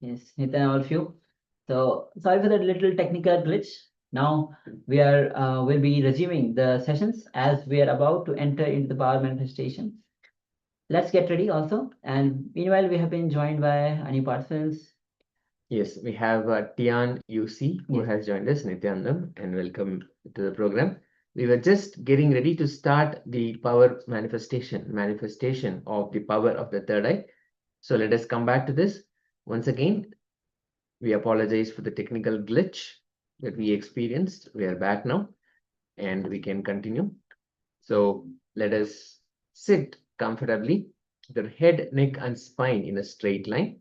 Yes, Nitya, all of you. So sorry for that little technical glitch. Now we'll be resuming the sessions as we are about to enter into the power manifestation. Let's get ready also. And meanwhile, we have been joined by any participants. Yes, we have Dhyan UC who has joined us, Nithyanandam, and welcome to the program. We were just getting ready to start the power manifestation of the power of the third eye. So let us come back to this. Once again, we apologize for the technical glitch that we experienced. We are back now and we can continue. So let us sit comfortably, the head, neck, and spine in a straight line.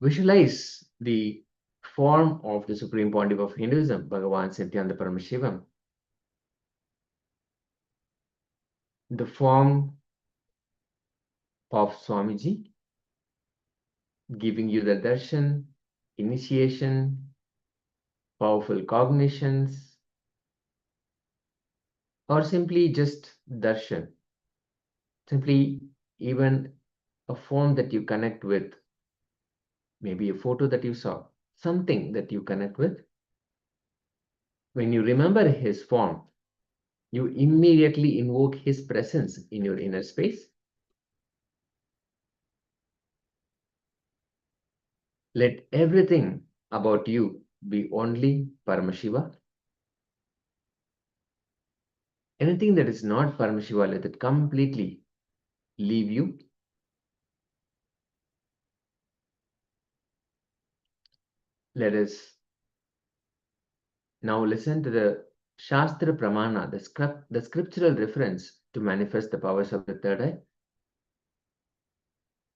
Visualize the form of the Supreme Pontiff of Hinduism, BHAGAVAN SRI NITHYANANDA PARAMASHIVAM. The form of Swamiji, giving you the darshan, initiation, powerful cognitions, or simply just darshan. Simply even a form that you connect with, maybe a photo that you saw, something that you connect with. When you remember his form, you immediately invoke his presence in your inner space. Let everything about you be only Paramashiva. Anything that is not Paramashiva, let it completely leave you. Let us now listen to the Shastra Pramana, the scriptural reference to manifest the powers of the third eye.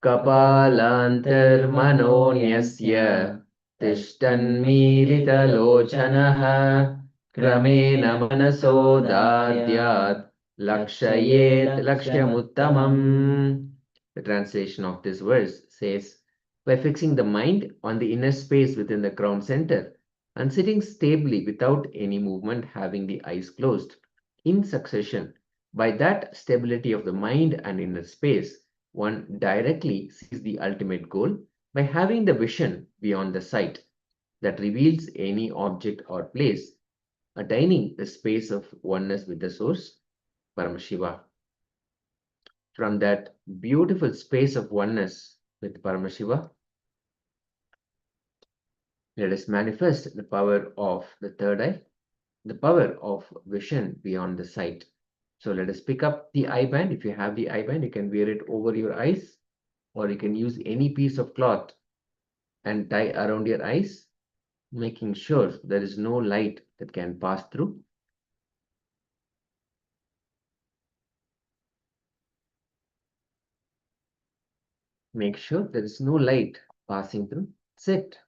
Kapalantarmanonyasya tishthanmilitalochanaha kramena manasodadyat lakshayet lakshyamuttamam. The translation of this verse says, by fixing the mind on the inner space within the crown center and sitting stably without any movement, having the eyes closed in succession, by that stability of the mind and inner space, one directly sees the ultimate goal by having the vision beyond the sight that reveals any object or place, attaining the space of oneness with the source, Paramashiva. From that beautiful space of oneness with Paramashiva, let us manifest the power of the third eye, the power of vision beyond the sight. So let us pick up the eye band. If you have the eye band, you can wear it over your eyes, or you can use any piece of cloth and tie around your eyes, making sure there is no light that can pass through. Make sure there is no light passing through. Sit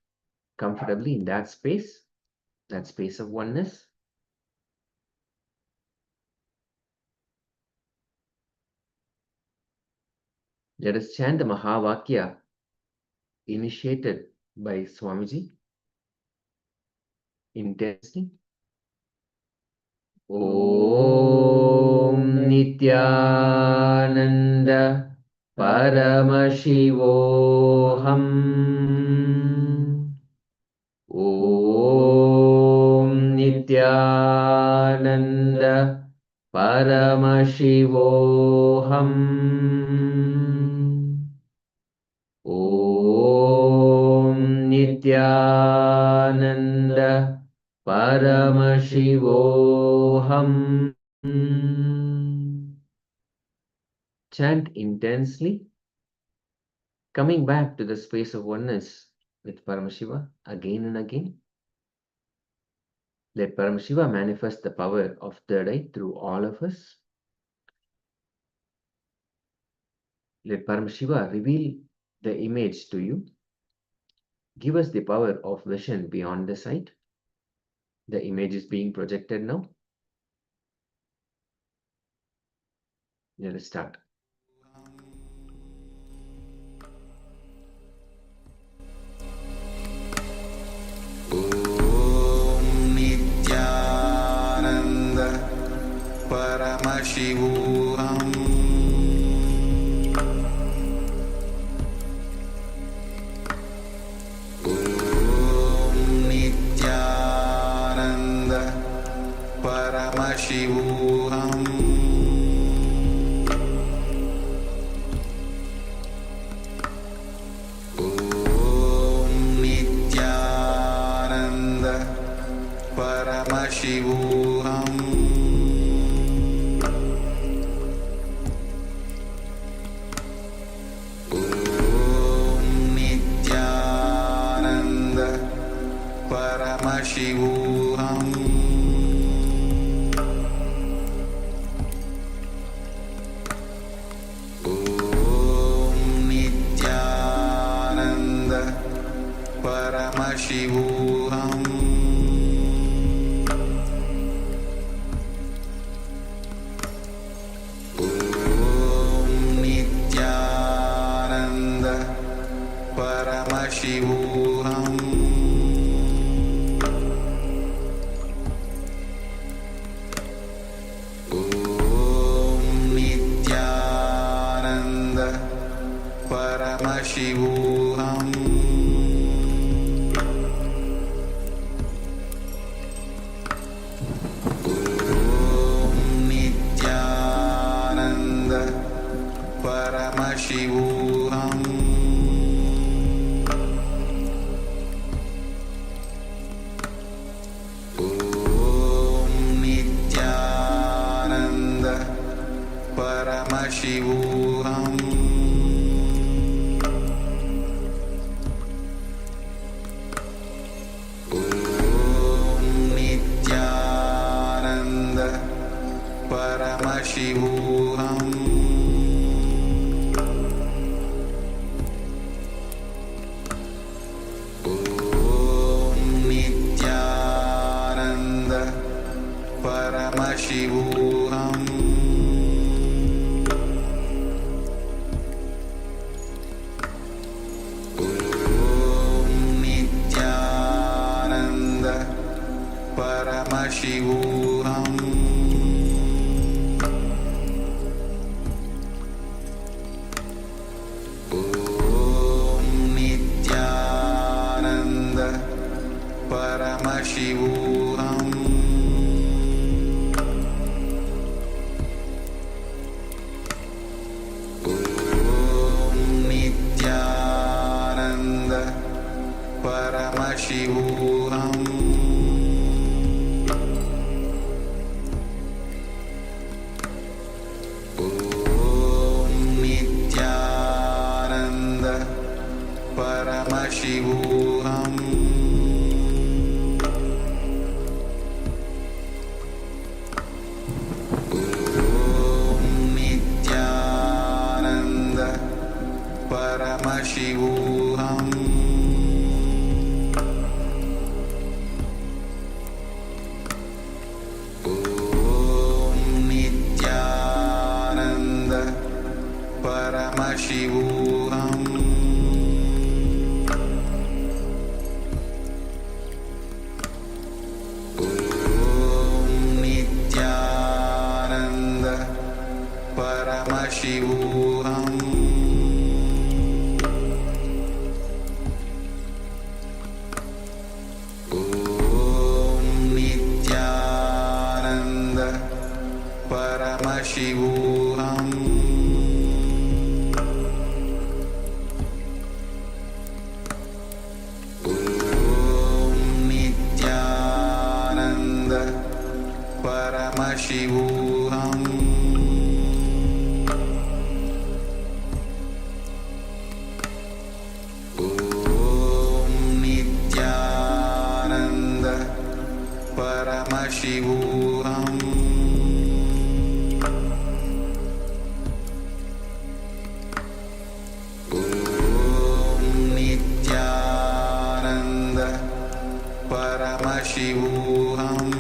comfortably in that space of oneness. Let us chant the Mahavakya initiated by Swamiji intensely. Om Nithyananda Paramashivoham. Om Nithyananda Paramashivoham. Om Nithyananda Paramashivoham. Chant intensely, coming back to the space of oneness with Paramashiva again and again. Let Paramashiva manifest the power of third eye through all of us. Let Paramashiva reveal the image to you. Give us the power of vision beyond the sight. The image is being projected now. Let us start. Om Nithyananda Paramashivoham. Paramashivoham Om Nithyananda Paramashivoham Om Nithyananda Paramashivoham Paramashivoham Om Nithyananda Paramashivoham Om Nithyananda Paramashivoham Paramashivoham Om Nithyananda Paramashivoham Om Nithyananda Paramashivoham Paramashivoham Om Nithyananda Paramashivoham Om Nithyananda Paramashivoham Paramashivoham Om Nithyananda Paramashivoham Om Nithyananda Paramashivoham Paramashivoham Om Nithyananda Paramashivoham Om Nithyananda Paramashivoham Paramashivoham Om Nithyananda Paramashivoham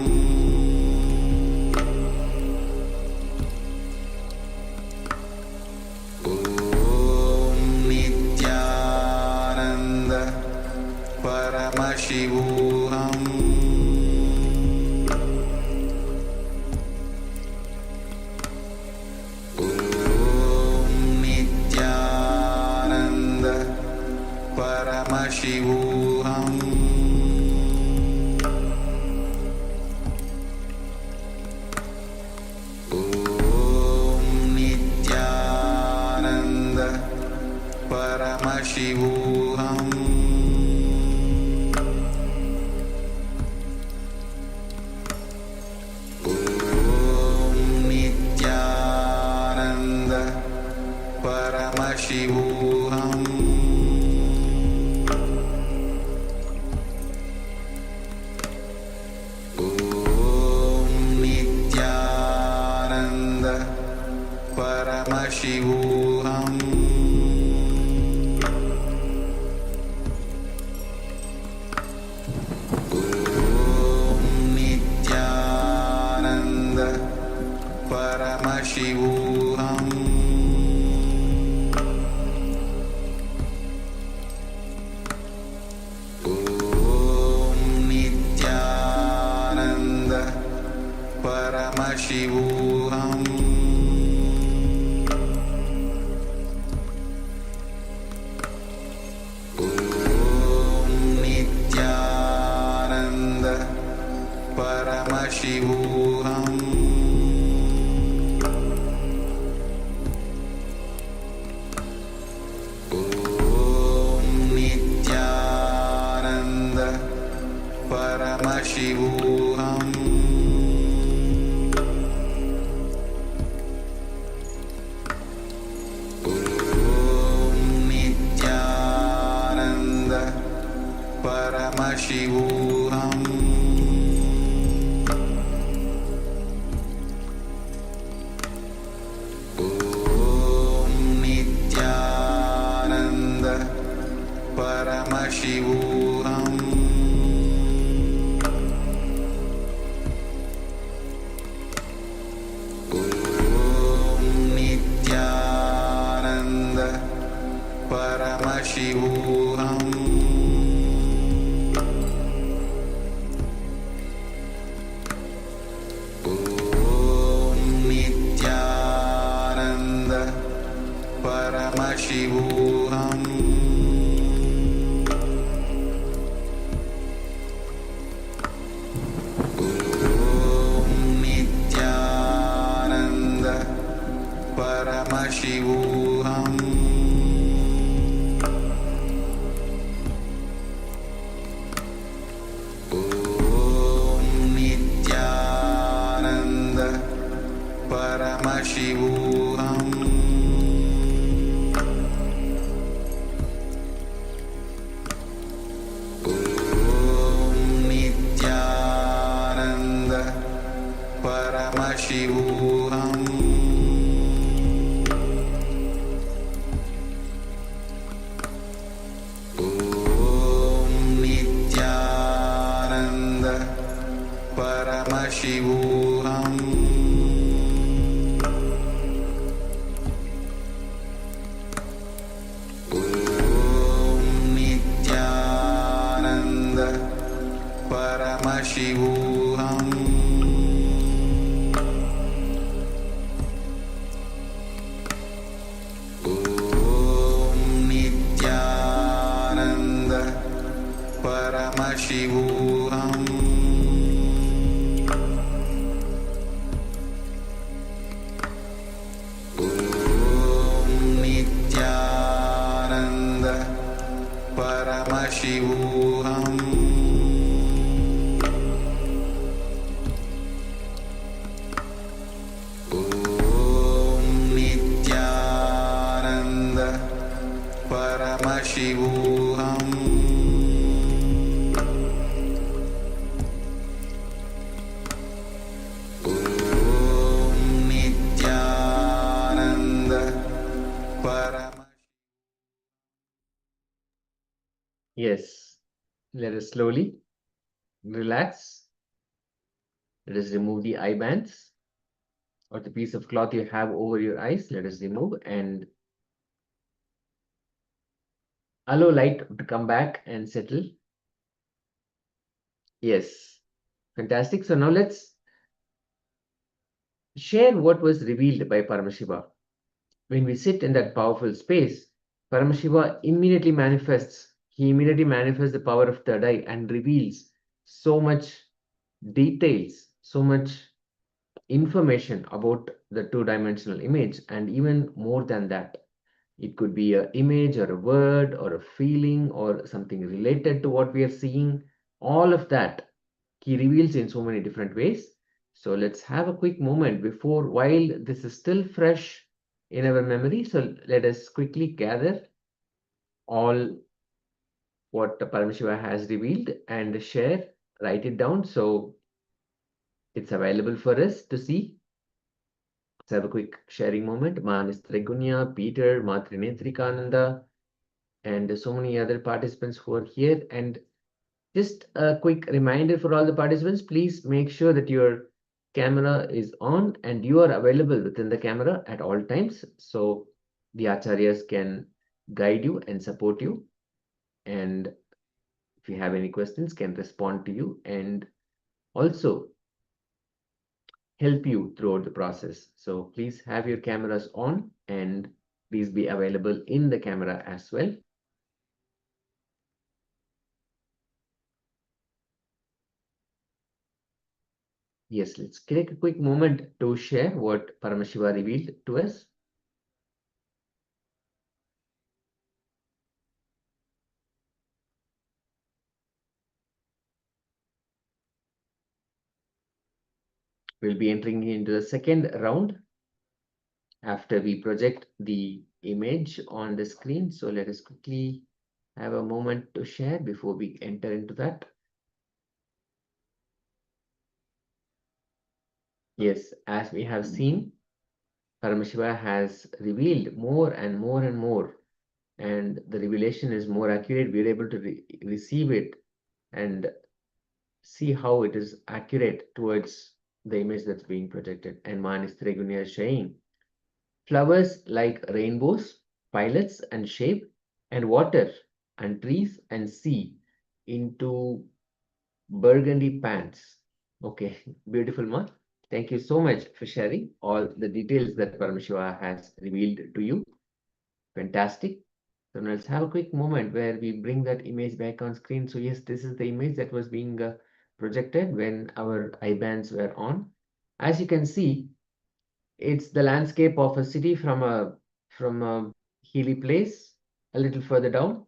Om Nithyananda Paramashivoham Paramashivoham Om Nithyananda Paramashivoham Yes, let us slowly relax. Let us remove the eye bands or the piece of cloth you have over your eyes. Let us remove and allow light to come back and settle. Yes, fantastic. So now let's share what was revealed by Paramashiva. When we sit in that powerful space, Paramashiva immediately manifests. He immediately manifests the power of third eye and reveals so much details, so much information about the two-dimensional image, and even more than that. It could be an image or a word or a feeling or something related to what we are seeing. All of that he reveals in so many different ways. So let's have a quick moment before, while this is still fresh in our memory. So let us quickly gather all what Paramashiva has revealed and share, write it down so it's available for us to see. Let's have a quick sharing moment. Manis Tregunya, Peter, Matri Netrikananda, and so many other participants who are here. And just a quick reminder for all the participants, please make sure that your camera is on and you are available within the camera at all times. So the acharyas can guide you and support you. And if you have any questions, can respond to you and also help you throughout the process. So please have your cameras on and please be available in the camera as well. Yes, let's take a quick moment to share what Paramashiva revealed to us. We'll be entering into the second round after we project the image on the screen. So let us quickly have a moment to share before we enter into that. Yes, as we have seen, Paramashiva has revealed more and more and more, and the revelation is more accurate. We're able to receive it and see how it is accurate towards the image that's being projected. And Manis Tregunya is saying, flowers like rainbows, pilots and shape, and water and trees and sea into burgundy pants. Okay, beautiful, Ma. Thank you so much for sharing all the details that Paramashiva has revealed to you. Fantastic. So now let's have a quick moment where we bring that image back on screen. So yes, this is the image that was being projected when our I-bands were on. As you can see, it's the landscape of a city from a hilly place a little further down.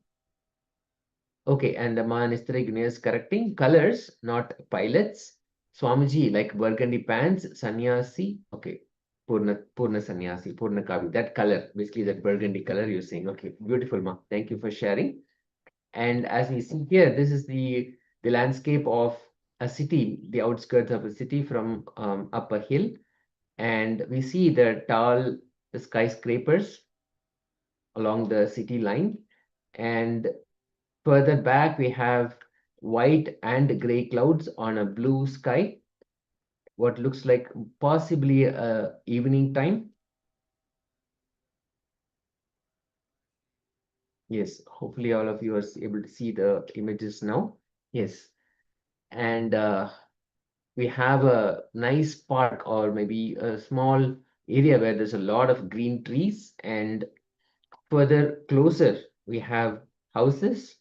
Okay, and the man is correcting colors, not pilots. Swamiji, like burgundy pants, sannyasi. Okay, Purna sannyasi, Purna kavi. That color, basically that burgundy color you're saying. Okay, beautiful, ma. Thank you for sharing. And as we see here, this is the landscape of a city, the outskirts of a city from up a hill. And we see the tall skyscrapers along the city line. And further back, we have white and gray clouds on a blue sky. What looks like possibly a evening time. Yes, hopefully all of you are able to see the images now. Yes. And we have a nice park or maybe a small area where there's a lot of green trees, and further closer we have houses,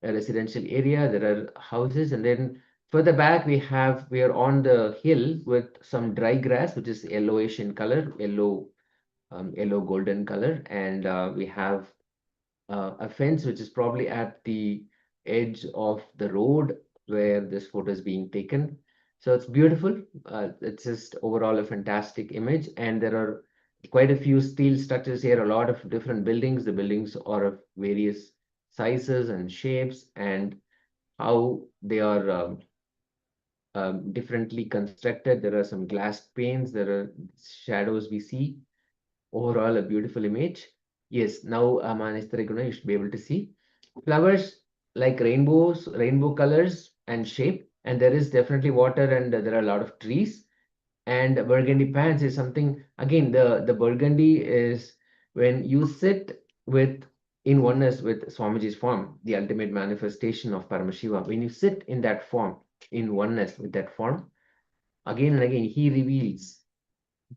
a residential area. There are houses, and then further back we are on the hill with some dry grass, which is yellowish in color, yellow golden color, and we have a fence which is probably at the edge of the road where this photo is being taken. So it's beautiful. It's just overall a fantastic image, and there are quite a few steel structures here, a lot of different buildings. The buildings are of various sizes and shapes, and how they are differently constructed. There are some glass panes, there are shadows we see. Overall, a beautiful image. Yes, now Manistariguna, you should be able to see flowers like rainbows, rainbow colors and shape. And there is definitely water, and there are a lot of trees. And burgundy pants is something, again, the burgundy is when you sit with in oneness with Swamiji's form, the ultimate manifestation of Paramashiva. When you sit in that form, in oneness with that form, again and again, he reveals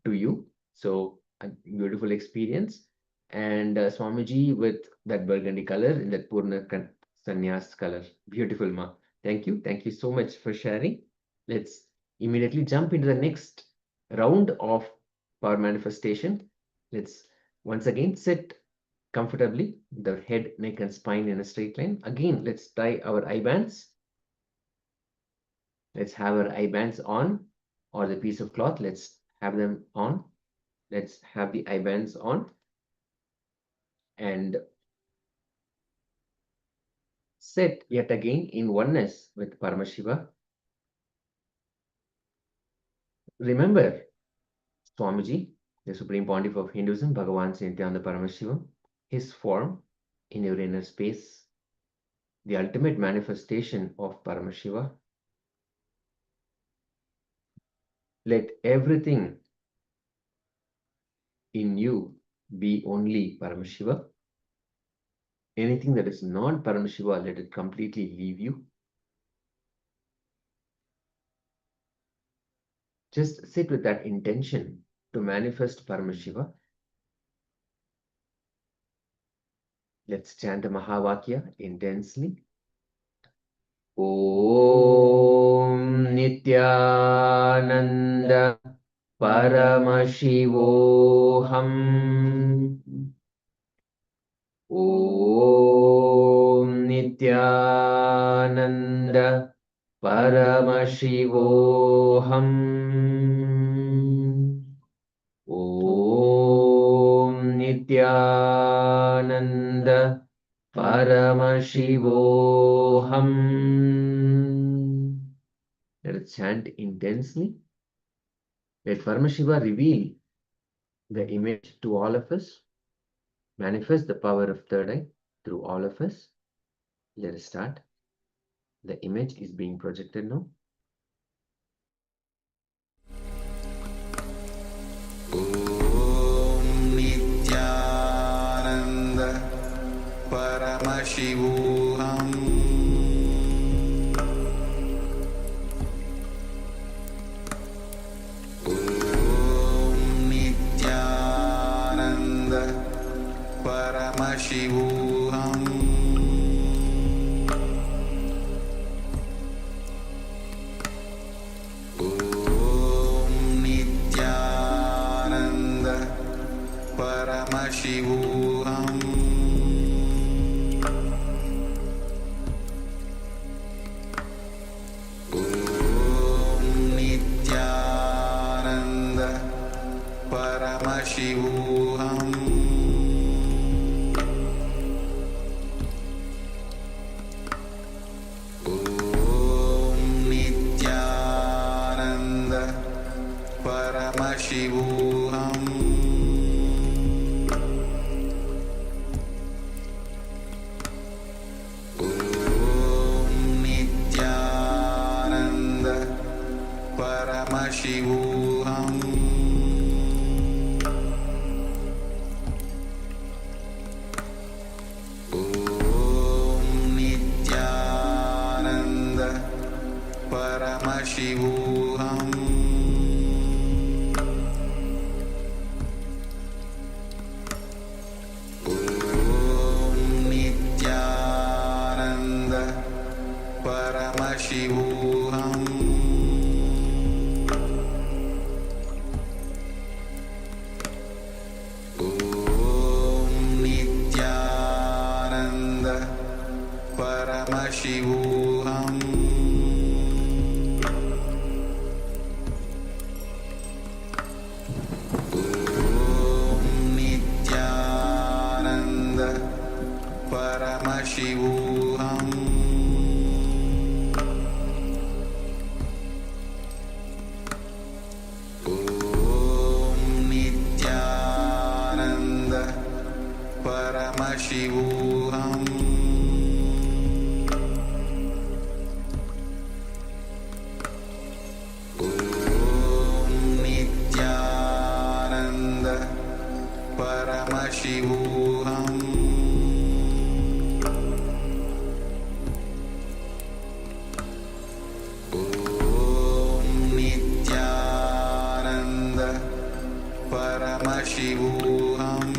to you. So a beautiful experience. And Swamiji with that burgundy color in that Purna Sannyas color. Beautiful, ma. Thank you. Thank you so much for sharing. Let's immediately jump into the next round of power manifestation. Let's once again sit comfortably, the head, neck, and spine in a straight line. Again, let's tie our eye bands. Let's have our eye bands on, or the piece of cloth. Let's have them on. Let's have the eye bands on and sit yet again in oneness with Paramashiva. Remember Swamiji, the Supreme Pontiff of Hinduism, BHAGAVAN SRI NITHYANANDA PARAMASHIVAM, his form in your inner space, the ultimate manifestation of Paramashiva. Let everything in you be only Paramashiva. Anything that is not Paramashiva, let it completely leave you. Just sit with that intention to manifest Paramashiva. Let's chant the Mahavakya intensely. Om Nithyananda Paramashivoham. Om Nithyananda Paramashivoham. Om Nithyananda Paramashivoham. Let us chant intensely. Let Paramashiva reveal the image to all of us. Manifest the power of third eye through all of us. Let us start. The image is being projected now. Om Nithyananda Paramashivoham. Om Nithyananda Paramashivoham. Om Nithyananda Paramashivoham. Om Nithyananda Paramashivoham. Om Nithyananda Paramashivoham. Om Nithyananda Paramashivoham. Om Nithyananda Paramashivoham. Om Nithyananda Paramashivoham. Om Nithyananda Paramashivoham. Om Nithyananda Paramashivoham. Om Nithyananda Paramashivoham. Om Nithyananda Paramashivoham. Om Nithyananda Paramashivoham.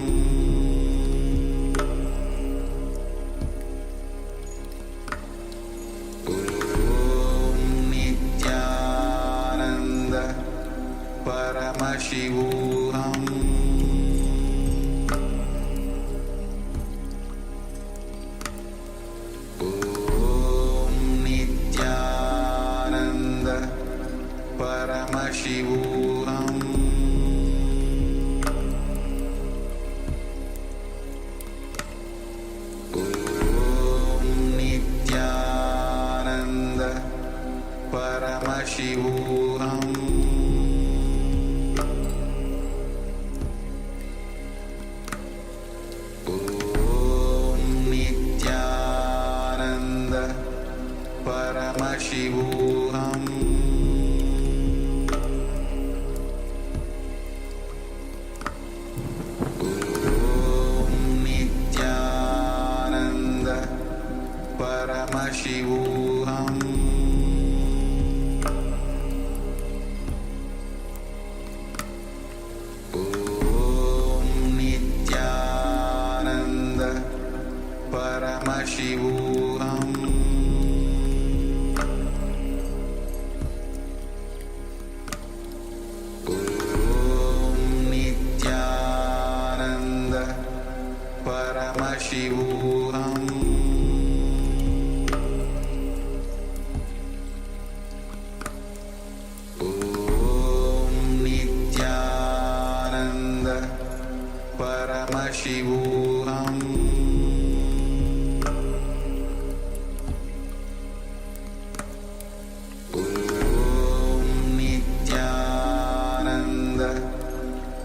Om Nithyananda Paramashivoham. Om Nithyananda Paramashivoham. Paramashivoham Om Nithyananda Paramashivoham Nithyananda Paramashivoham Om Nithyananda Paramashivoham Om Nithyananda Paramashivoham Om Nithyananda Paramashivoham Om Nithyananda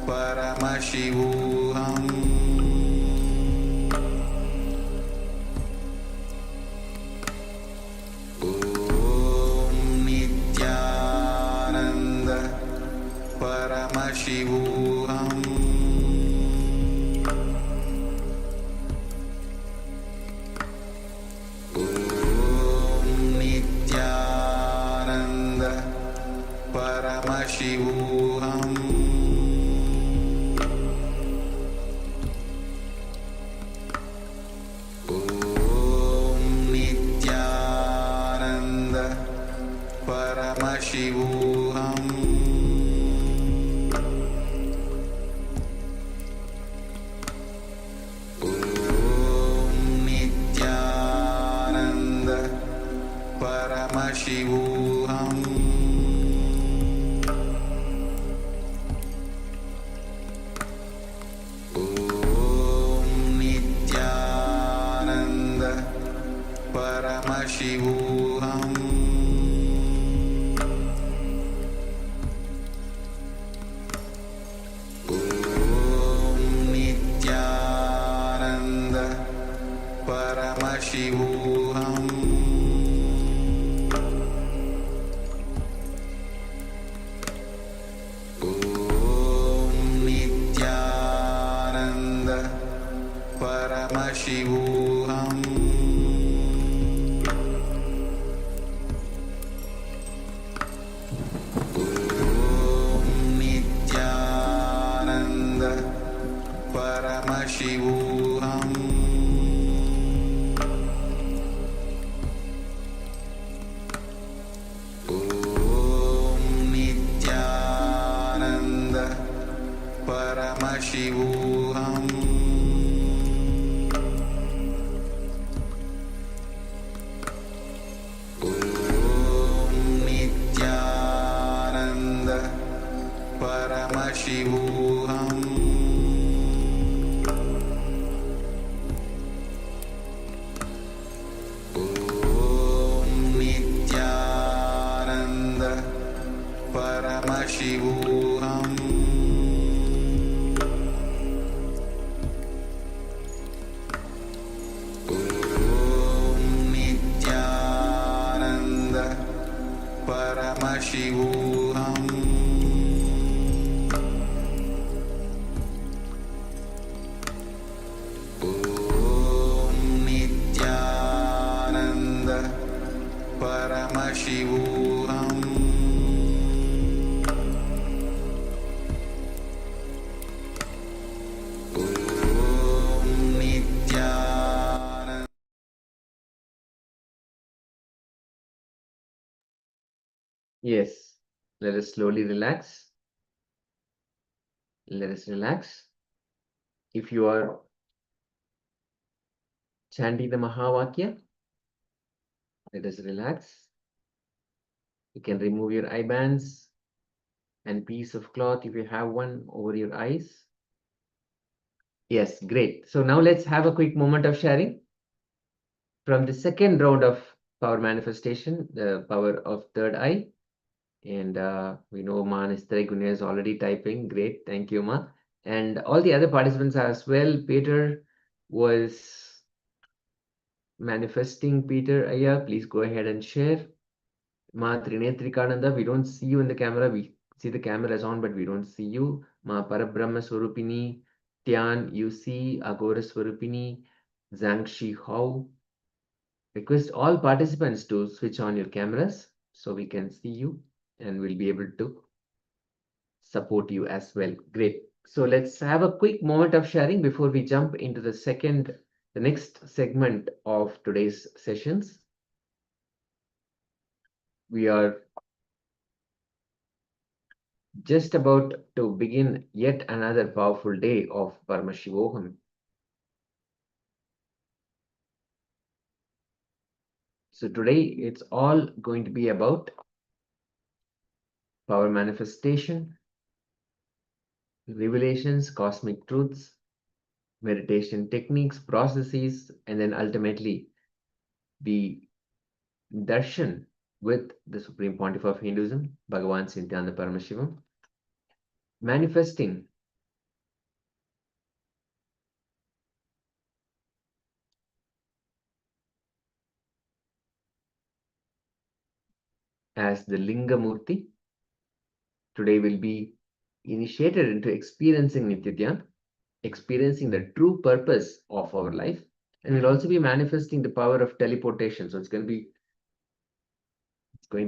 Paramashivoham Om Nithyananda Paramashivoham Om Nithyananda Paramashivoham Om Nithyananda Paramashivoham Om Nithyananda Paramashivoham Om Nithyananda Paramashivoham Om Nithyananda Paramashivoham Om Nithyananda Paramashivoham Om Nithyananda Paramashivoham Om Nithyananda Paramashivoham Om Nithyananda Paramashivoham Om Nithyananda Paramashivoham Om Nithyananda Paramashivoham Om Nithyananda Paramashivoham Om Nithyananda Yes, let us slowly relax. Let us relax. If you are chanting the Mahavakya, let us relax. You can remove your eye bands and piece of cloth if you have one over your eyes. Yes, great. So now let's have a quick moment of sharing from the second round of power manifestation, the power of third eye. And we know Ma Nithya Dhyaan is already typing. Great, thank you, Ma. And all the other participants as well. Peter was manifesting. Peter Aya, please go ahead and share. Ma Trinetrikananda, we don't see you in the camera. We see the camera is on, but we don't see you. Ma Parabrahma Swarupini, Dhyan, you see Agora Swarupini, Zhangxi Hao. Request all participants to switch on your cameras so we can see you and we'll be able to support you as well. Great. So let's have a quick moment of sharing before we jump into the next segment of today's sessions. We are just about to begin yet another powerful day of Paramashivoham. So today it's all going to be about power manifestation, revelations, cosmic truths, meditation techniques, processes, and then ultimately the darshan with the Supreme Pontiff of Hinduism, BHAGAVAN SRI NITHYANANDA PARAMASHIVAM, manifesting as the Linga Murti. Today will be initiated into experiencing Nithya Dhyaan, experiencing the true purpose of our life, and we'll also be manifesting the power of teleportation. So it's going to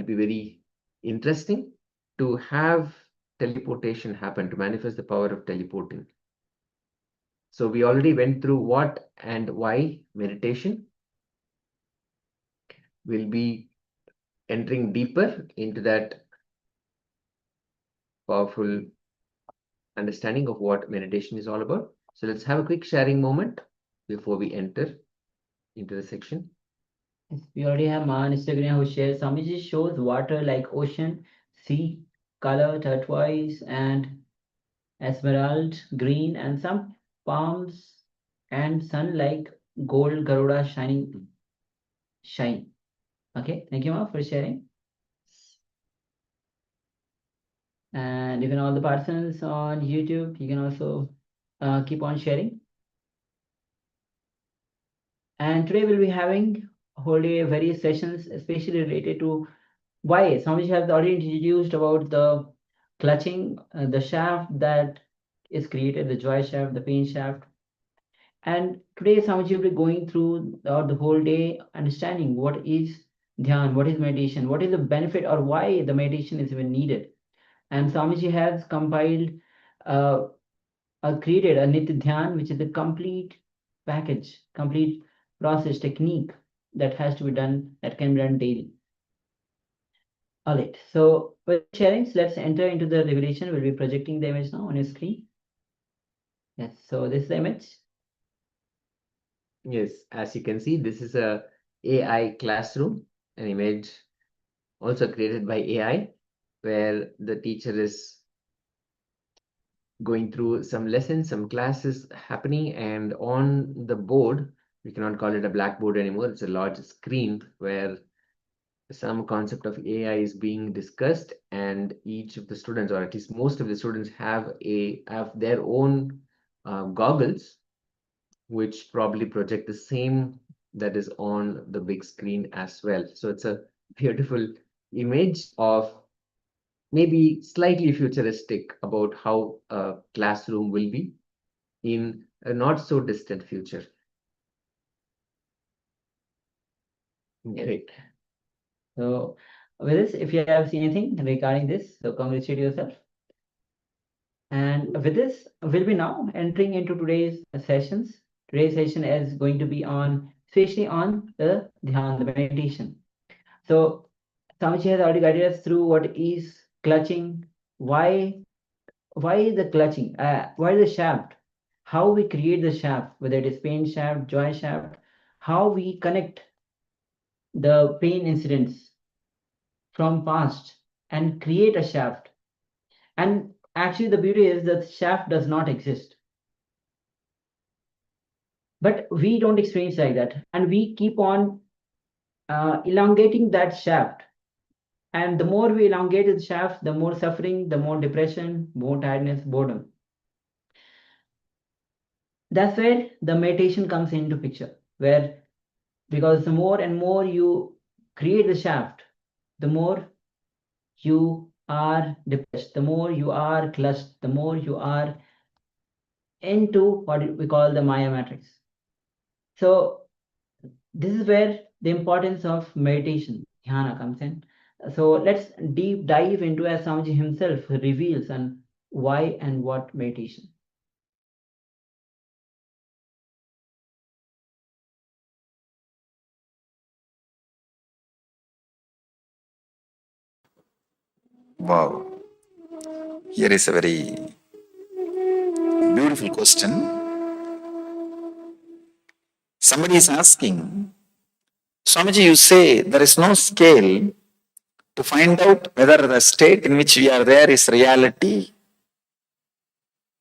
be very interesting to have teleportation happen, to manifest the power of teleporting. So we already went through what and why meditation. We'll be entering deeper into that powerful understanding of what meditation is all about. So let's have a quick sharing moment before we enter into the section. Yes, we already have Ma Instagram who shares. Swamiji shows water like ocean, sea, color turquoise and emerald green, and some palms and sun like gold Garuda shine. Okay, thank you, Ma, for sharing. And even all the participants on YouTube, you can also keep on sharing. And today we'll be having whole day various sessions, especially related to why. Swamiji has already introduced about the clutching, the shaft that is created, the joy shaft, the pain shaft. And today Swamiji will be going through the whole day, understanding what is Dhyan, what is meditation, what is the benefit or why the meditation is even needed. And Swamiji has compiled, uh, created a Nithya Dhyaan, which is a complete package, complete process, technique that has to be done, that can be done daily. All right, so with sharings, let's enter into the revelation. We'll be projecting the image now on your screen. Yes, so this is the image. Yes, as you can see, this is a AI classroom, an image also created by AI, where the teacher is going through some lessons, some classes happening, and on the board, we cannot call it a blackboard anymore, it's a large screen where some concept of AI is being discussed, and each of the students, or at least most of the students, have their own goggles, which probably project the same that is on the big screen as well. So it's a beautiful image of maybe slightly futuristic about how a classroom will be in a not so distant future. Great. So with this, if you have seen anything regarding this, so congratulate yourself. And with this, we'll be now entering into today's sessions. Today's session is going to be on, especially on the Dhyan, the meditation. So Swamiji has already guided us through what is clutching, why the clutching, why the shaft, how we create the shaft, whether it is pain shaft, joy shaft, how we connect the pain incidents from past and create a shaft. And actually the beauty is that shaft does not exist. But we don't experience like that. And we keep on elongating that shaft. And the more we elongate the shaft, the more suffering, the more depression, more tiredness, boredom. That's where the meditation comes into picture, where because the more and more you create the shaft, the more you are depressed, the more you are clutched, the more you are into what we call the Maya matrix. So this is where the importance of meditation, dhyana, comes in. So let's deep dive into as Swamiji himself reveals and why and what meditation. Wow. Here is a very beautiful question. Somebody is asking, Swamiji, you say there is no scale to find out whether the state in which we are there is reality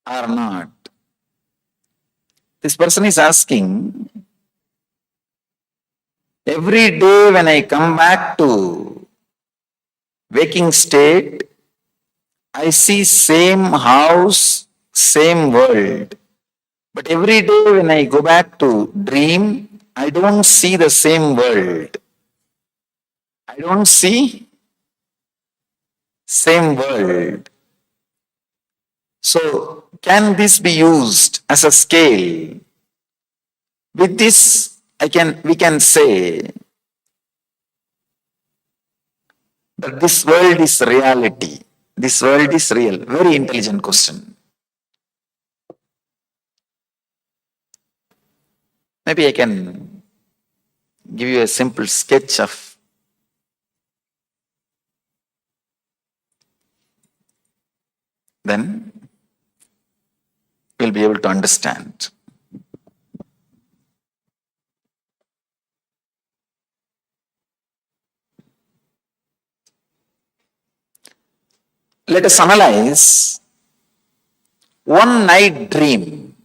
or not. This person is asking, every day when I come back to waking state, I see same house, same world. But every day when I go back to dream, I don't see the same world. I don't see same world. So can this be used as a scale? With this, we can say that this world is reality. This world is real. Very intelligent question. Maybe I can give you a simple sketch of then we'll be able to understand. Let us analyze one night dream.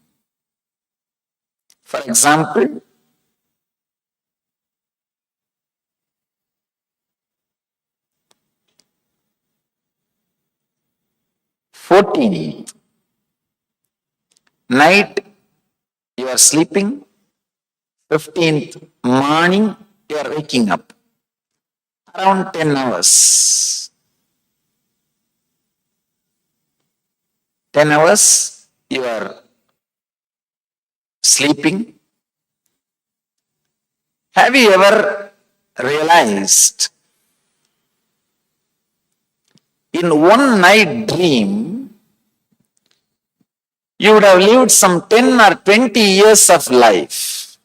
For example, th night you are sleeping, 15th morning you are waking up. Around 10 hours. 10 hours you are sleeping. Have you ever realized in one night dream you would have lived some 10 or 20 years of life?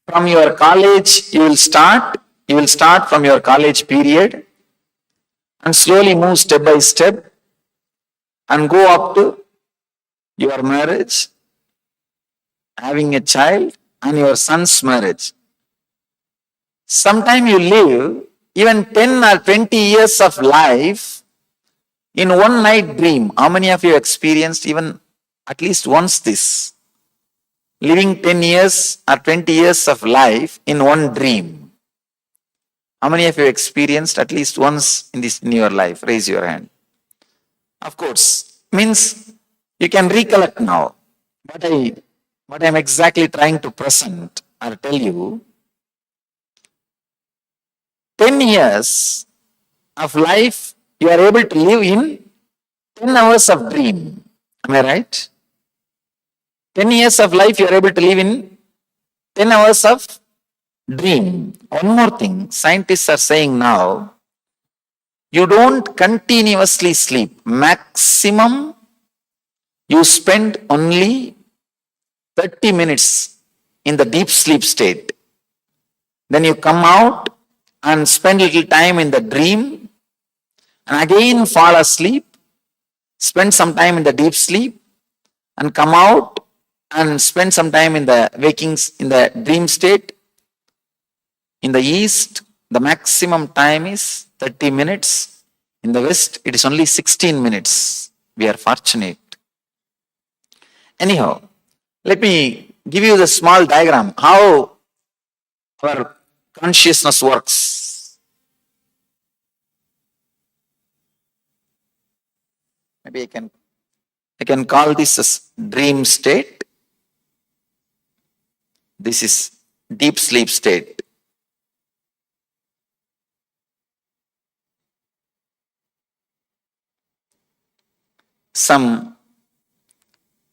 From your college you will start from your college period and slowly move step by step and go up to your marriage, having a child, and your son's marriage. Sometime you live even 10 or 20 years of life in one night dream. How many of you experienced even at least once this? Living 10 years or 20 years of life in one dream. How many of you experienced at least once in your life? Raise your hand. Of course, means you can recollect now. What I'm exactly trying to present or tell you, 10 years of life you are able to live in 10 hours of dream. Am I right? 10 years of life you are able to live in 10 hours of dream. One more thing, scientists are saying now, you don't continuously sleep. Maximum you spend only 30 minutes in the deep sleep state. Then you come out and spend little time in the dream and again fall asleep, spend some time in the deep sleep and come out and spend some time in the in the dream state. In the East, the maximum time is 30 minutes. In the West, it is only 16 minutes. We are fortunate. Anyhow, let me give you the small diagram, how our consciousness works. Maybe I can call this as dream state. This is deep sleep state.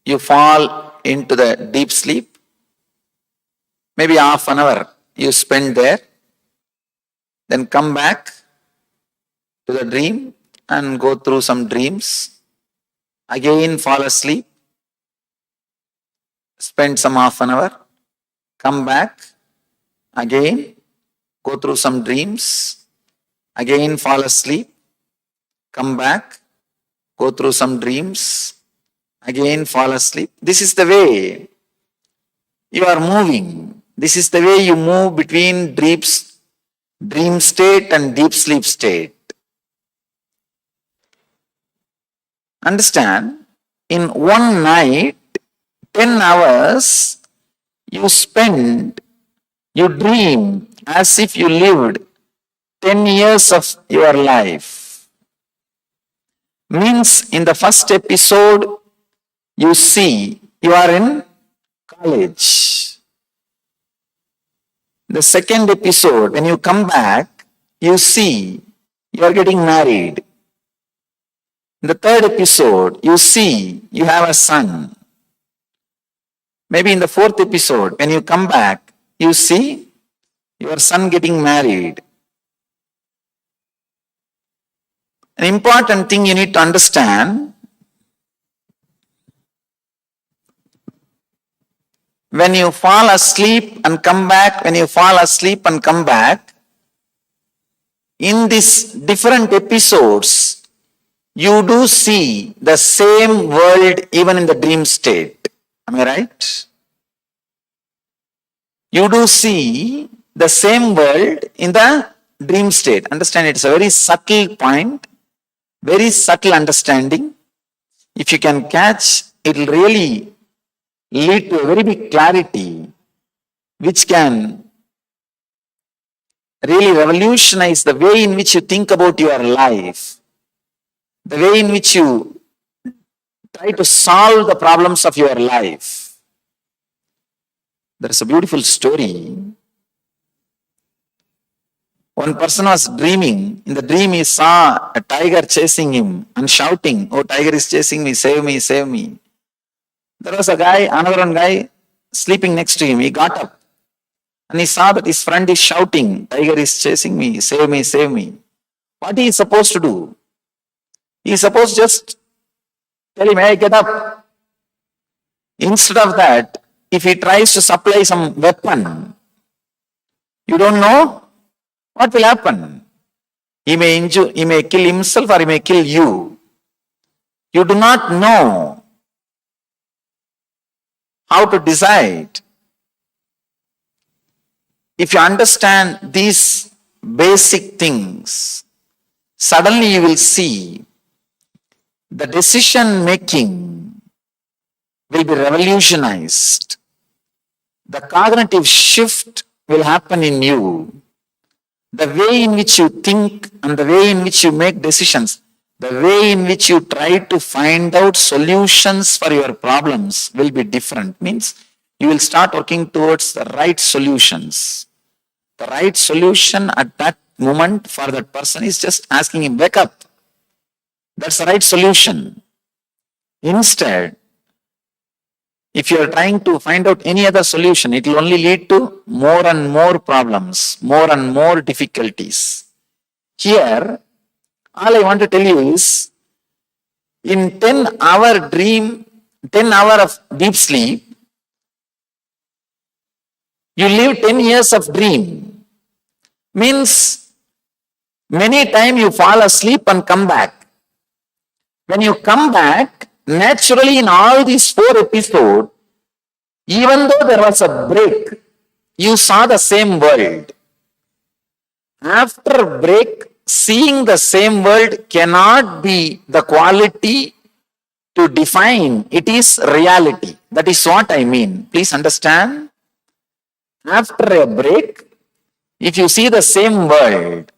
You fall into the deep sleep, maybe half an hour you spend there, then come back to the dream and go through some dreams, again fall asleep, spend some half an hour, come back, again go through some dreams, again fall asleep, come back, go through some dreams, again fall asleep. This is the way you are moving. This is the way you move between dream state and deep sleep state. Understand, in one night, 10 hours, you dream as if you lived 10 years of your life. Means in the first episode, you see you are in college. The second episode, when you come back, you see you are getting married. In the third episode, you see you have a son. Maybe in the fourth episode, when you come back, you see your son getting married. An important thing you need to understand, when you fall asleep and come back, in these different episodes, you do see the same world even in the dream state. Am I right? You do see the same world in the dream state. Understand, it's a very subtle point, very subtle understanding. If you can catch, it will really lead to a very big clarity, which can really revolutionize the way in which you think about your life, the way in which you try to solve the problems of your life. There is a beautiful story. One person was dreaming. In the dream, he saw a tiger chasing him and shouting, "Oh, tiger is chasing me, save me, save me." There was another one guy sleeping next to him. He got up and he saw that his friend is shouting, "Tiger is chasing me, save me, save me." What he is supposed to do? He is supposed to just tell him, "Hey, get up." Instead of that, if he tries to supply some weapon, you don't know what will happen. He may kill himself or he may kill you. You do not know how to decide. If you understand these basic things, suddenly you will see the decision making will be revolutionized. The cognitive shift will happen in you. The way in which you think and the way in which you make decisions, the way in which you try to find out solutions for your problems will be different. Means you will start working towards the right solutions. The right solution at that moment for that person is just asking him, "Wake up." That's the right solution. Instead, if you are trying to find out any other solution, it will only lead to more and more problems, more and more difficulties. Here, all I want to tell you is, in 10-hour dream, 10 hours of deep sleep, you live 10 years of dream. Means, many times you fall asleep and come back. When you come back, naturally in all these 4 episodes, even though there was a break, you saw the same world. After a break, seeing the same world cannot be the quality to define. It is reality. That is what I mean. Please understand. After a break, if you see the same world,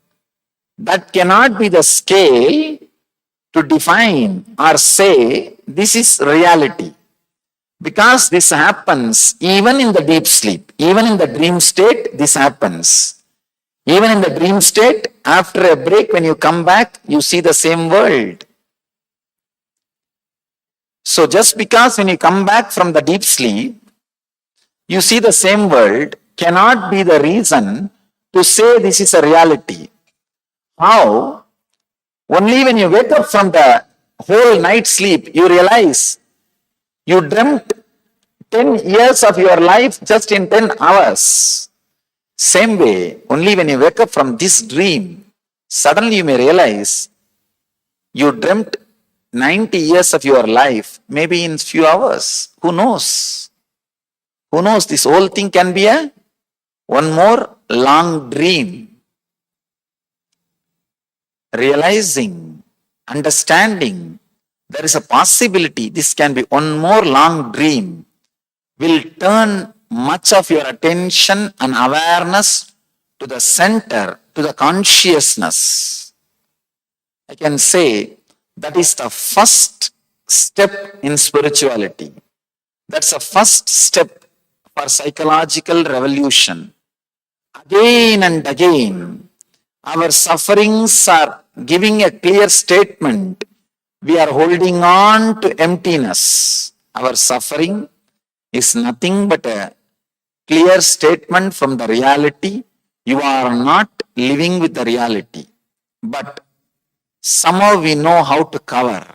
that cannot be the scale to define or say this is reality. Because this happens even in the deep sleep, even in the dream state, this happens. Even in the dream state, after a break, when you come back, you see the same world. So just because when you come back from the deep sleep, you see the same world, cannot be the reason to say this is a reality. How? Only when you wake up from the whole night sleep, you realize you dreamt 10 years of your life just in 10 hours. Same way, only when you wake up from this dream, suddenly you may realize you dreamt 90 years of your life, maybe in few hours. Who knows? Who knows? This whole thing can be one more long dream. Realizing, understanding, there is a possibility this can be one more long dream, will turn much of your attention and awareness to the center, to the consciousness. I can say that is the first step in spirituality. That's the first step for psychological revolution. Again and again, our sufferings are giving a clear statement. We are holding on to emptiness. Our suffering is nothing but a clear statement from the reality. You are not living with the reality. But somehow we know how to cover.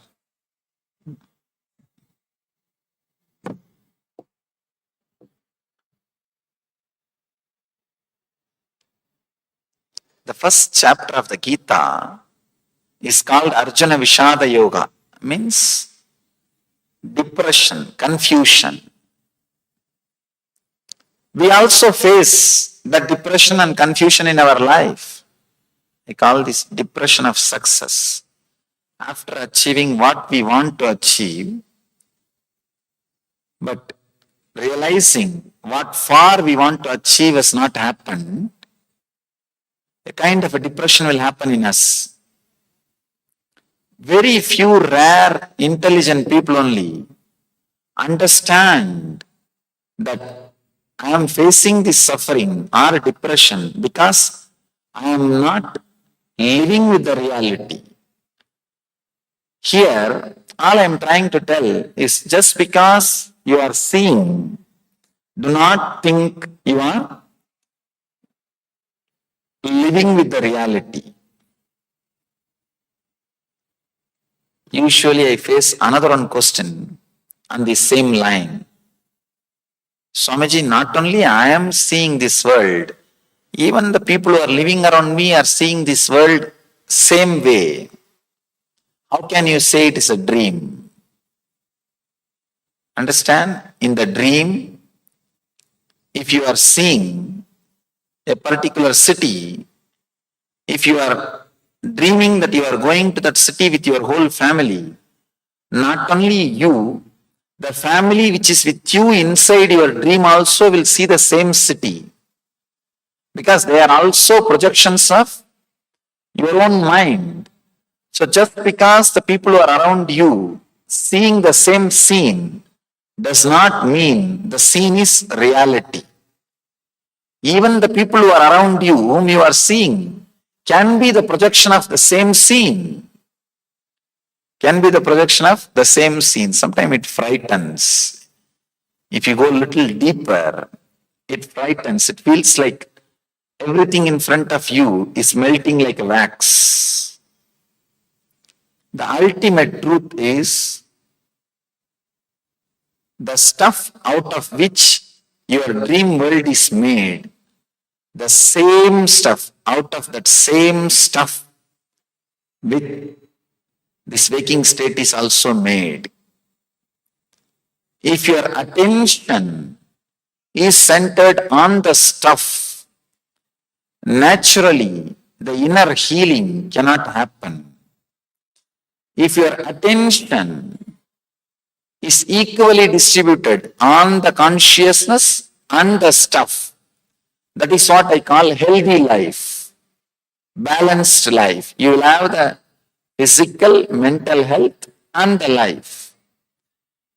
The first chapter of the Gita is called Arjuna Vishada Yoga, means depression, confusion. We also face that depression and confusion in our life. I call this depression of success. After achieving what we want to achieve, but realizing what far we want to achieve has not happened, a kind of a depression will happen in us. Very few rare intelligent people only understand that I am facing this suffering or depression because I am not living with the reality. Here, all I am trying to tell is just because you are seeing, do not think you are living with the reality. Usually I face another one question on the same line. Swamiji, not only I am seeing this world, even the people who are living around me are seeing this world same way. How can you say it is a dream? Understand? In the dream, if you are seeing a particular city, if you are dreaming that you are going to that city with your whole family, not only you, the family which is with you inside your dream also will see the same city. Because they are also projections of your own mind. So just because the people who are around you seeing the same scene does not mean the scene is reality. Even the people who are around you, whom you are seeing, can be the projection of the same scene. Can be the projection of the same scene. Sometimes it frightens. If you go a little deeper, it frightens. It feels like everything in front of you is melting like wax. The ultimate truth is the stuff out of which your dream world is made, the same stuff, out of that same stuff with this waking state is also made. If your attention is centered on the stuff, naturally the inner healing cannot happen. If your attention is equally distributed on the consciousness and the stuff, that is what I call healthy life, balanced life. You will have the physical, mental health, and the life.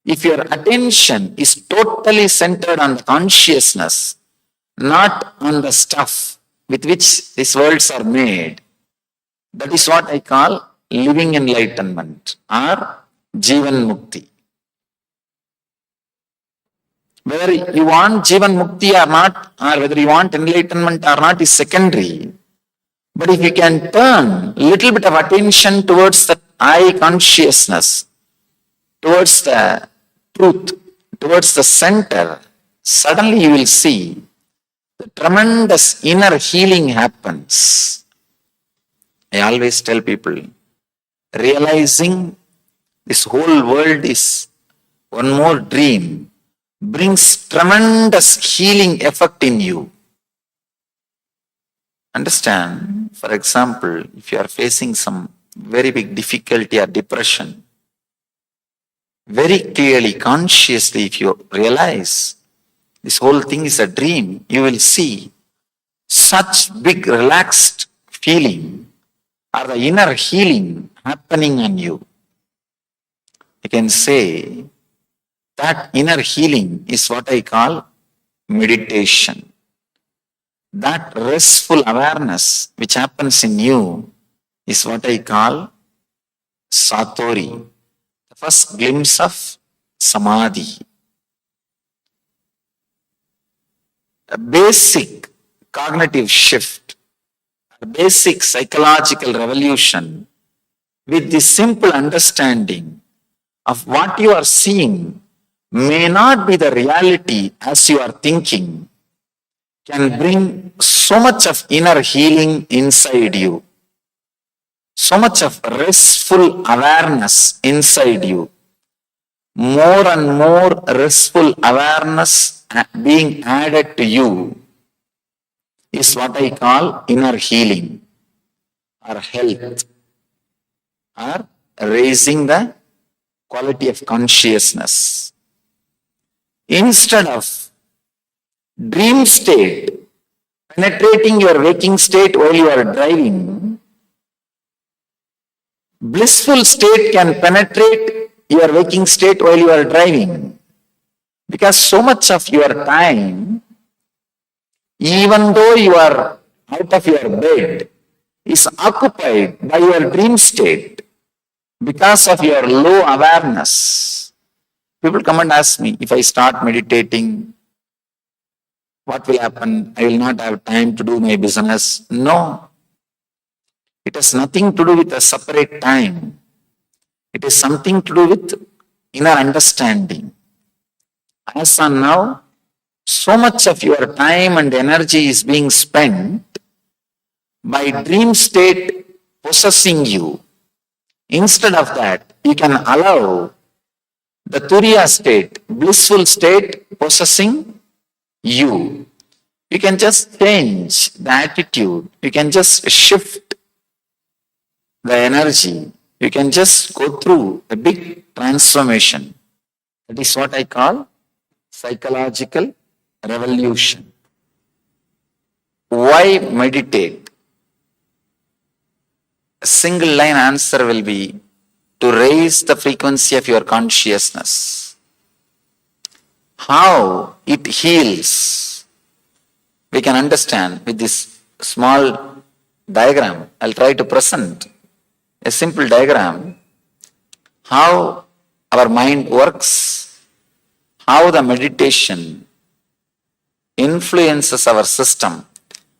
If your attention is totally centered on the consciousness, not on the stuff with which these worlds are made, that is what I call living enlightenment or Jivan Mukti. Whether you want Jivan Mukti or not, or whether you want enlightenment or not is secondary. But if you can turn a little bit of attention towards the I consciousness, towards the truth, towards the center, suddenly you will see the tremendous inner healing happens. I always tell people, realizing this whole world is one more dream brings tremendous healing effect in you. Understand, for example, if you are facing some very big difficulty or depression, very clearly, consciously, if you realize this whole thing is a dream, you will see such big relaxed feeling or the inner healing happening on you. I can say that inner healing is what I call meditation. That restful awareness which happens in you is what I call Satori, the first glimpse of Samadhi. A basic cognitive shift, a basic psychological revolution with the simple understanding of what you are seeing may not be the reality as you are thinking, can bring so much of inner healing inside you, so much of restful awareness inside you. More and more restful awareness being added to you is what I call inner healing or health or raising the quality of consciousness. Instead of dream state penetrating your waking state while you are driving, blissful state can penetrate your waking state while you are driving. Because so much of your time, even though you are out of your bed, is occupied by your dream state because of your low awareness. People come and ask me, if I start meditating, what will happen? I will not have time to do my business. No. It has nothing to do with a separate time. It is something to do with inner understanding. As on now, so much of your time and energy is being spent by dream state possessing you. Instead of that, you can allow the Turiya state, blissful state possessing you. You can just change the attitude. You can just shift the energy. You can just go through a big transformation. That is what I call psychological revolution. Why meditate? A single line answer will be to raise the frequency of your consciousness. How it heals, we can understand with this small diagram. I'll try to present a simple diagram, how our mind works, how the meditation influences our system,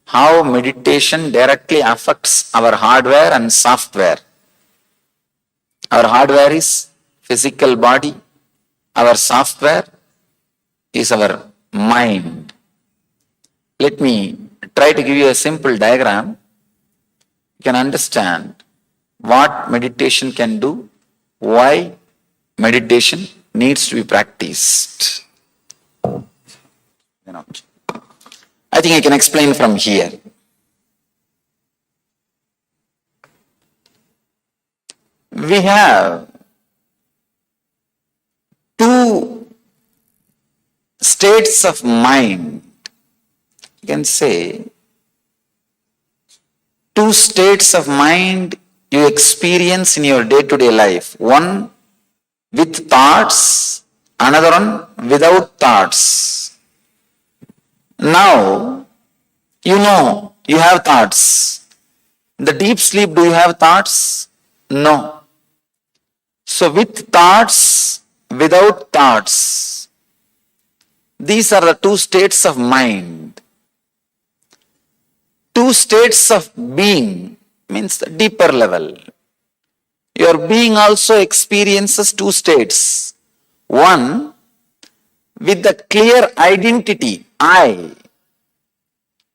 how meditation directly affects our hardware and software. Our hardware is physical body, our software is our mind. Let me try to give you a simple diagram. You can understand what meditation can do, why meditation needs to be practiced. I think I can explain from here. We have two states of mind. You can say two states of mind you experience in your day-to-day life. One with thoughts, another one without thoughts. Now, you know you have thoughts. In the deep sleep, do you have thoughts? No. So with thoughts, without thoughts, these are the two states of mind. Two states of being means the deeper level. Your being also experiences two states. One, with the clear identity, I.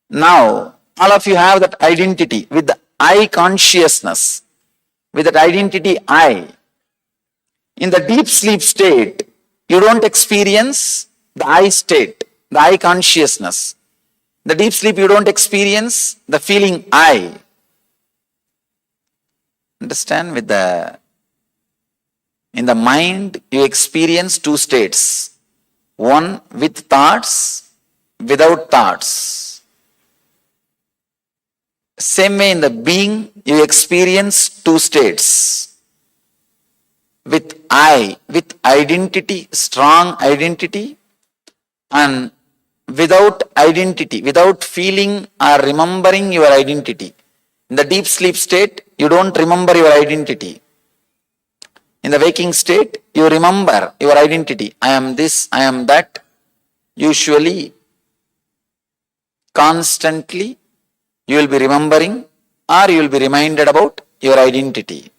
Now, all of you have that identity with the I consciousness, with that identity I. In the deep sleep state, you don't experience the I state, the I consciousness. The deep sleep, you don't experience the feeling I. Understand? In the mind, you experience two states. One with thoughts, without thoughts. Same way in the being, you experience two states. With I, with identity, strong identity, and without identity, without feeling or remembering your identity. In the deep sleep state, you don't remember your identity. In the waking state, you remember your identity. I am this, I am that. Usually, constantly, you will be remembering or you will be reminded about your identity.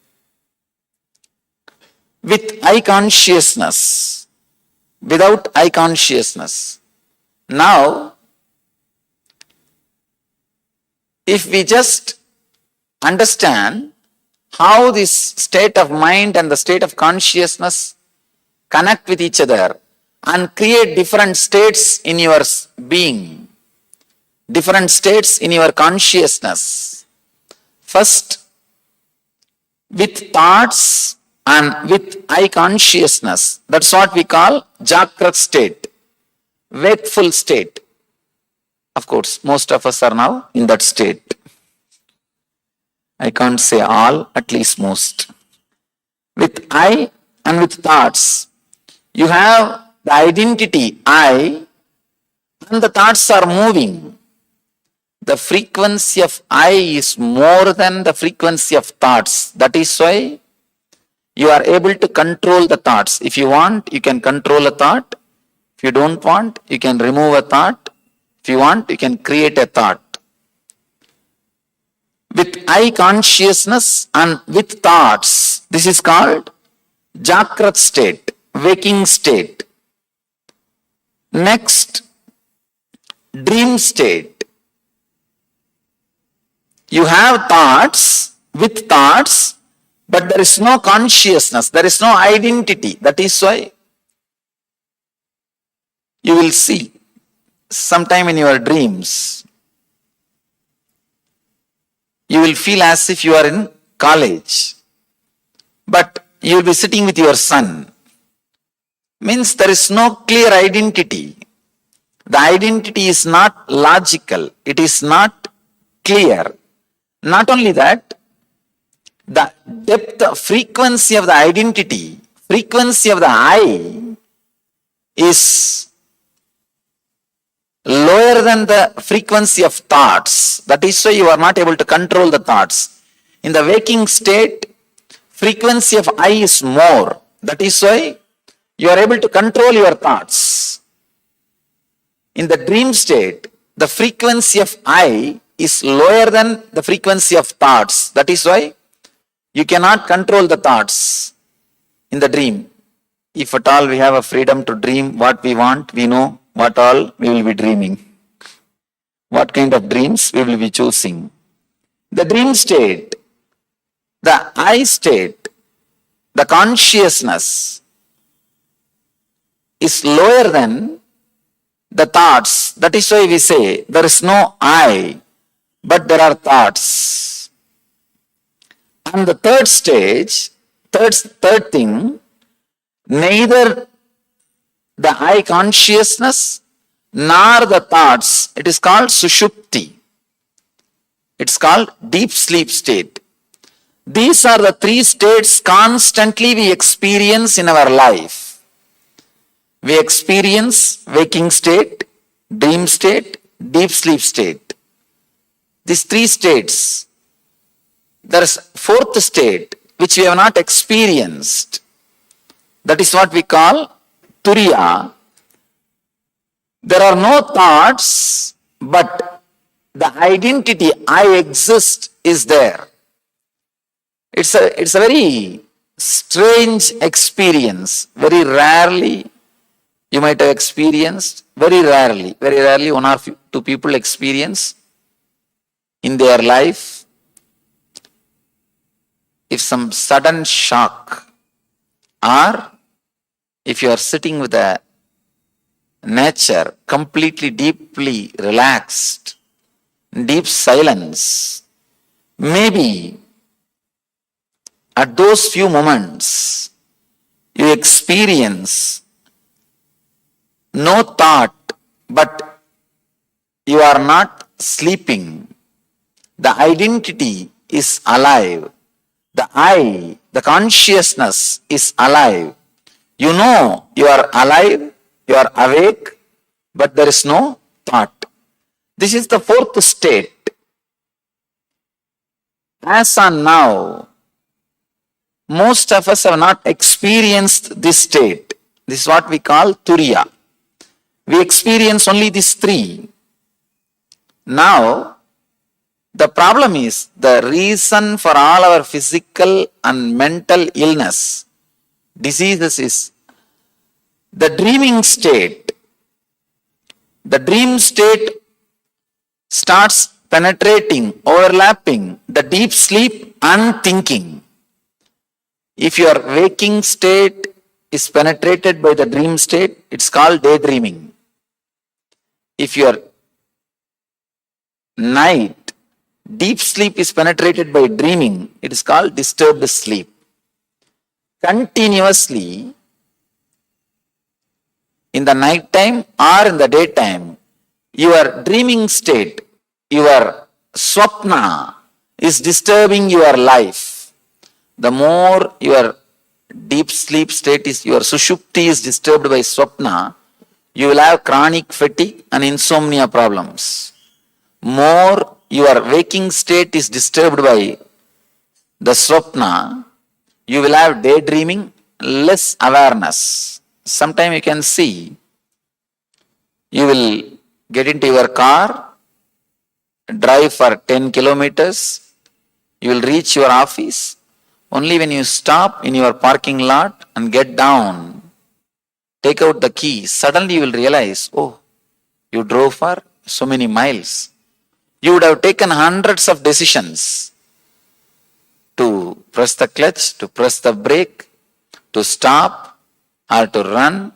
With I consciousness, without I consciousness. Now, if we just understand how this state of mind and the state of consciousness connect with each other and create different states in your being, different states in your consciousness. First, with thoughts and with I consciousness, that's what we call Jagrat state, wakeful state. Of course, most of us are now in that state. I can't say all, at least most. With I and with thoughts, you have the identity I and the thoughts are moving. The frequency of I is more than the frequency of thoughts. That is why you are able to control the thoughts. If you want, you can control a thought. If you don't want, you can remove a thought. If you want, you can create a thought. With I consciousness and with thoughts, this is called Jagrat state, waking state. Next, dream state. You have thoughts, with thoughts, but there is no consciousness, there is no identity. That is why you will see sometime in your dreams, you will feel as if you are in college, but you will be sitting with your son. Means there is no clear identity. The identity is not logical. It is not clear. Not only that, the depth, frequency of the identity, frequency of the I is lower than the frequency of thoughts. That is why you are not able to control the thoughts. In the waking state, frequency of I is more. That is why you are able to control your thoughts. In the dream state, the frequency of I is lower than the frequency of thoughts. That is why you cannot control the thoughts in the dream. If at all we have a freedom to dream what we want, we know what all we will be dreaming. What kind of dreams we will be choosing. The dream state, the I state, the consciousness is lower than the thoughts. That is why we say there is no I, but there are thoughts. And the third stage, third thing, neither the I consciousness nor the thoughts, it is called Sushupti. It's called deep sleep state. These are the three states constantly we experience in our life. We experience waking state, dream state, deep sleep state. These three states. There is fourth state which we have not experienced. That is what we call turiya. There are no thoughts, but the identity I exist is there. It's a very strange experience. Very rarely you might have experienced. Very rarely one or two people experience in their life. If some sudden shock, or if you are sitting with a nature completely deeply relaxed, deep silence, maybe at those few moments you experience no thought, but you are not sleeping. The identity is alive. The I, the consciousness is alive. You know you are alive, you are awake, but there is no thought. This is the fourth state. As on now, most of us have not experienced this state. This is what we call turiya. We experience only these three. Now, the problem is the reason for all our physical and mental illness, diseases is the dreaming state. The dream state starts penetrating, overlapping the deep sleep and thinking. If your waking state is penetrated by the dream state, it's called daydreaming. If your night deep sleep is penetrated by dreaming, it is called disturbed sleep. Continuously, in the night time or in the daytime, your dreaming state, your swapna is disturbing your life. The more your deep sleep state is, your sushupti is disturbed by swapna, you will have chronic fatigue and insomnia problems. More your waking state is disturbed by the swapna, you will have daydreaming, less awareness. Sometime you can see, you will get into your car, drive for 10 kilometers, you will reach your office. Only when you stop in your parking lot and get down, take out the key, suddenly you will realize, oh, you drove for so many miles. You would have taken hundreds of decisions to press the clutch, to press the brake, to stop or to run.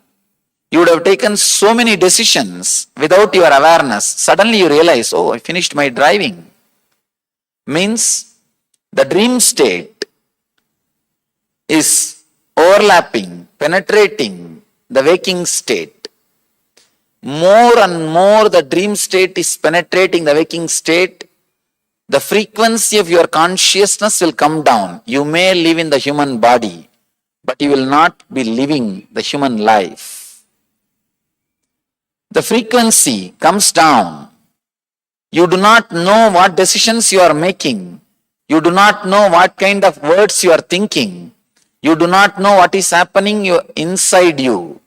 You would have taken so many decisions without your awareness. Suddenly you realize, oh, I finished my driving. Means the dream state is overlapping, penetrating the waking state. More and more the dream state is penetrating the waking state, the frequency of your consciousness will come down. You may live in the human body, but you will not be living the human life. The frequency comes down. You do not know what decisions you are making. You do not know what kind of words you are thinking. You do not know what is happening inside you.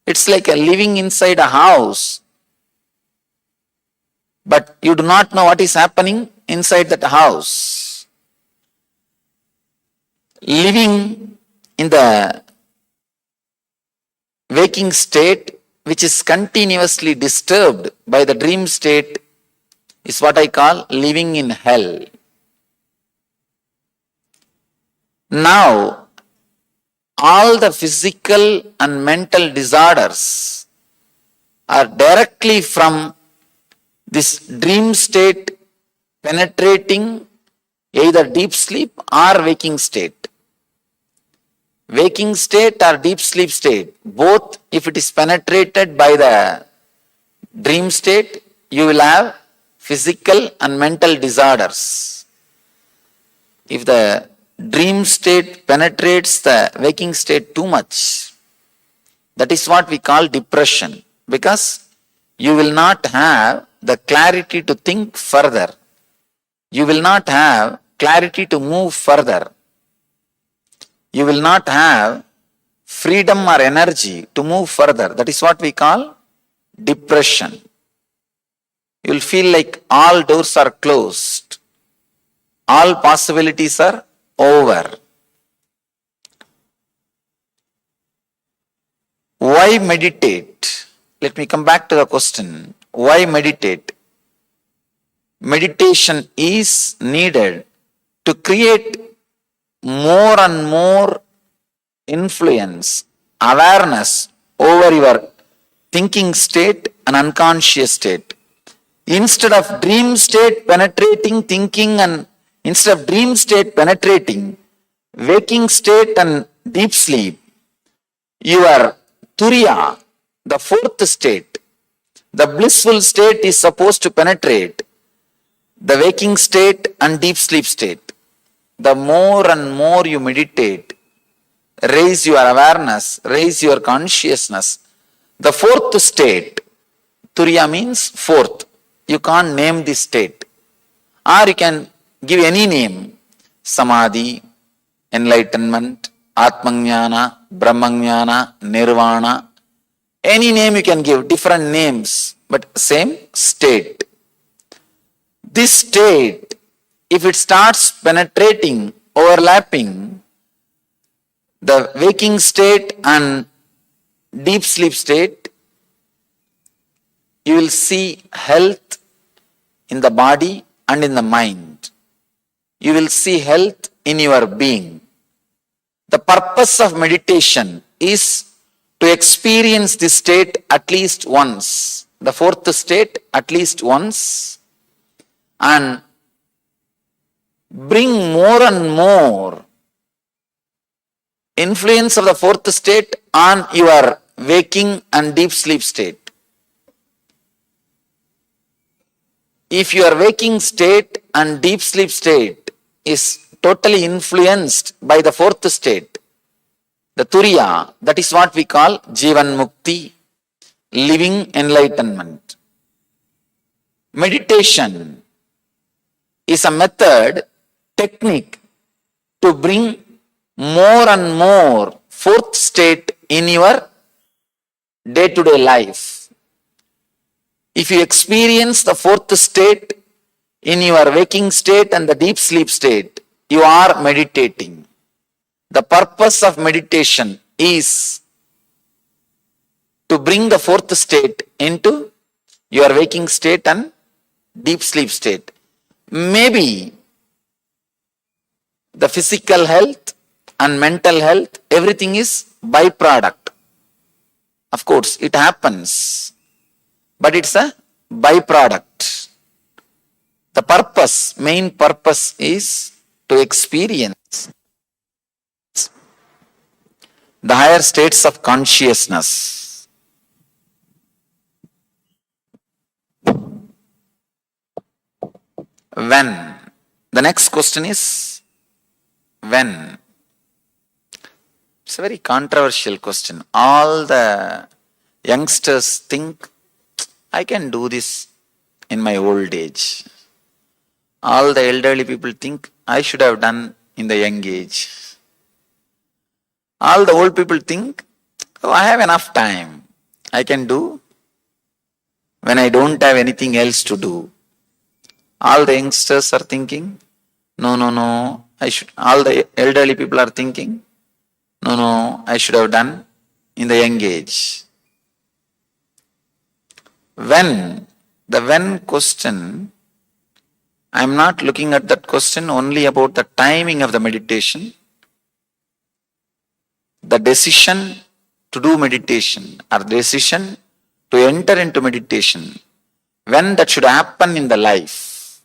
It's like living inside a house, but you do not know what is happening inside that house. Living in the waking state, which is continuously disturbed by the dream state, is what I call living in hell. Now, all the physical and mental disorders are directly from this dream state penetrating either deep sleep or waking state. Waking state or deep sleep state, both if it is penetrated by the dream state, you will have physical and mental disorders. if the dream state penetrates the waking state too much, that is what we call depression, because you will not have the clarity to think further. You will not have clarity to move further. You will not have freedom or energy to move further. That is what we call depression. You will feel like all doors are closed. All possibilities are over. Why meditate? Let me come back to the question. Why meditate? Meditation is needed to create more and more influence, awareness over your thinking state and unconscious state. Instead of dream state penetrating thinking and instead of dream state penetrating waking state and deep sleep, your turiya, the fourth state, the blissful state is supposed to penetrate the waking state and deep sleep state. The more and more you meditate, raise your awareness, raise your consciousness. The fourth state, turiya means fourth. You can't name this state. Or you can give any name. Samadhi, enlightenment, Atmajnana, Brahmajnana, Nirvana. Any name you can give, different names, but same state. This state, if it starts penetrating, overlapping the waking state and deep sleep state, you will see health in the body and in the mind. You will see health in your being. The purpose of meditation is to experience this state at least once, the fourth state at least once, and bring more and more influence of the fourth state on your waking and deep sleep state. If your waking state and deep sleep state is totally influenced by the fourth state, the turiya, that is what we call Jivan Mukti, living enlightenment. Meditation is a method, technique to bring more and more fourth state in your day-to-day life. If you experience the fourth state in your waking state and the deep sleep state, you are meditating. The purpose of meditation is to bring the fourth state into your waking state and deep sleep state. Maybe the physical health and mental health, everything is byproduct. Of course, it happens, but it's a byproduct. The purpose, main purpose is to experience the higher states of consciousness. When? The next question is when? It's a very controversial question. All the youngsters think, I can do this in my old age. All the elderly people think, I should have done in the young age. All the old people think, oh, I have enough time. I can do when I don't have anything else to do. All the youngsters are thinking, no, I should. All the elderly people are thinking, no, I should have done in the young age. When? The when question, I am not looking at that question only about the timing of the meditation. The decision to do meditation or decision to enter into meditation, when that should happen in the life.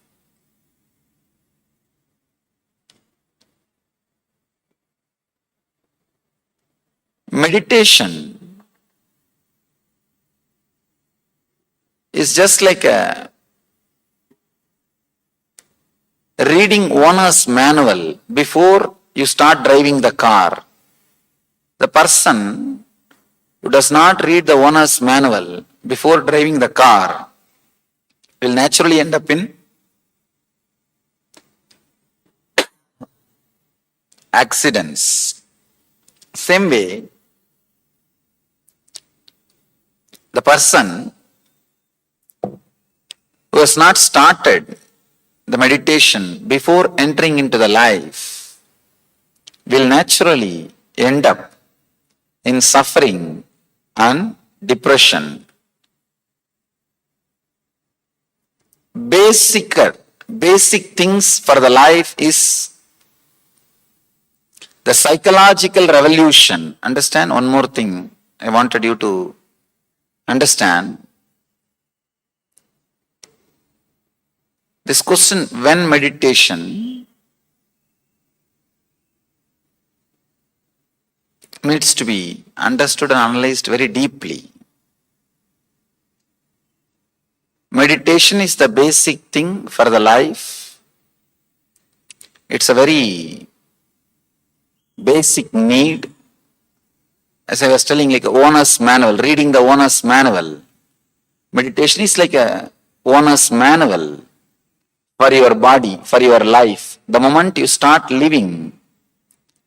Meditation is just like a reading owner's manual before you start driving the car. The person who does not read the owner's manual before driving the car will naturally end up in accidents. Same way, the person who has not started the meditation before entering into the life will naturally end up in suffering and depression. Basic things for the life is the psychological revolution. Understand one more thing I wanted you to understand. This question, when meditation, needs to be understood and analyzed very deeply. Meditation is the basic thing for the life. It's a very basic need. As I was telling, like owner's manual, reading the owner's manual. Meditation is like a owner's manual for your body, for your life. The moment you start living,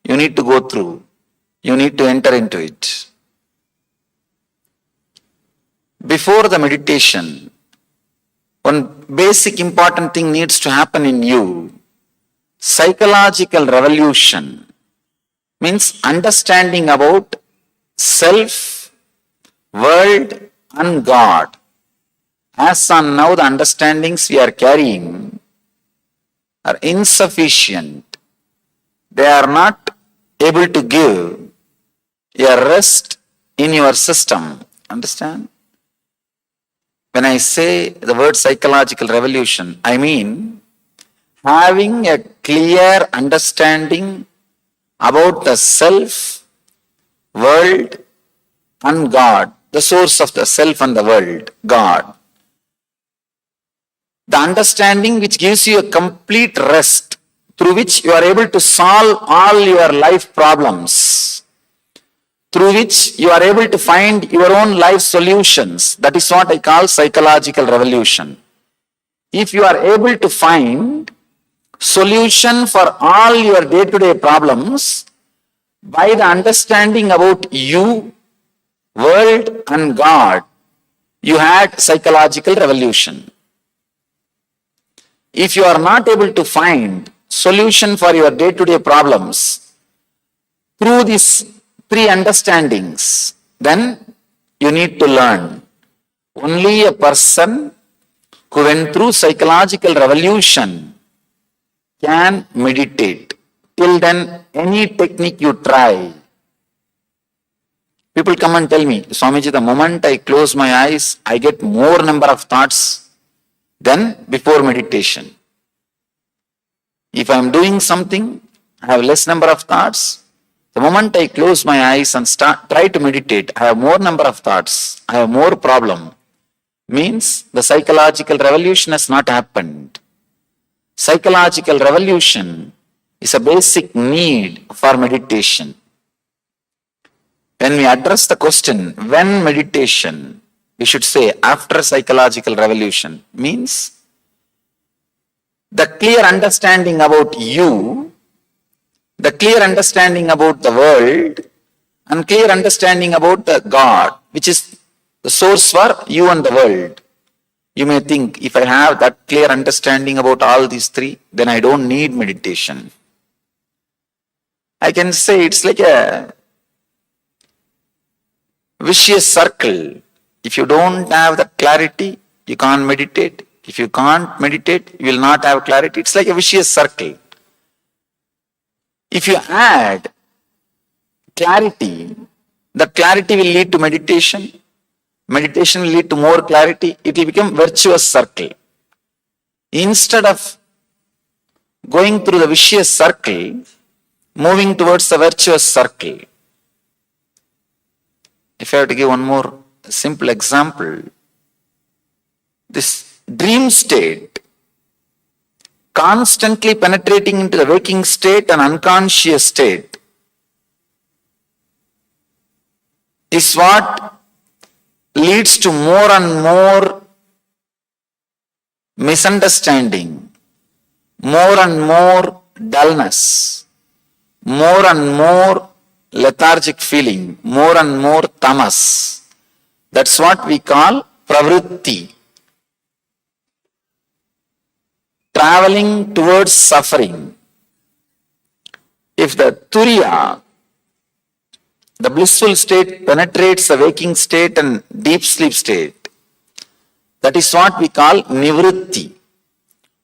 you need to go through. You need to enter into it. Before the meditation, one basic important thing needs to happen in you. Psychological revolution means understanding about self, world and God. As on now, the understandings we are carrying are insufficient. They are not able to give a rest in your system. Understand? When I say the word psychological revolution, I mean having a clear understanding about the self, world and God, the source of the self and the world, God. The understanding which gives you a complete rest, through which you are able to solve all your life problems, through which you are able to find your own life solutions. That is what I call psychological revolution. If you are able to find solution for all your day-to-day problems by the understanding about you, world and God, you had psychological revolution. If you are not able to find solution for your day-to-day problems through these three understandings, then you need to learn. Only a person who went through psychological revolution can meditate. Till then, any technique you try. People come and tell me, Swamiji, the moment I close my eyes, I get more number of thoughts than before meditation. If I am doing something, I have less number of thoughts. The moment I close my eyes and try to meditate, I have more number of thoughts. I have more problem. Means the psychological revolution has not happened. Psychological revolution is a basic need for meditation. When we address the question, when meditation, we should say after psychological revolution, means the clear understanding about you, the clear understanding about the world, and clear understanding about the God, which is the source for you and the world. You may think, if I have that clear understanding about all these three, then I don't need meditation. I can say it's like a vicious circle. If you don't have the clarity, you can't meditate. If you can't meditate, you will not have clarity. It's like a vicious circle. If you add clarity, the clarity will lead to meditation. Meditation will lead to more clarity. It will become virtuous circle. Instead of going through the vicious circle, moving towards the virtuous circle. If I have to give one more simple example, this dream state constantly penetrating into the waking state and unconscious state is what leads to more and more misunderstanding, more and more dullness, more and more lethargic feeling, more and more tamas. That's what we call pravritti. Traveling towards suffering. If the turiya, the blissful state, penetrates the waking state and deep sleep state, that is what we call nivritti,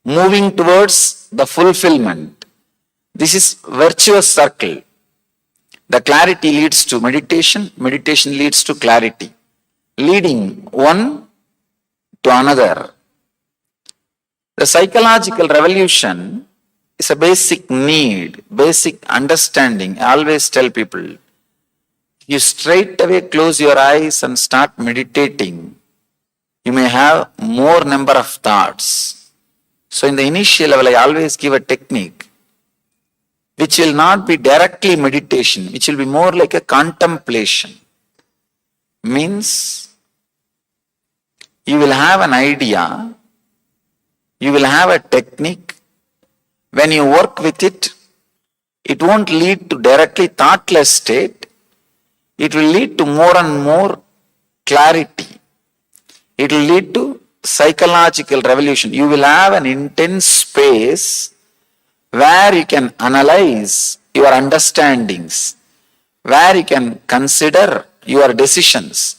moving towards the fulfillment. This is virtuous circle. The clarity leads to meditation, meditation leads to clarity, leading one to another. The psychological revolution is a basic need, basic understanding. I always tell people, you straight away close your eyes and start meditating, you may have more number of thoughts. So in the initial level, I always give a technique which will not be directly meditation, which will be more like a contemplation. Means you will have an idea, you will have a technique. When you work with it, it won't lead to directly thoughtless state. It will lead to more and more clarity. It will lead to psychological revolution. You will have an intense space where you can analyze your understandings, where you can consider your decisions,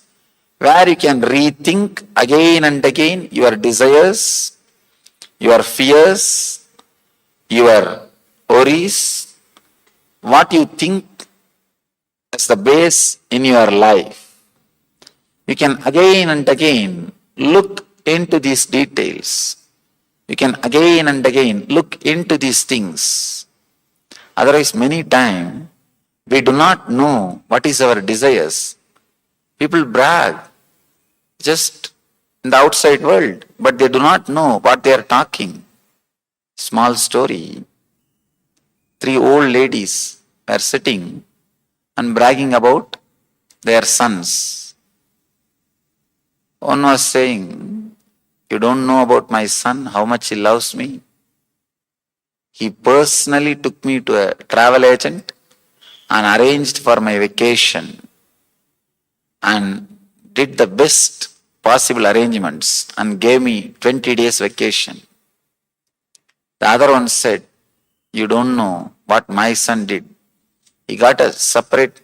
where you can rethink again and again your desires, your fears, your worries, what you think as the base in your life. You can again and again look into these details. You can again and again look into these things. Otherwise, many times we do not know what is our desires. People brag just in the outside world, but they do not know what they are talking. Small story. 3 old ladies were sitting and bragging about their sons. One was saying, you don't know about my son, how much he loves me. He personally took me to a travel agent and arranged for my vacation and did the best possible arrangements and gave me 20 days vacation. The other one said, you don't know what my son did. He got a separate,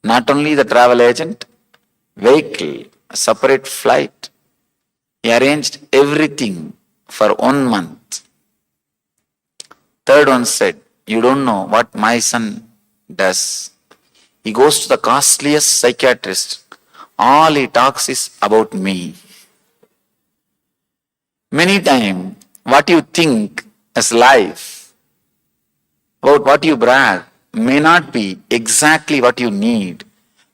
not only the travel agent, vehicle, a separate flight. He arranged everything for 1 month. Third one said, you don't know what my son does. He goes to the costliest psychiatrist. All he talks is about me. Many times, what you think as life, about what you brag, may not be exactly what you need,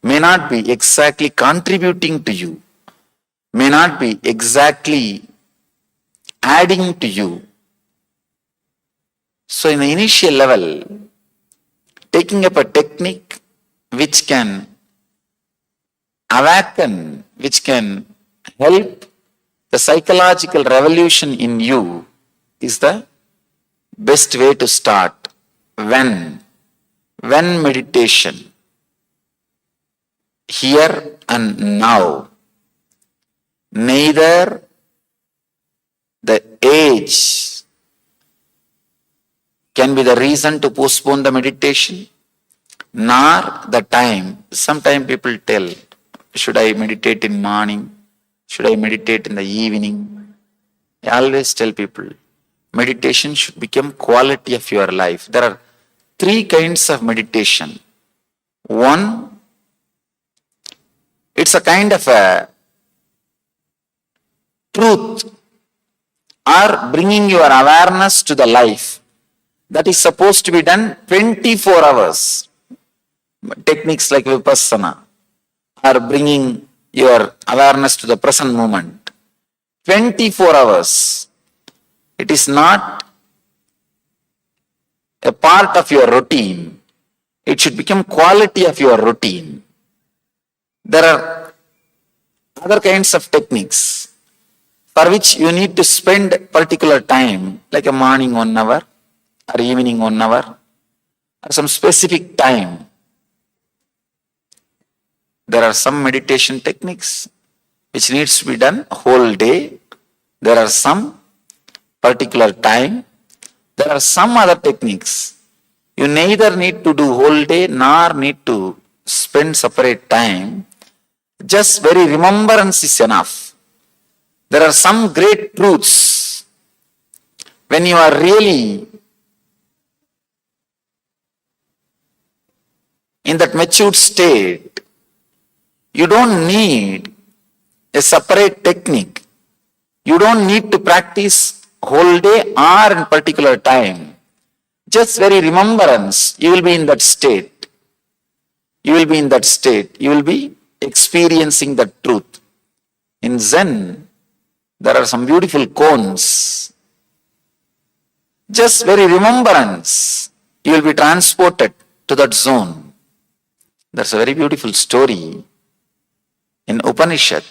may not be exactly contributing to you, may not be exactly adding to you. So in the initial level, taking up a technique which can awaken, which can help the psychological revolution in you is the best way to start. When meditation, here and now. Neither the age can be the reason to postpone the meditation, nor the time. Sometimes people tell, should I meditate in morning? Should I meditate in the evening? I always tell people, meditation should become quality of your life. There are 3 kinds of meditation. One, it's a kind of a truth or bringing your awareness to the life. That is supposed to be done 24 hours. Techniques like Vipassana are bringing your awareness to the present moment. 24 hours. It is not a part of your routine. It should become quality of your routine. There are other kinds of techniques for which you need to spend particular time, like a morning 1 hour or evening 1 hour or some specific time. There are some meditation techniques which needs to be done whole day. There are some particular time. There are some other techniques. You neither need to do whole day nor need to spend separate time. Just very remembrance is enough. There are some great truths. When you are really in that matured state, you don't need a separate technique. You don't need to practice whole day or in particular time. Just very remembrance, you will be in that state. You will be in that state. You will be experiencing the truth. In Zen, there are some beautiful koans. Just very remembrance, you will be transported to that zone. That's a very beautiful story. In Upanishad,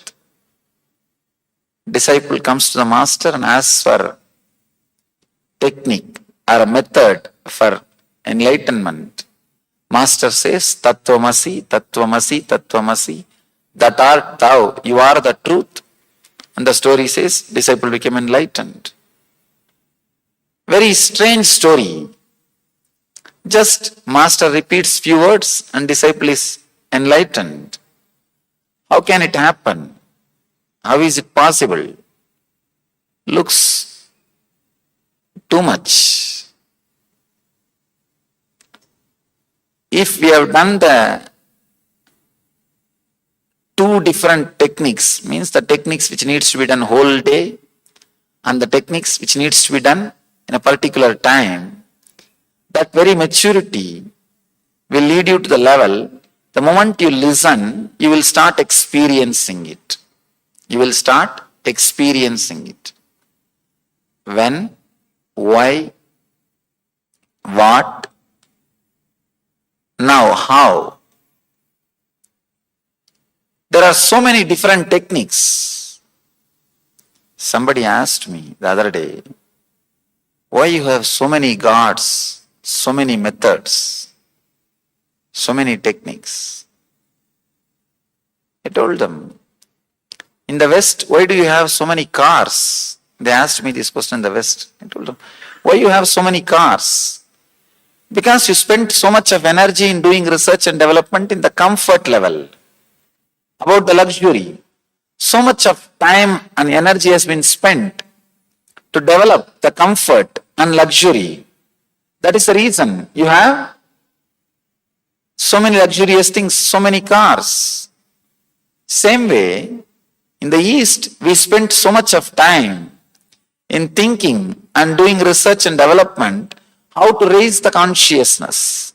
disciple comes to the master and asks for technique or a method for enlightenment. Master says, Tattvamasi, Tattvamasi, Tattvamasi, that art thou, you are the truth. And the story says, disciple became enlightened. Very strange story. Just master repeats few words and disciple is enlightened. How can it happen? How is it possible? Looks too much. If we have done the two different techniques, means the techniques which needs to be done whole day and the techniques which needs to be done in a particular time, that very maturity will lead you to the level, the moment you listen, you will start experiencing it. You will start experiencing it. When, why, what, now how. There are so many different techniques. Somebody asked me the other day, why you have so many gods, so many methods, so many techniques. I told them, in the West, why do you have so many cars? They asked me this question in the West. I told them, why you have so many cars? Because you spent so much of energy in doing research and development in the comfort level, about the luxury. So much of time and energy has been spent to develop the comfort and luxury. That is the reason you have so many luxurious things, so many cars. Same way, in the East, we spend so much of time in thinking and doing research and development how to raise the consciousness.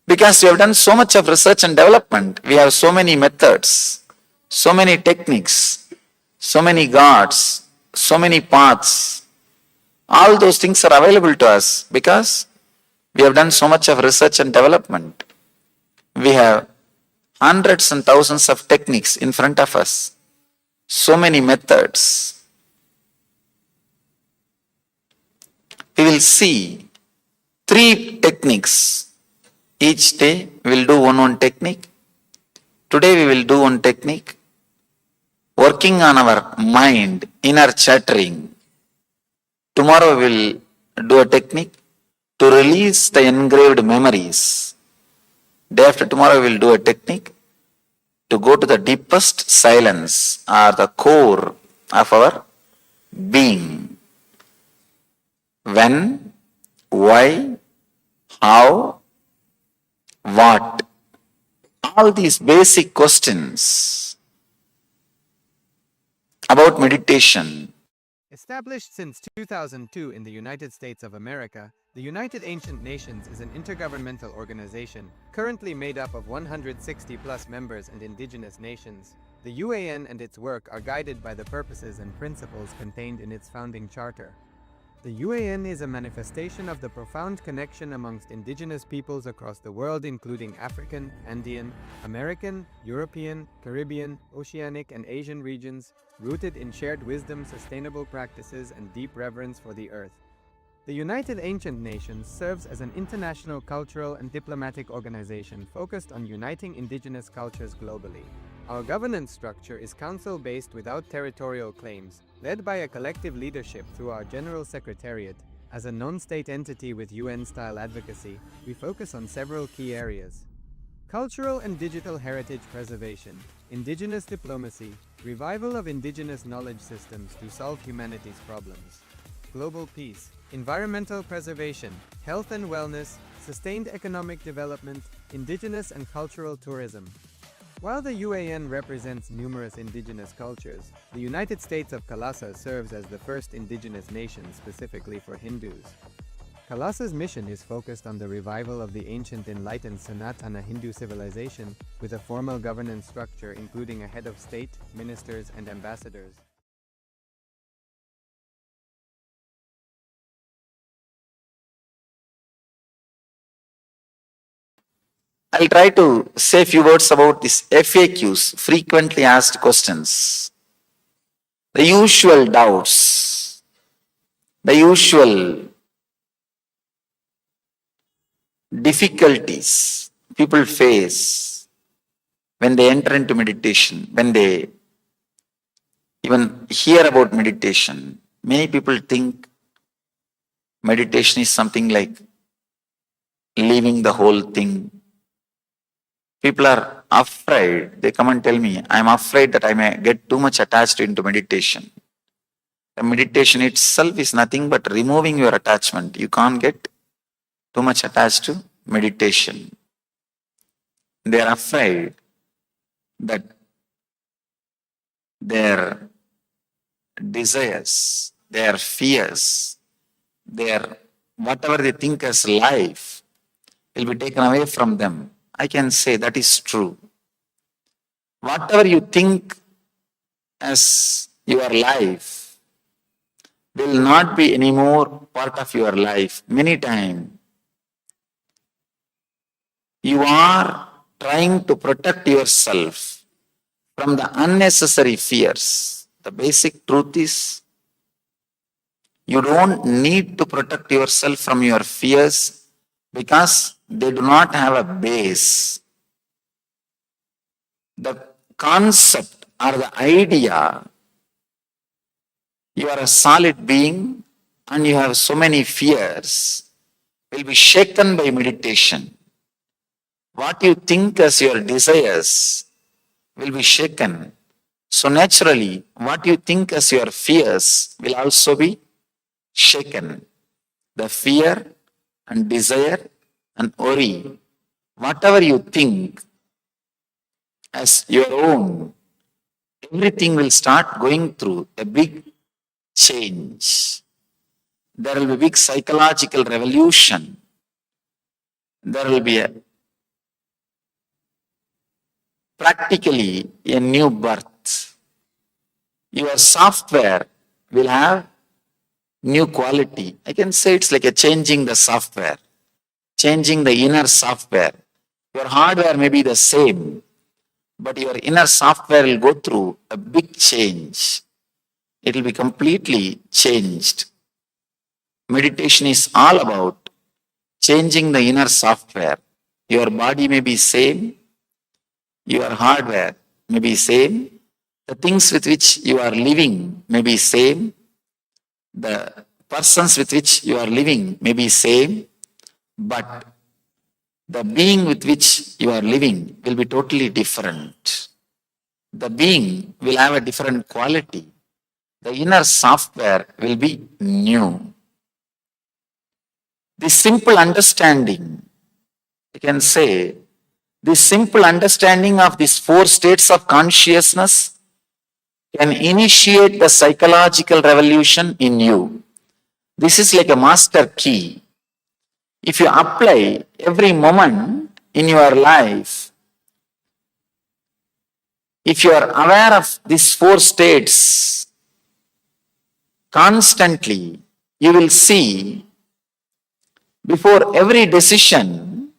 Because we have done so much of research and development, we have so many methods, so many techniques, so many gods, so many paths. All those things are available to us because we have done so much of research and development. We have hundreds and thousands of techniques in front of us, so many methods. We will see 3 techniques. Each day we will do one technique. Today we will do one technique. Working on our mind, inner chattering. Tomorrow we will do a technique to release the engraved memories. Day after tomorrow we will do a technique to go to the deepest silence or the core of our being. When, why, how, what? All these basic questions about meditation. Established since 2002 in the United States of America, the United Ancient Nations is an intergovernmental organization currently made up of 160+ members and indigenous nations. The UAN and its work are guided by the purposes and principles contained in its founding charter. The UAN is a manifestation of the profound connection amongst indigenous peoples across the world, including African, Andean, American, European, Caribbean, Oceanic, and Asian regions, rooted in shared wisdom, sustainable practices, and deep reverence for the earth. The United Ancient Nations serves as an international cultural and diplomatic organization focused on uniting indigenous cultures globally. Our governance structure is council-based without territorial claims, led by a collective leadership through our General Secretariat. As a non-state entity with UN-style advocacy, we focus on several key areas: cultural and digital heritage preservation, indigenous diplomacy, revival of indigenous knowledge systems to solve humanity's problems, global peace, environmental preservation, health and wellness, sustained economic development, indigenous and cultural tourism. While the UAN represents numerous indigenous cultures, the United States of KAILASA serves as the first indigenous nation specifically for Hindus. KAILASA's mission is focused on the revival of the ancient enlightened Sanatana Hindu civilization with a formal governance structure including a head of state, ministers, and ambassadors. I'll try to say a few words about these FAQs, frequently asked questions. The usual doubts, the usual difficulties people face when they enter into meditation, when they even hear about meditation. Many people think meditation is something like leaving the whole thing. People are afraid. They come and tell me, I'm afraid that I may get too much attached into meditation. The meditation itself is nothing but removing your attachment. You can't get too much attached to meditation. They are afraid that their desires, their fears, their whatever they think as life will be taken away from them. I can say that is true. Whatever you think as your life will not be anymore part of your life. Many times you are trying to protect yourself from the unnecessary fears. The basic truth is you don't need to protect yourself from your fears because they do not have a base. The concept or the idea, you are a solid being and you have so many fears, will be shaken by meditation. What you think as your desires will be shaken. So naturally, what you think as your fears will also be shaken. The fear and desire and worry, whatever you think as your own, everything will start going through a big change. There will be a big psychological revolution. There will be practically a new birth. Your software will have new quality. I can say it's like a changing the software, changing the inner software. Your hardware may be the same, but your inner software will go through a big change. It will be completely changed. Meditation is all about changing the inner software. Your body may be same, your hardware may be same, the things with which you are living may be same, the persons with which you are living may be same, but the being with which you are living will be totally different. The being will have a different quality. The inner software will be new. This simple understanding, I can say, this simple understanding of these four states of consciousness can initiate the psychological revolution in you. This is like a master key. If you apply every moment in your life, if you are aware of these four states constantly, you will see before every decision,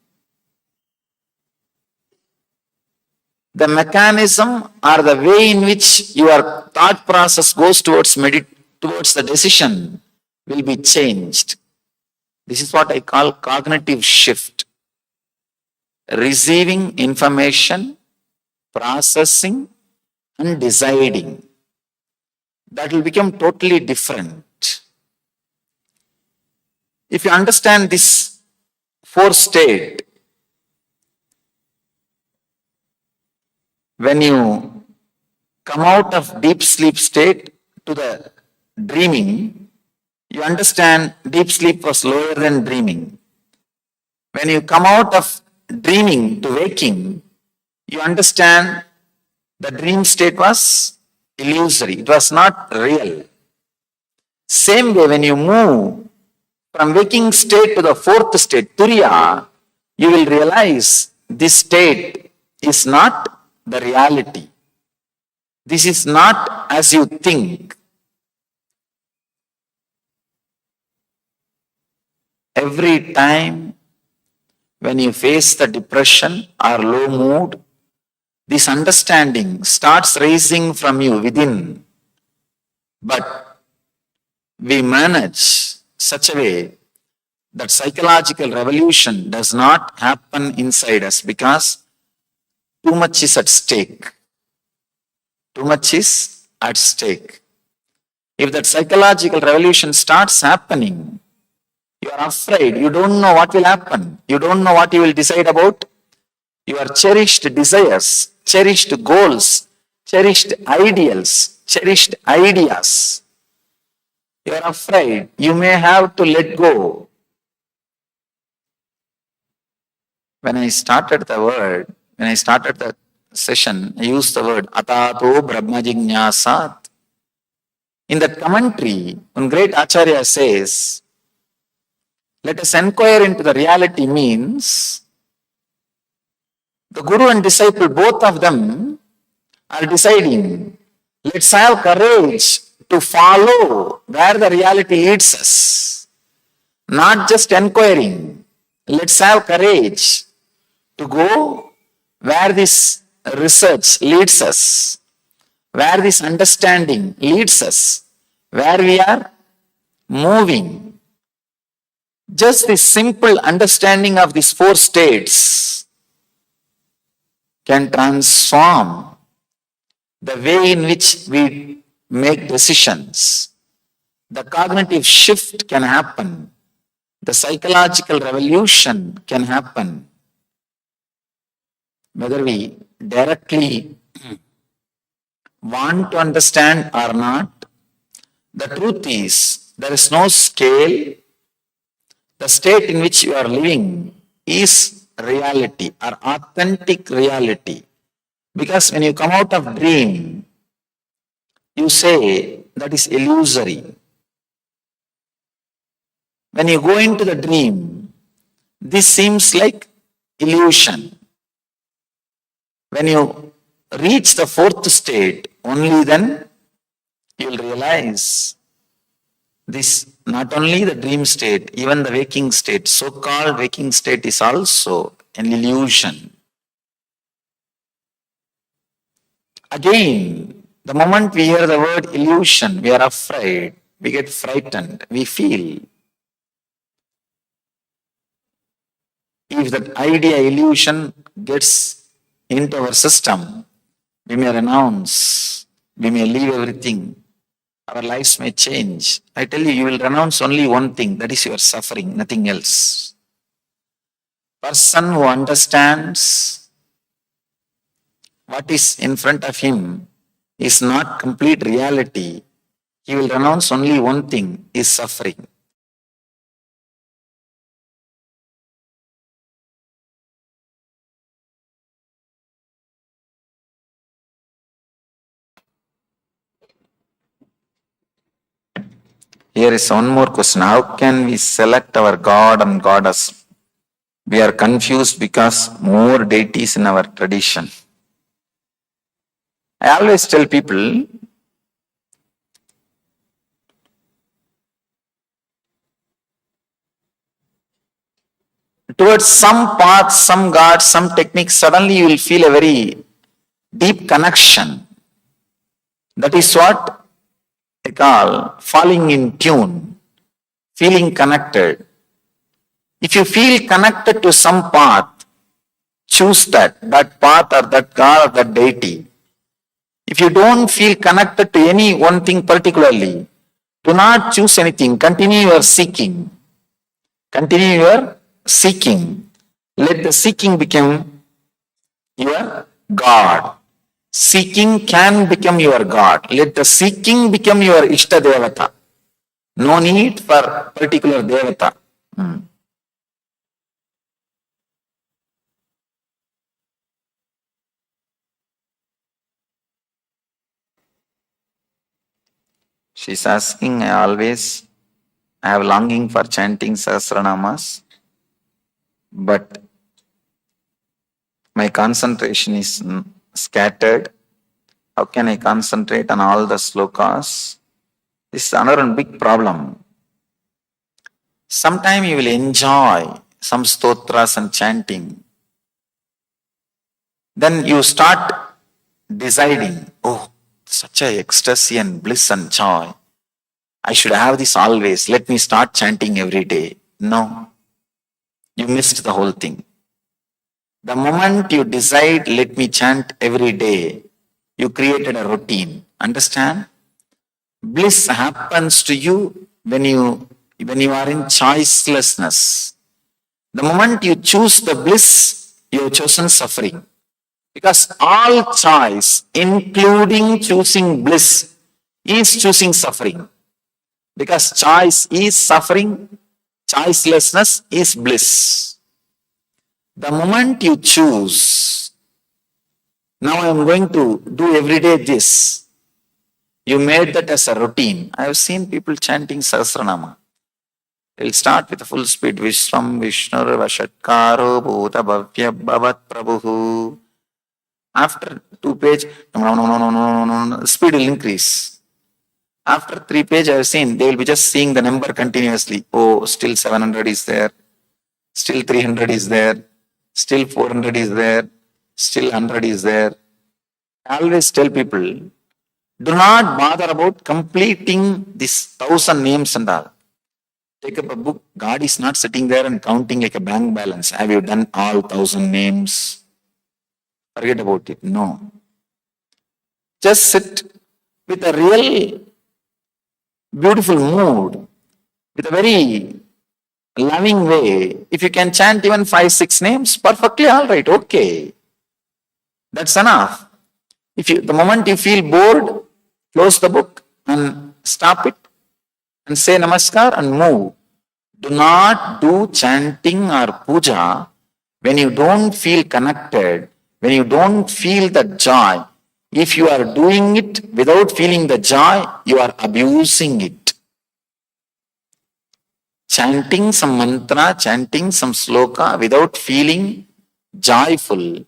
the mechanism or the way in which your thought process goes towards the decision will be changed. This is what I call cognitive shift. Receiving information, processing, and deciding. That will become totally different. If you understand this fourth state, when you come out of deep sleep state to the dreaming, you understand deep sleep was lower than dreaming. When you come out of dreaming to waking, you understand the dream state was illusory. It was not real. Same way, when you move from waking state to the fourth state, Turiya, you will realize this state is not the reality. This is not as you think. Every time when you face the depression or low mood, this understanding starts rising from you within. But we manage such a way that psychological revolution does not happen inside us because too much is at stake. Too much is at stake. If that psychological revolution starts happening, you are afraid, you don't know what will happen, you don't know what you will decide about. Your cherished desires, cherished goals, cherished ideals, cherished ideas. You are afraid, you may have to let go. When I started the session, I used the word Atato Brahma Jignasat. In that commentary, one great Acharya says, let us inquire into the reality means the Guru and disciple, both of them are deciding, let's have courage to follow where the reality leads us. Not just inquiring, let's have courage to go where this research leads us, where this understanding leads us, where we are moving. Just this simple understanding of these four states can transform the way in which we make decisions. The cognitive shift can happen. The psychological revolution can happen. Whether we directly want to understand or not, the truth is there is no scale. The state in which you are living is reality or authentic reality. Because when you come out of dream, you say that is illusory. When you go into the dream, this seems like illusion. When you reach the fourth state, only then you will realize this, not only the dream state, even the waking state, so-called waking state is also an illusion. Again, the moment we hear the word illusion, we are afraid, we get frightened, we feel. If that idea, illusion gets into our system, we may renounce, we may leave everything, our lives may change. I tell you, you will renounce only one thing, that is your suffering, nothing else. Person who understands what is in front of him is not complete reality, he will renounce only one thing, is suffering. Here is one more question. How can we select our God and Goddess? We are confused because more deities in our tradition. I always tell people, towards some path, some God, some technique, suddenly you will feel a very deep connection. That is what I call falling in tune, feeling connected. If you feel connected to some path, choose that path or that God or that deity. If you don't feel connected to any one thing particularly, do not choose anything. Continue your seeking. Continue your seeking. Let the seeking become your God. Seeking can become your God. Let the seeking become your Ishta Devata. No need for particular Devata. She's asking, I have longing for chanting Sahasranamas, but my concentration is scattered. How can I concentrate on all the slokas? This is another big problem. Sometime you will enjoy some stotras and chanting. Then you start deciding, oh, such a ecstasy and bliss and joy. I should have this always. Let me start chanting every day. No, you missed the whole thing. The moment you decide, let me chant every day, you created a routine. Understand? Bliss happens to you when you are in choicelessness. The moment you choose the bliss, you have chosen suffering. Because all choice, including choosing bliss, is choosing suffering. Because choice is suffering, choicelessness is bliss. The moment you choose, now I am going to do every day this, you made that as a routine. I have seen people chanting Sahasranama. They will start with full speed. Vishwam Vishnur Vashatkaro Bhuta Bhavya Bhavat Prabhu. After 2 page, no, speed will increase. After 3 page, I have seen, they will be just seeing the number continuously. Oh, still 700 is there. Still 300 is there. Still 400 is there. Still 100 is there. I always tell people, do not bother about completing this 1,000 names and all. Take up a book. God is not sitting there and counting like a bank balance. Have you done all 1,000 names? Forget about it. No. Just sit with a real beautiful mood, with a very loving way. If you can chant even 5-6 names, perfectly all right. Okay. That's enough. The moment you feel bored, close the book and stop it and say namaskar and move. Do not do chanting or puja when you don't feel connected, when you don't feel the joy. If you are doing it without feeling the joy, you are abusing it. Chanting some mantra, chanting some sloka without feeling joyful,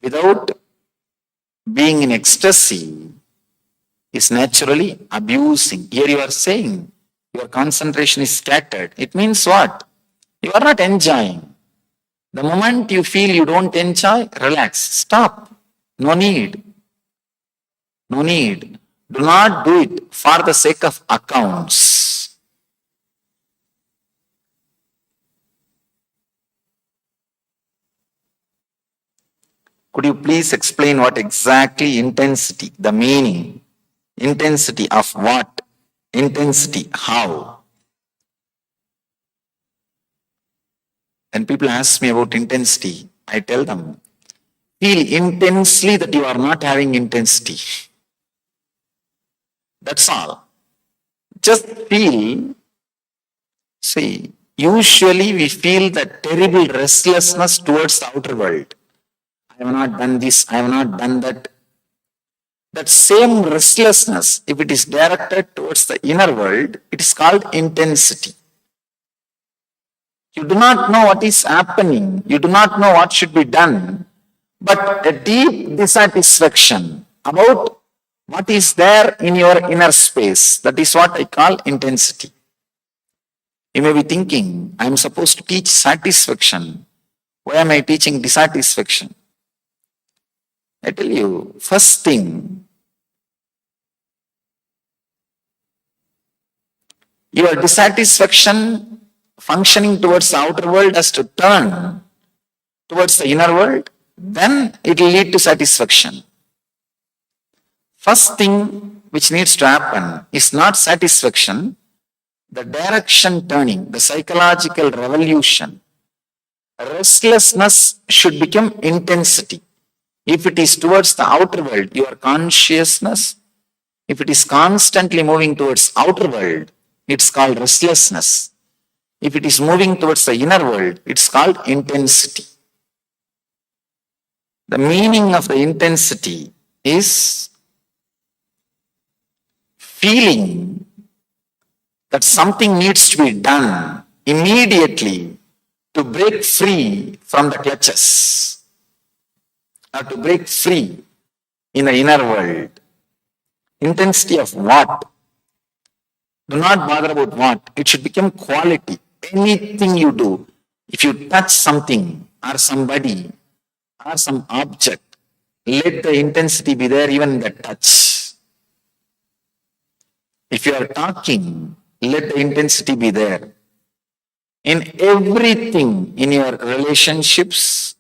without being in ecstasy, is naturally abusing. Here you are saying your concentration is scattered. It means what? You are not enjoying. The moment you feel you don't enjoy, relax, stop. No need. No need. Do not do it for the sake of accounts. Could you please explain what exactly intensity, the meaning? Intensity of what? Intensity how? When people ask me about intensity, I tell them, feel intensely that you are not having intensity. That's all. Just feel. See, usually we feel that terrible restlessness towards the outer world. I have not done this, I have not done that. That same restlessness, if it is directed towards the inner world, it is called intensity. You do not know what is happening. You do not know what should be done. But a deep dissatisfaction about what is there in your inner space, that is what I call intensity. You may be thinking, I am supposed to teach satisfaction. Why am I teaching dissatisfaction? I tell you, first thing, your dissatisfaction functioning towards the outer world has to turn towards the inner world, then it will lead to satisfaction. First thing which needs to happen is not satisfaction, the direction turning, the psychological revolution. Restlessness should become intensity. If it is towards the outer world, your consciousness, if it is constantly moving towards outer world, it's called restlessness. If it is moving towards the inner world, it's called intensity. The meaning of the intensity is feeling that something needs to be done immediately to break free from the clutches, or to break free in the inner world. Intensity of what? Do not bother about what. It should become quality. Anything you do, if you touch something or somebody or some object, let the intensity be there even in the touch. If you are talking, let the intensity be there. In everything, in your relationships,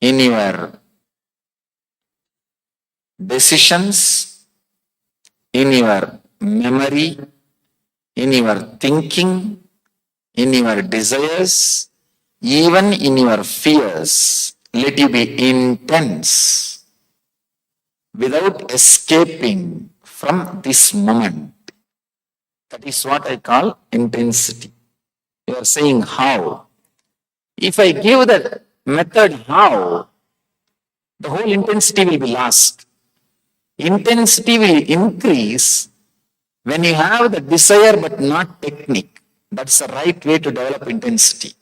in your decisions, in your memory, in your thinking, in your desires, even in your fears, let you be intense without escaping from this moment. That is what I call intensity. You are saying how. If I give the method how, the whole intensity will be lost. Intensity will increase when you have the desire but not technique. That's the right way to develop intensity.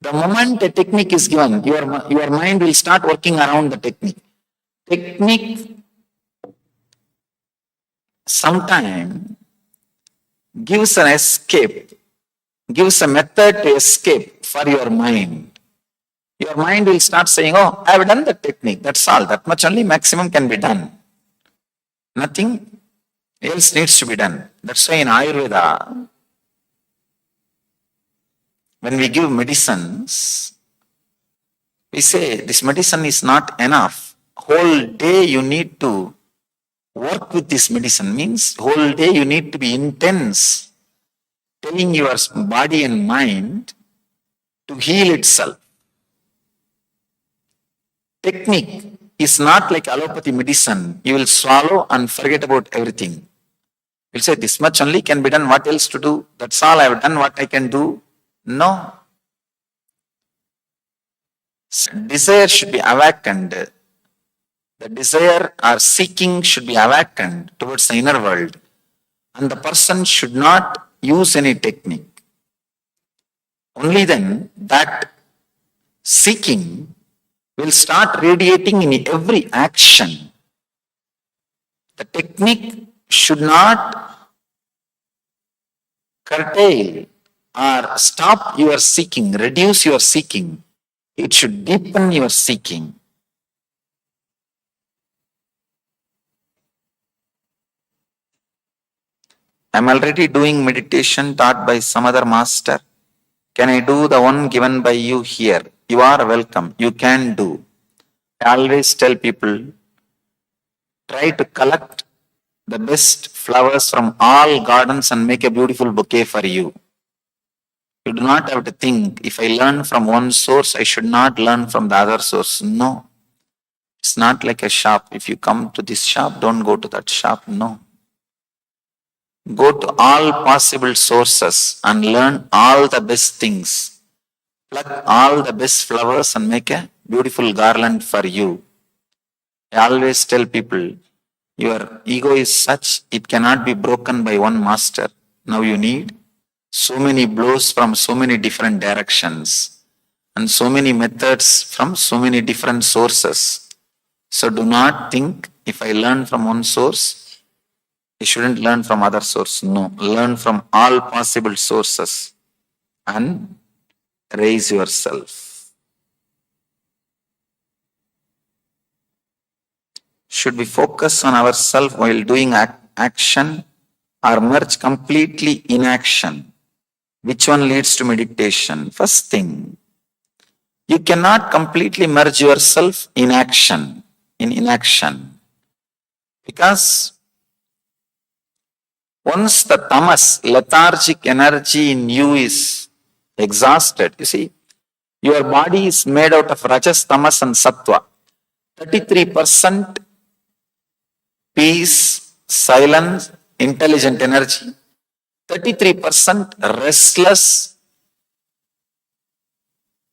The moment a technique is given, your mind will start working around the technique. Technique sometimes gives an escape, gives a method to escape for your mind. Your mind will start saying, oh, I have done the technique, that's all, that much only maximum can be done. Nothing else needs to be done. That's why in Ayurveda, when we give medicines, we say this medicine is not enough. Whole day you need to work with this medicine, means whole day you need to be intense, telling your body and mind to heal itself. Technique is not like allopathy medicine. You will swallow and forget about everything. You'll say this much only can be done, what else to do? That's all, I have done what I can do. No. Desire should be awakened. The desire or seeking should be awakened towards the inner world. And the person should not use any technique. Only then that seeking will start radiating in every action. The technique should not curtail or stop your seeking, reduce your seeking. It should deepen your seeking. I'm already doing meditation taught by some other master. Can I do the one given by you here? You are welcome. You can do. I always tell people, try to collect the best flowers from all gardens and make a beautiful bouquet for you. You do not have to think, if I learn from one source, I should not learn from the other source. No. It's not like a shop. If you come to this shop, don't go to that shop. No. Go to all possible sources and learn all the best things. Pluck all the best flowers and make a beautiful garland for you. I always tell people, your ego is such, it cannot be broken by one master. Now you need so many blows from so many different directions and so many methods from so many different sources. So do not think, if I learn from one source, You shouldn't learn from other sources. No, learn from all possible sources and raise yourself. Should we focus on ourselves while doing action or merge completely in action? Which one leads to meditation? First thing, you cannot completely merge yourself in action, in inaction. Because once the tamas, lethargic energy in you is exhausted, you see, your body is made out of rajas, tamas and sattva. 33% peace, silence, intelligent energy. 33% restless,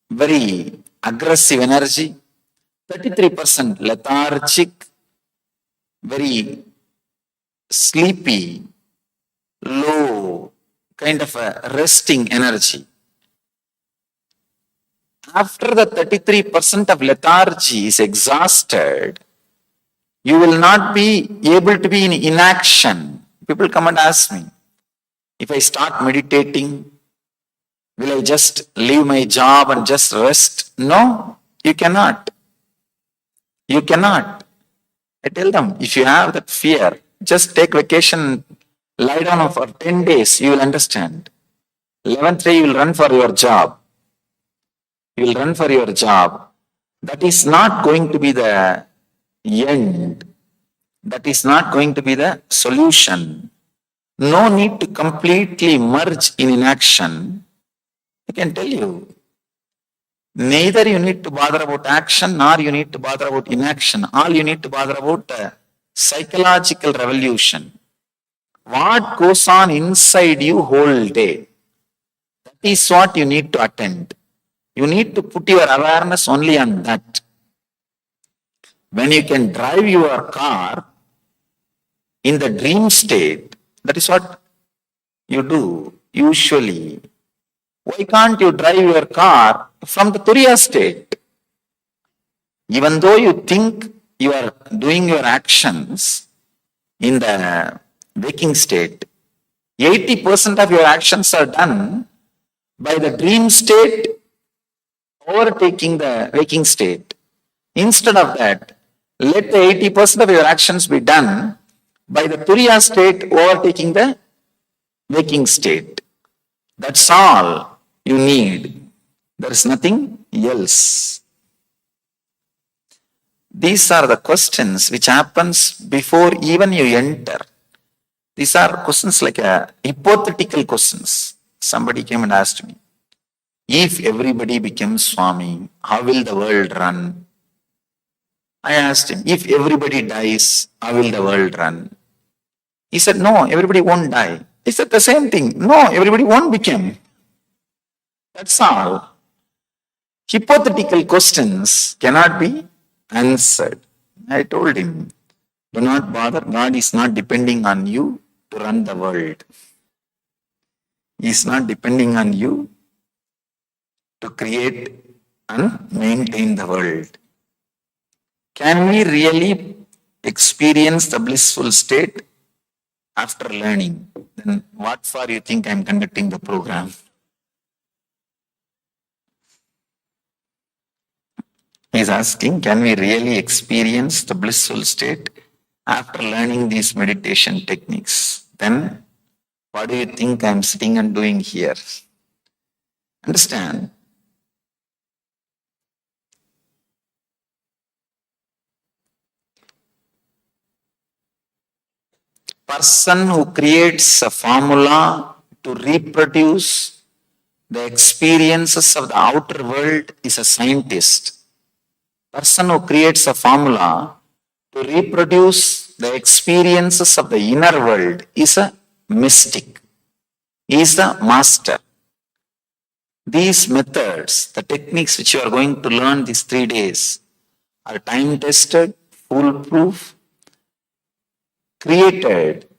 very aggressive energy. 33% lethargic, very sleepy, low, kind of a resting energy. After the 33% of lethargy is exhausted, you will not be able to be in inaction. People come and ask me, if I start meditating, will I just leave my job and just rest? No, you cannot. You cannot. I tell them, if you have that fear, just take vacation, lie down for 10 days, you will understand. 11th day, you will run for your job. You will run for your job. That is not going to be the end. That is not going to be the solution. No need to completely merge in inaction. I can tell you, neither you need to bother about action nor you need to bother about inaction. All you need to bother about psychological revolution. What goes on inside you whole day? That is what you need to attend. You need to put your awareness only on that. When you can drive your car in the dream state, that is what you do usually. Why can't you drive your car from the Turiya state? Even though you think you are doing your actions in the waking state, 80% of your actions are done by the dream state overtaking the waking state. Instead of that, let the 80% of your actions be done by the Turiya state overtaking the waking state. That's all you need. There is nothing else. These are the questions which happens before even you enter. These are questions like hypothetical questions. Somebody came and asked me, if everybody becomes Swami, how will the world run? I asked him, if everybody dies, how will the world run? He said, no, everybody won't die. He said the same thing. No, everybody won't become. That's all. Hypothetical questions cannot be answered. I told him, do not bother. God is not depending on you to run the world. He is not depending on you to create and maintain the world. Can we really experience the blissful state after learning? Then what for you think I am conducting the program? He is asking, can we really experience the blissful state after learning these meditation techniques? Then what do you think I am sitting and doing here? Understand? Person who creates a formula to reproduce the experiences of the outer world is a scientist. Person who creates a formula to reproduce the experiences of the inner world is a mystic. He is the master. These methods, the techniques which you are going to learn these 3 days, are time-tested, foolproof, created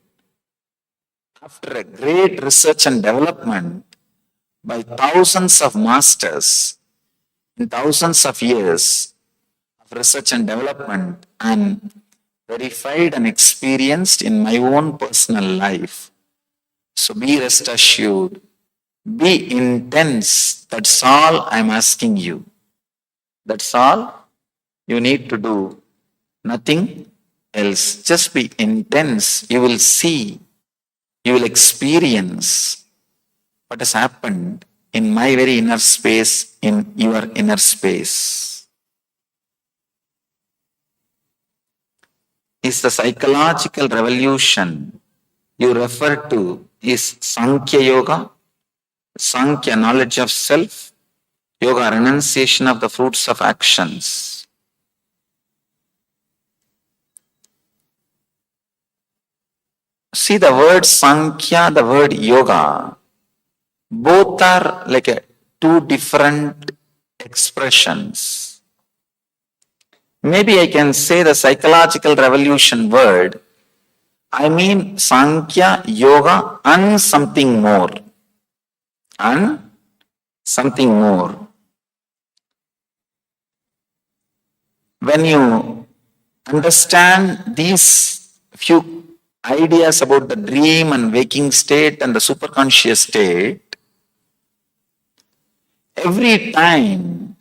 after a great research and development by thousands of masters in thousands of years of research and development and verified and experienced in my own personal life. So be rest assured, be intense. That's all I'm asking you. That's all you need to do. Nothing else. Just be intense. You will see, you will experience what has happened in my very inner space, in your inner space. Is the psychological revolution you refer to is Sankhya Yoga, Sankhya knowledge of self, Yoga renunciation of the fruits of actions. See, the word Sankhya, the word Yoga, both are like two different expressions. Maybe I can say the psychological revolution word, I mean Sankhya, Yoga and something more. And something more. When you understand these few ideas about the dream and waking state and the superconscious state, every time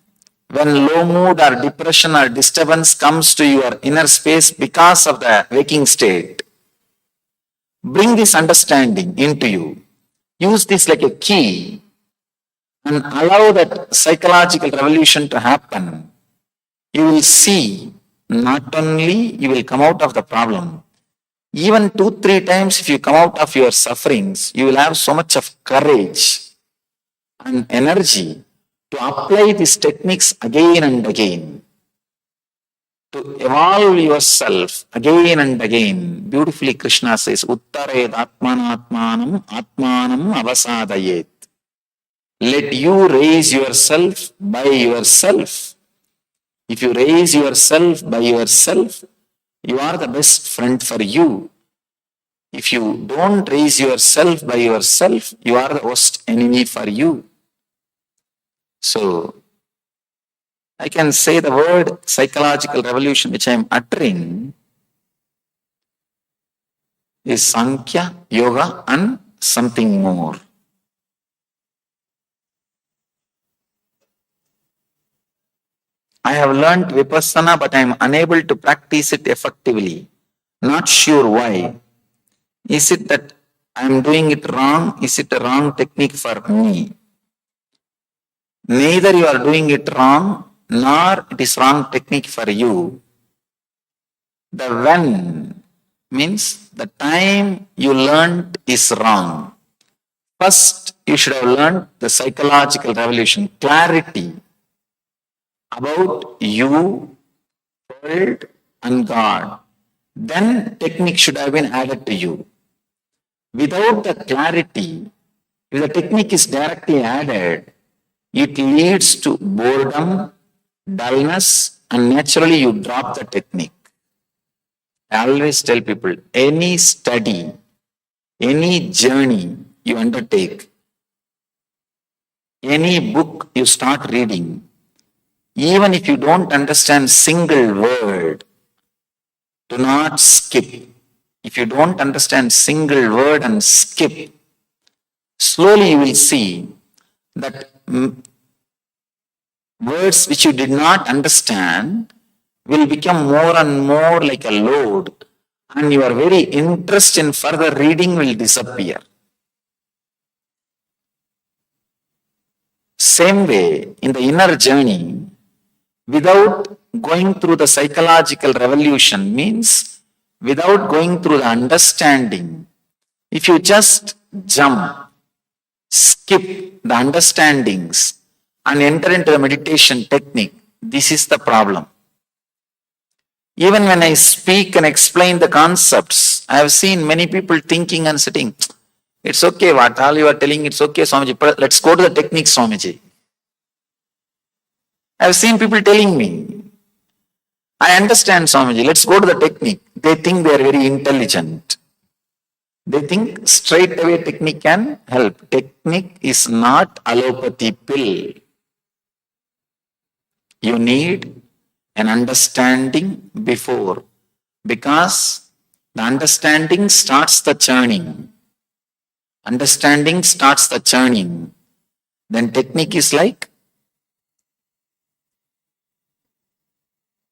when low mood or depression or disturbance comes to your inner space because of the waking state, bring this understanding into you. Use this like a key and allow that psychological revolution to happen. You will see, not only you will come out of the problem, even 2-3 times if you come out of your sufferings, you will have so much of courage and energy to apply these techniques again and again, to evolve yourself again and again. Beautifully Krishna says, Uttared Atmanatmanam Atmanam Avasadayet. Let you raise yourself by yourself. If you raise yourself by yourself, you are the best friend for you. If you don't raise yourself by yourself, you are the worst enemy for you. So, I can say the word psychological revolution which I am uttering is Sankhya, Yoga and something more. I have learnt Vipassana, but I am unable to practice it effectively. Not sure why. Is it that I am doing it wrong? Is it a wrong technique for me? Neither you are doing it wrong, nor it is wrong technique for you. The when means the time you learned is wrong. First, you should have learned the psychological revolution, clarity about you, world and God. Then technique should have been added to you. Without the clarity, if the technique is directly added, it leads to boredom, dullness, and naturally you drop the technique. I always tell people, any study, any journey you undertake, any book you start reading, even if you don't understand single word, do not skip. If you don't understand single word and skip, slowly you will see that words which you did not understand will become more and more like a load, and your very interest in further reading will disappear. Same way, in the inner journey, without going through the psychological revolution means without going through the understanding, if you just jump, skip the understandings and enter into the meditation technique, this is the problem. Even when I speak and explain the concepts, I have seen many people thinking and sitting, it's okay, what all you are telling, it's okay, Swamiji, let's go to the technique, Swamiji. I have seen people telling me, I understand, Swamiji, let's go to the technique. They think they are very intelligent. They think straight away technique can help. Technique is not allopathy pill. You need an understanding before. Because the understanding starts the churning. Understanding starts the churning. Then technique is like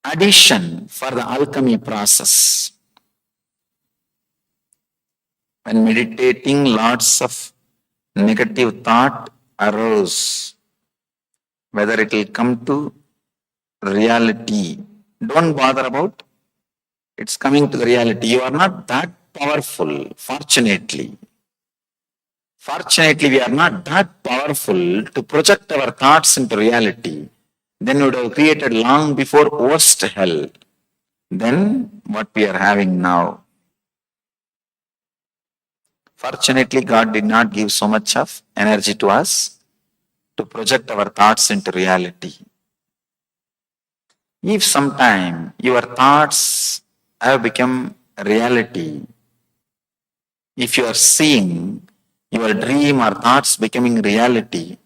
addition for the alchemy process. When meditating, lots of negative thought arose. Whether it will come to reality, don't bother about it's coming to the reality. You are not that powerful, fortunately. Fortunately, we are not that powerful to project our thoughts into reality. Then we would have created long before worst hell than what we are having now. Fortunately, God did not give so much of energy to us to project our thoughts into reality. If sometime your thoughts have become reality, if you are seeing your dream or thoughts becoming reality,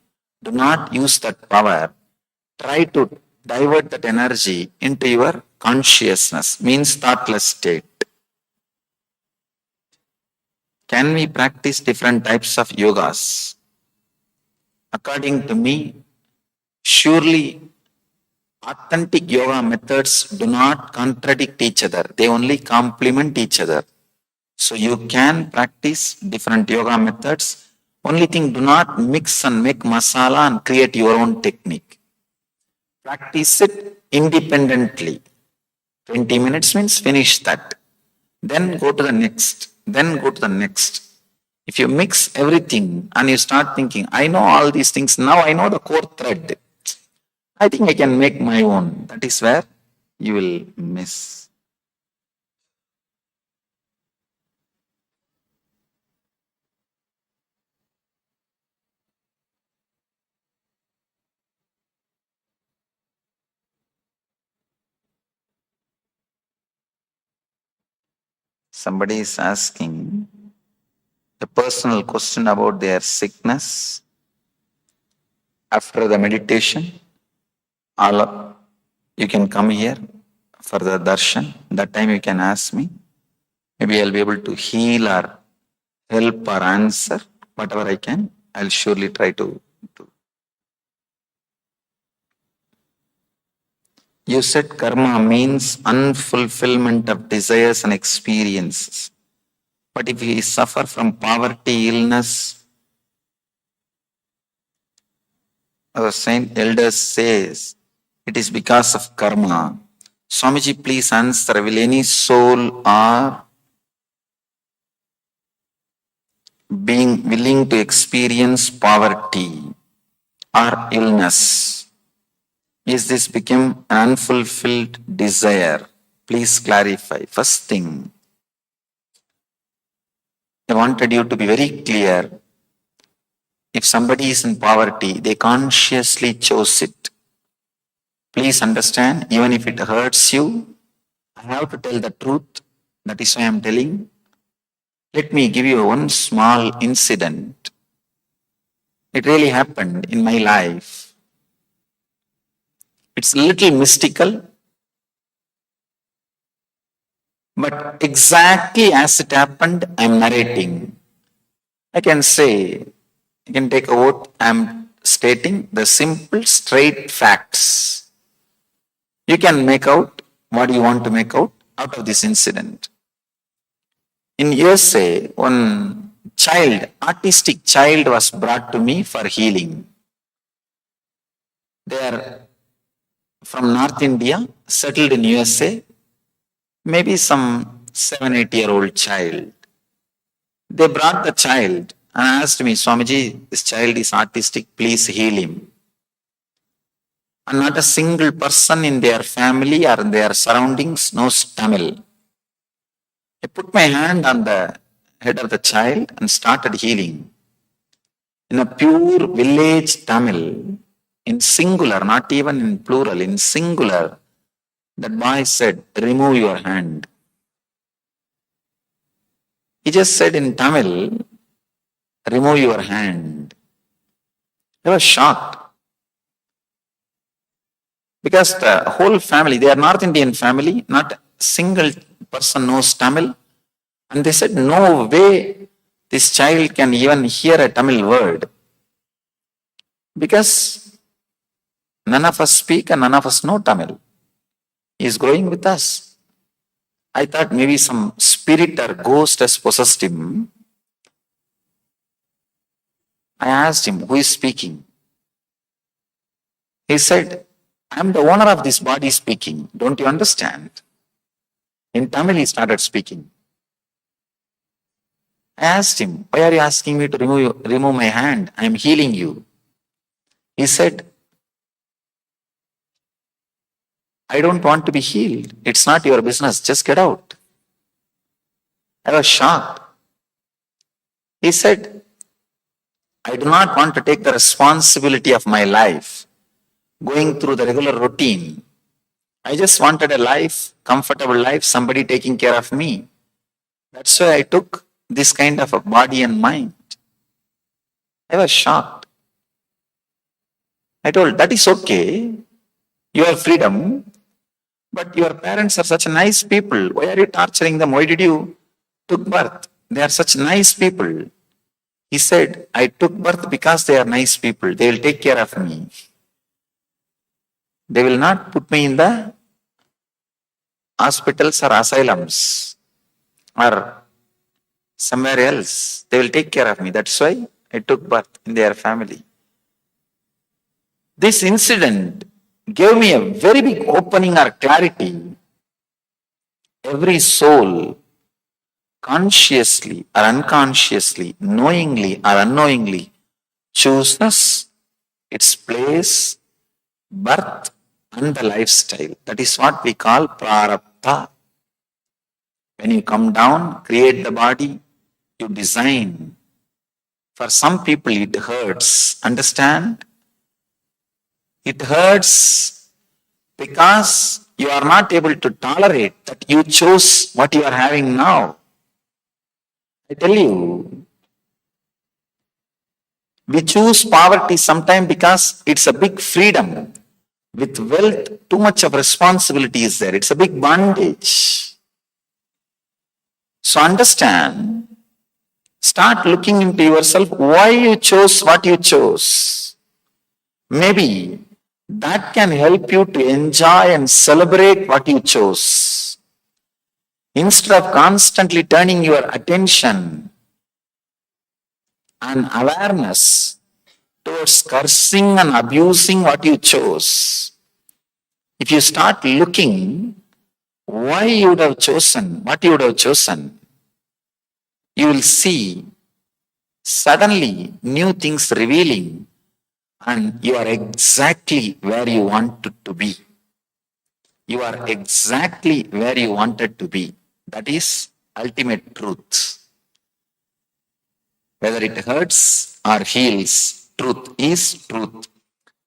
do not use that power. Try to divert that energy into your consciousness, means thoughtless state. Can we practice different types of yogas? According to me, surely authentic yoga methods do not contradict each other. They only complement each other. So you can practice different yoga methods. Only thing, do not mix and make masala and create your own technique. Practice it independently. 20 minutes means finish that. Then go to the next. Then go to the next. If you mix everything and you start thinking, I know all these things, now I know the core thread. I think I can make my own. That is where you will miss. Somebody is asking a personal question about their sickness after the meditation. You can come here for the darshan. That time you can ask me. Maybe I'll be able to heal or help or answer whatever I can. I'll surely try to do. You said karma means unfulfillment of desires and experiences. But if we suffer from poverty, illness, our saint elders says, it is because of karma. Swamiji, please answer, will any soul or being willing to experience poverty or illness, is this become an unfulfilled desire? Please clarify. First thing, I wanted you to be very clear. If somebody is in poverty, they consciously chose it. Please understand, even if it hurts you, I have to tell the truth. That is why I am telling. Let me give you one small incident. It really happened in my life. It's a little mystical, but exactly as it happened, I am narrating. I can say, you can take a vote, I am stating the simple, straight facts. You can make out what you want to make out of this incident. In USA, one child, autistic child was brought to me for healing. They are from North India, settled in USA, maybe some 7-8-year-old child. They brought the child and asked me, Swamiji, this child is autistic, please heal him. And not a single person in their family or in their surroundings knows Tamil. I put my hand on the head of the child and started healing. In a pure village Tamil, in singular, not even in plural, in singular, that boy said, remove your hand. He just said in Tamil, remove your hand. I was shocked. Because the whole family, they are North Indian family, not a single person knows Tamil. And they said, no way this child can even hear a Tamil word. Because none of us speak and none of us know Tamil. He is growing with us. I thought maybe some spirit or ghost has possessed him. I asked him, who is speaking? He said, I am the owner of this body speaking. Don't you understand? In Tamil, he started speaking. I asked him, why are you asking me to remove my hand? I am healing you. He said, I don't want to be healed. It's not your business. Just get out. I was shocked. He said, I do not want to take the responsibility of my life, going through the regular routine. I just wanted a life, comfortable life, somebody taking care of me. That's why I took this kind of a body and mind. I was shocked. I told, that is okay. You have freedom. But your parents are such nice people. Why are you torturing them? Why did you took birth? They are such nice people. He said, I took birth because they are nice people. They will take care of me. They will not put me in the hospitals or asylums or somewhere else. They will take care of me. That's why I took birth in their family. This incident gave me a very big opening or clarity. Every soul, consciously or unconsciously, knowingly or unknowingly, chooses its place, birth, and the lifestyle. That is what we call prarabdha. When you come down, create the body, you design. For some people, it hurts. Understand? It hurts because you are not able to tolerate that you chose what you are having now. I tell you, we choose poverty sometimes because it's a big freedom. With wealth, too much of responsibility is there. It's a big bondage. So understand, start looking into yourself, why you chose what you chose. Maybe that can help you to enjoy and celebrate what you chose. Instead of constantly turning your attention and awareness towards cursing and abusing what you chose, if you start looking why you would have chosen, what you would have chosen, you will see suddenly new things revealing and you are exactly where you wanted to be. You are exactly where you wanted to be. That is ultimate truth. Whether it hurts or heals, truth is truth.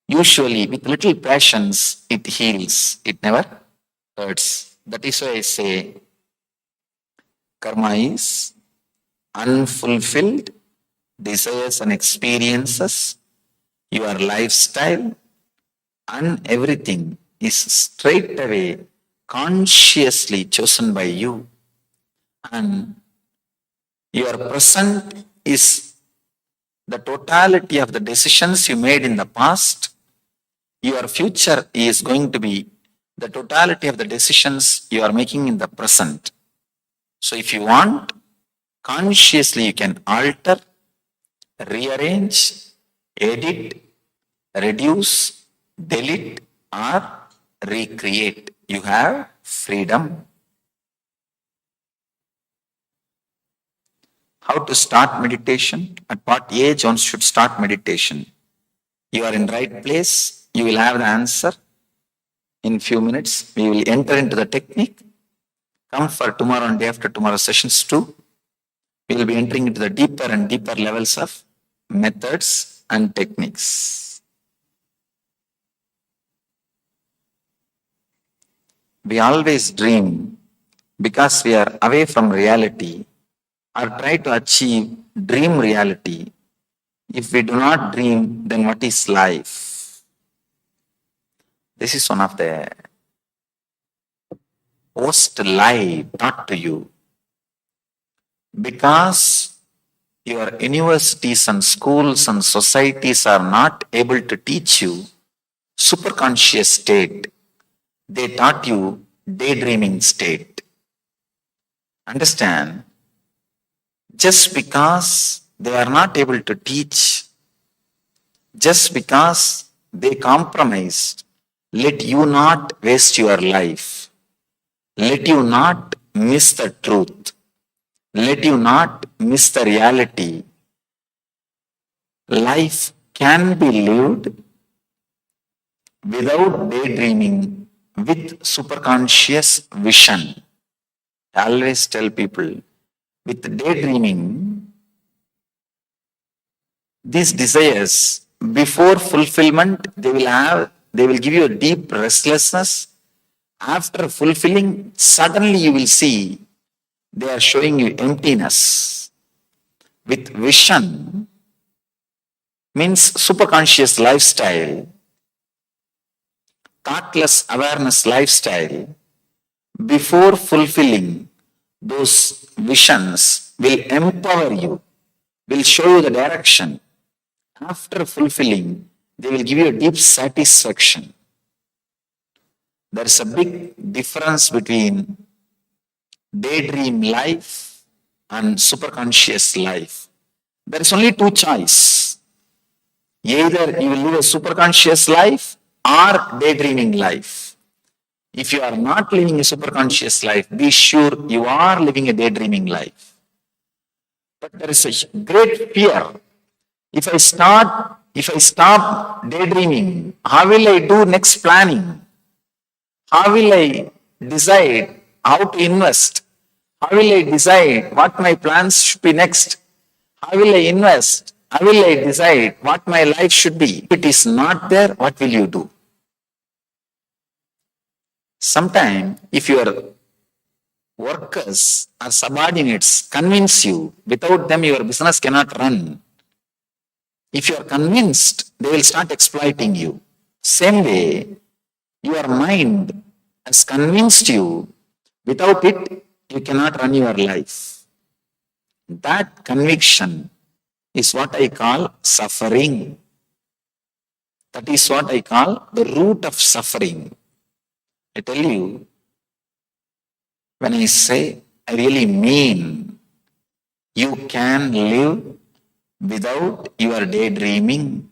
Usually with little passions, it heals. It never hurts. That is why I say karma is unfulfilled desires and experiences, your lifestyle, and everything is straight away consciously chosen by you. And your present is the totality of the decisions you made in the past. Your future is going to be the totality of the decisions you are making in the present. So if you want, consciously you can alter, rearrange, edit, reduce, delete, or recreate. You have freedom. How to start meditation? At what age one should start meditation? You are in right place. You will have the answer in few minutes. We will enter into the technique. Come for tomorrow and day after tomorrow sessions too. We will be entering into the deeper and deeper levels of methods and techniques. We always dream because we are away from reality or try to achieve dream reality. If we do not dream, then what is life? This is one of the worst lie taught to you, because your universities and schools and societies are not able to teach you superconscious state. They taught you daydreaming state. Understand? Just because they are not able to teach, just because they compromise, let you not waste your life. Let you not miss the truth. Let you not miss the reality. Life can be lived without daydreaming, with superconscious vision. I always tell people, with daydreaming, these desires, before fulfillment, they will give you a deep restlessness. After fulfilling, suddenly you will see they are showing you emptiness. With vision, means superconscious lifestyle, thoughtless awareness lifestyle, before fulfilling, those visions will empower you, will show you the direction. After fulfilling, they will give you a deep satisfaction. There is a big difference between daydream life and superconscious life. There is only two choices. Either you will live a superconscious life or daydreaming life. If you are not living a superconscious life, be sure you are living a daydreaming life. But there is a great fear. If I stop daydreaming, how will I do next planning? How will I decide how to invest? How will I decide what my plans should be next? How will I invest? How will I decide what my life should be? If it is not there, what will you do? Sometimes, if your workers or subordinates convince you, without them your business cannot run. If you are convinced, they will start exploiting you. Same way, your mind has convinced you, without it, you cannot run your life. That conviction is what I call suffering. That is what I call the root of suffering. I tell you, when I say, I really mean, you can live without your daydreaming.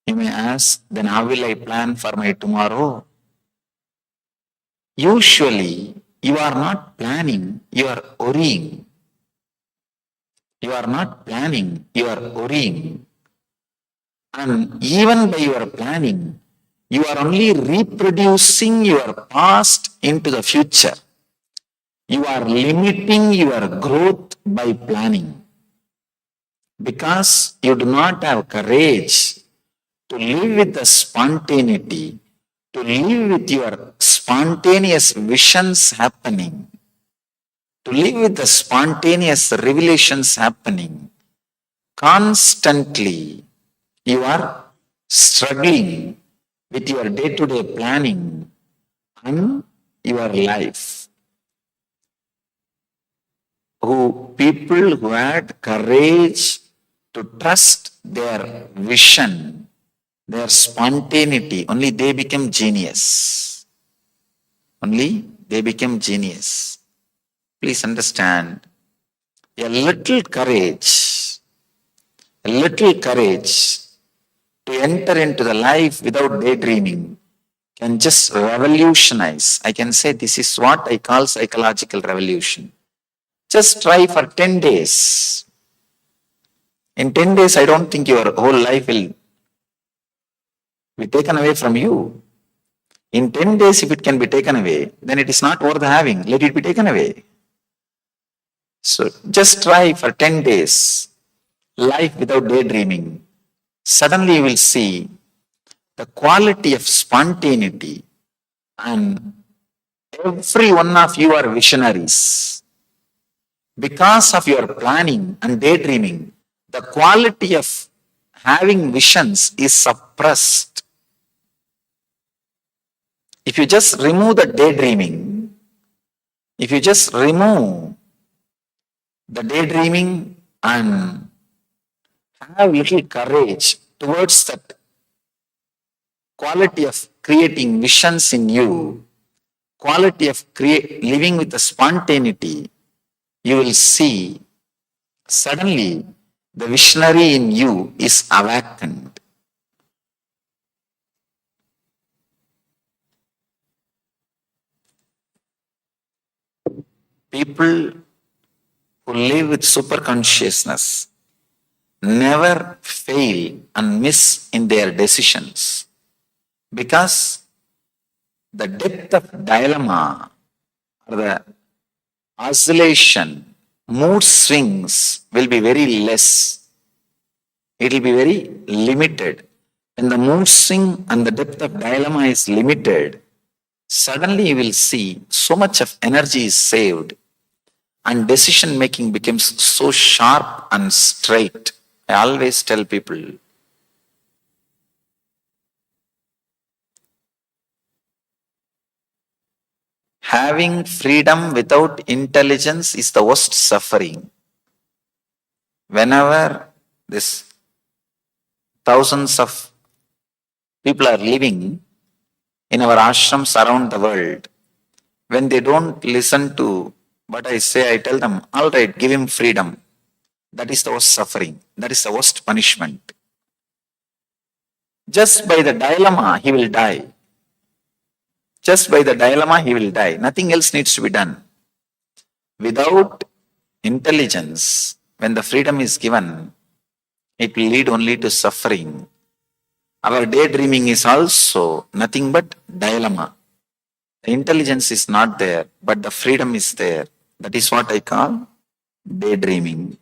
You may ask, then how will I plan for my tomorrow? Usually, you are not planning, you are worrying. You are not planning, you are worrying. And even by your planning, you are only reproducing your past into the future. You are limiting your growth by planning. Because you do not have courage to live with the spontaneity, to live with your spontaneous visions happening, to live with the spontaneous revelations happening. Constantly, you are struggling with your day-to-day planning and your life. People who had courage to trust their vision, their spontaneity, only they become genius. Only they become genius. Please understand, a little courage to enter into the life without daydreaming can just revolutionize. I can say this is what I call psychological revolution. Just try for 10 days. In 10 days, I don't think your whole life will be taken away from you. In 10 days, if it can be taken away, then it is not worth having. Let it be taken away. So just try for 10 days, life without daydreaming. Suddenly you will see the quality of spontaneity, and every one of you are visionaries. Because of your planning and daydreaming, the quality of having visions is suppressed. If you just remove the daydreaming, If you just remove the daydreaming and have little courage towards that quality of creating visions in you, quality of living with the spontaneity, you will see suddenly the visionary in you is awakened. People who live with super consciousness never fail and miss in their decisions because the depth of dilemma or the oscillation, mood swings will be very less. It will be very limited. When the mood swing and the depth of dilemma is limited, suddenly you will see so much of energy is saved and decision making becomes so sharp and straight. I always tell people, having freedom without intelligence is the worst suffering. Whenever this thousands of people are living in our ashrams around the world, when they don't listen to what I say, I tell them, all right, give him freedom. That is the worst suffering. That is the worst punishment. Just by the dilemma, he will die. Just by the dilemma, he will die. Nothing else needs to be done. Without intelligence, when the freedom is given, it will lead only to suffering. Our daydreaming is also nothing but dilemma. The intelligence is not there, but the freedom is there. That is what I call daydreaming.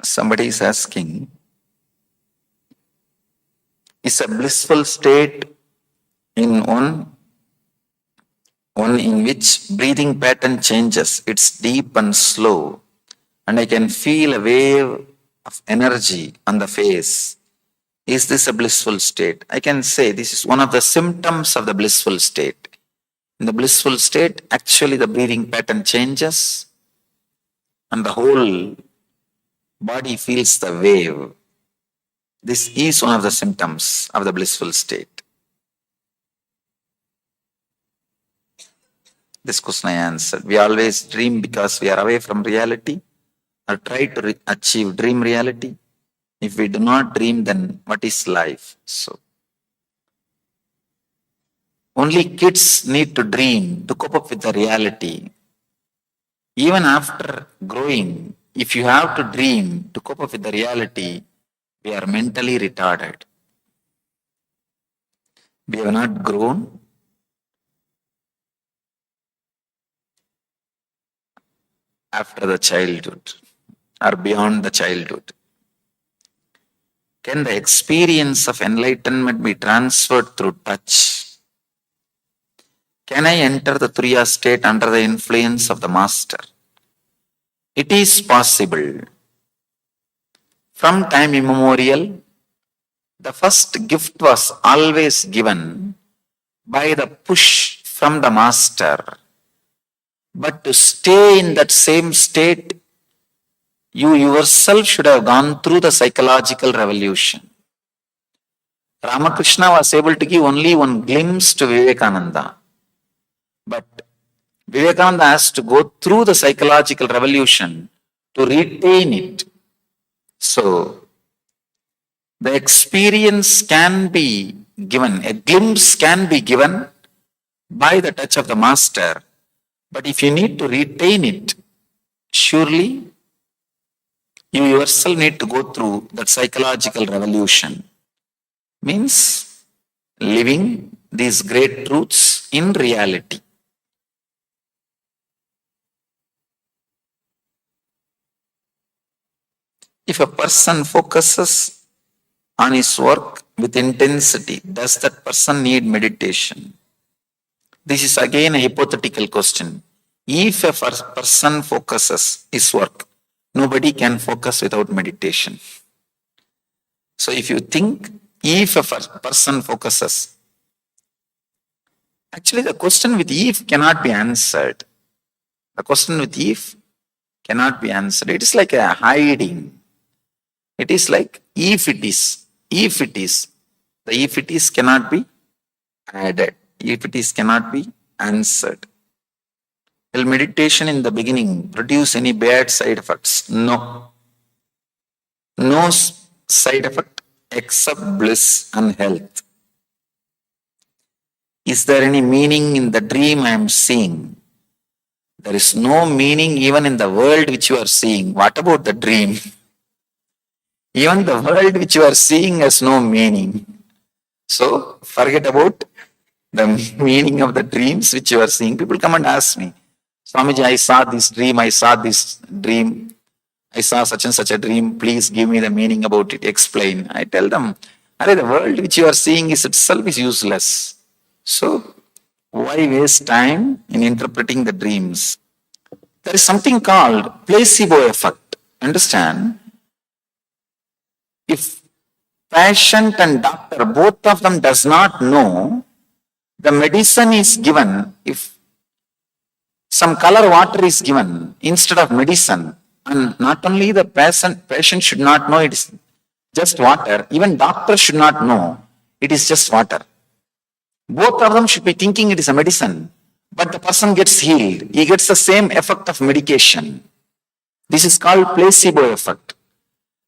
Somebody is asking, is a blissful state in one in which breathing pattern changes, it's deep and slow, and I can feel a wave of energy on the face. Is this a blissful state? I can say this is one of the symptoms of the blissful state. In the blissful state, actually the breathing pattern changes and the whole body feels the wave. This is one of the symptoms of the blissful state. This question I answered. We always dream because we are away from reality or try to achieve dream reality. If we do not dream, then what is life? So, only kids need to dream to cope up with the reality. Even after growing, if you have to dream to cope up with the reality, we are mentally retarded. We have not grown. After the childhood or beyond the childhood. Can the experience of enlightenment be transferred through touch? Can I enter the Turiya state under the influence of the master? It is possible. From time immemorial, the first gift was always given by the push from the master. But to stay in that same state, you yourself should have gone through the psychological revolution. Ramakrishna was able to give only one glimpse to Vivekananda. But Vivekananda has to go through the psychological revolution to retain it. So, the experience can be given, a glimpse can be given by the touch of the master. But if you need to retain it, surely you yourself need to go through that psychological revolution. Means living these great truths in reality. If a person focuses on his work with intensity, does that person need meditation? This is again a hypothetical question. If a person focuses his work Nobody can focus without meditation. So if you think, if a person focuses, actually the question with if cannot be answered. The question with if cannot be answered. It is like a hiding. It is like if it is, the if it is cannot be added. If it is cannot be answered. Will meditation in the beginning produce any bad side effects? No. No side effect except bliss and health. Is there any meaning in the dream I am seeing? There is no meaning even in the world which you are seeing. What about the dream? Even the world which you are seeing has no meaning. So forget about the meaning of the dreams which you are seeing. People come and ask me, Swamiji, I saw this dream, I saw such and such a dream, please give me the meaning about it, explain. I tell them, the world which you are seeing is itself is useless. So why waste time in interpreting the dreams? There is something called placebo effect. Understand? If patient and doctor, both of them does not know, the medicine is given, if some color water is given instead of medicine, and not only the patient should not know it is just water, even doctor should not know it is just water. Both of them should be thinking it is a medicine, but the person gets healed. He gets the same effect of medication. This is called placebo effect.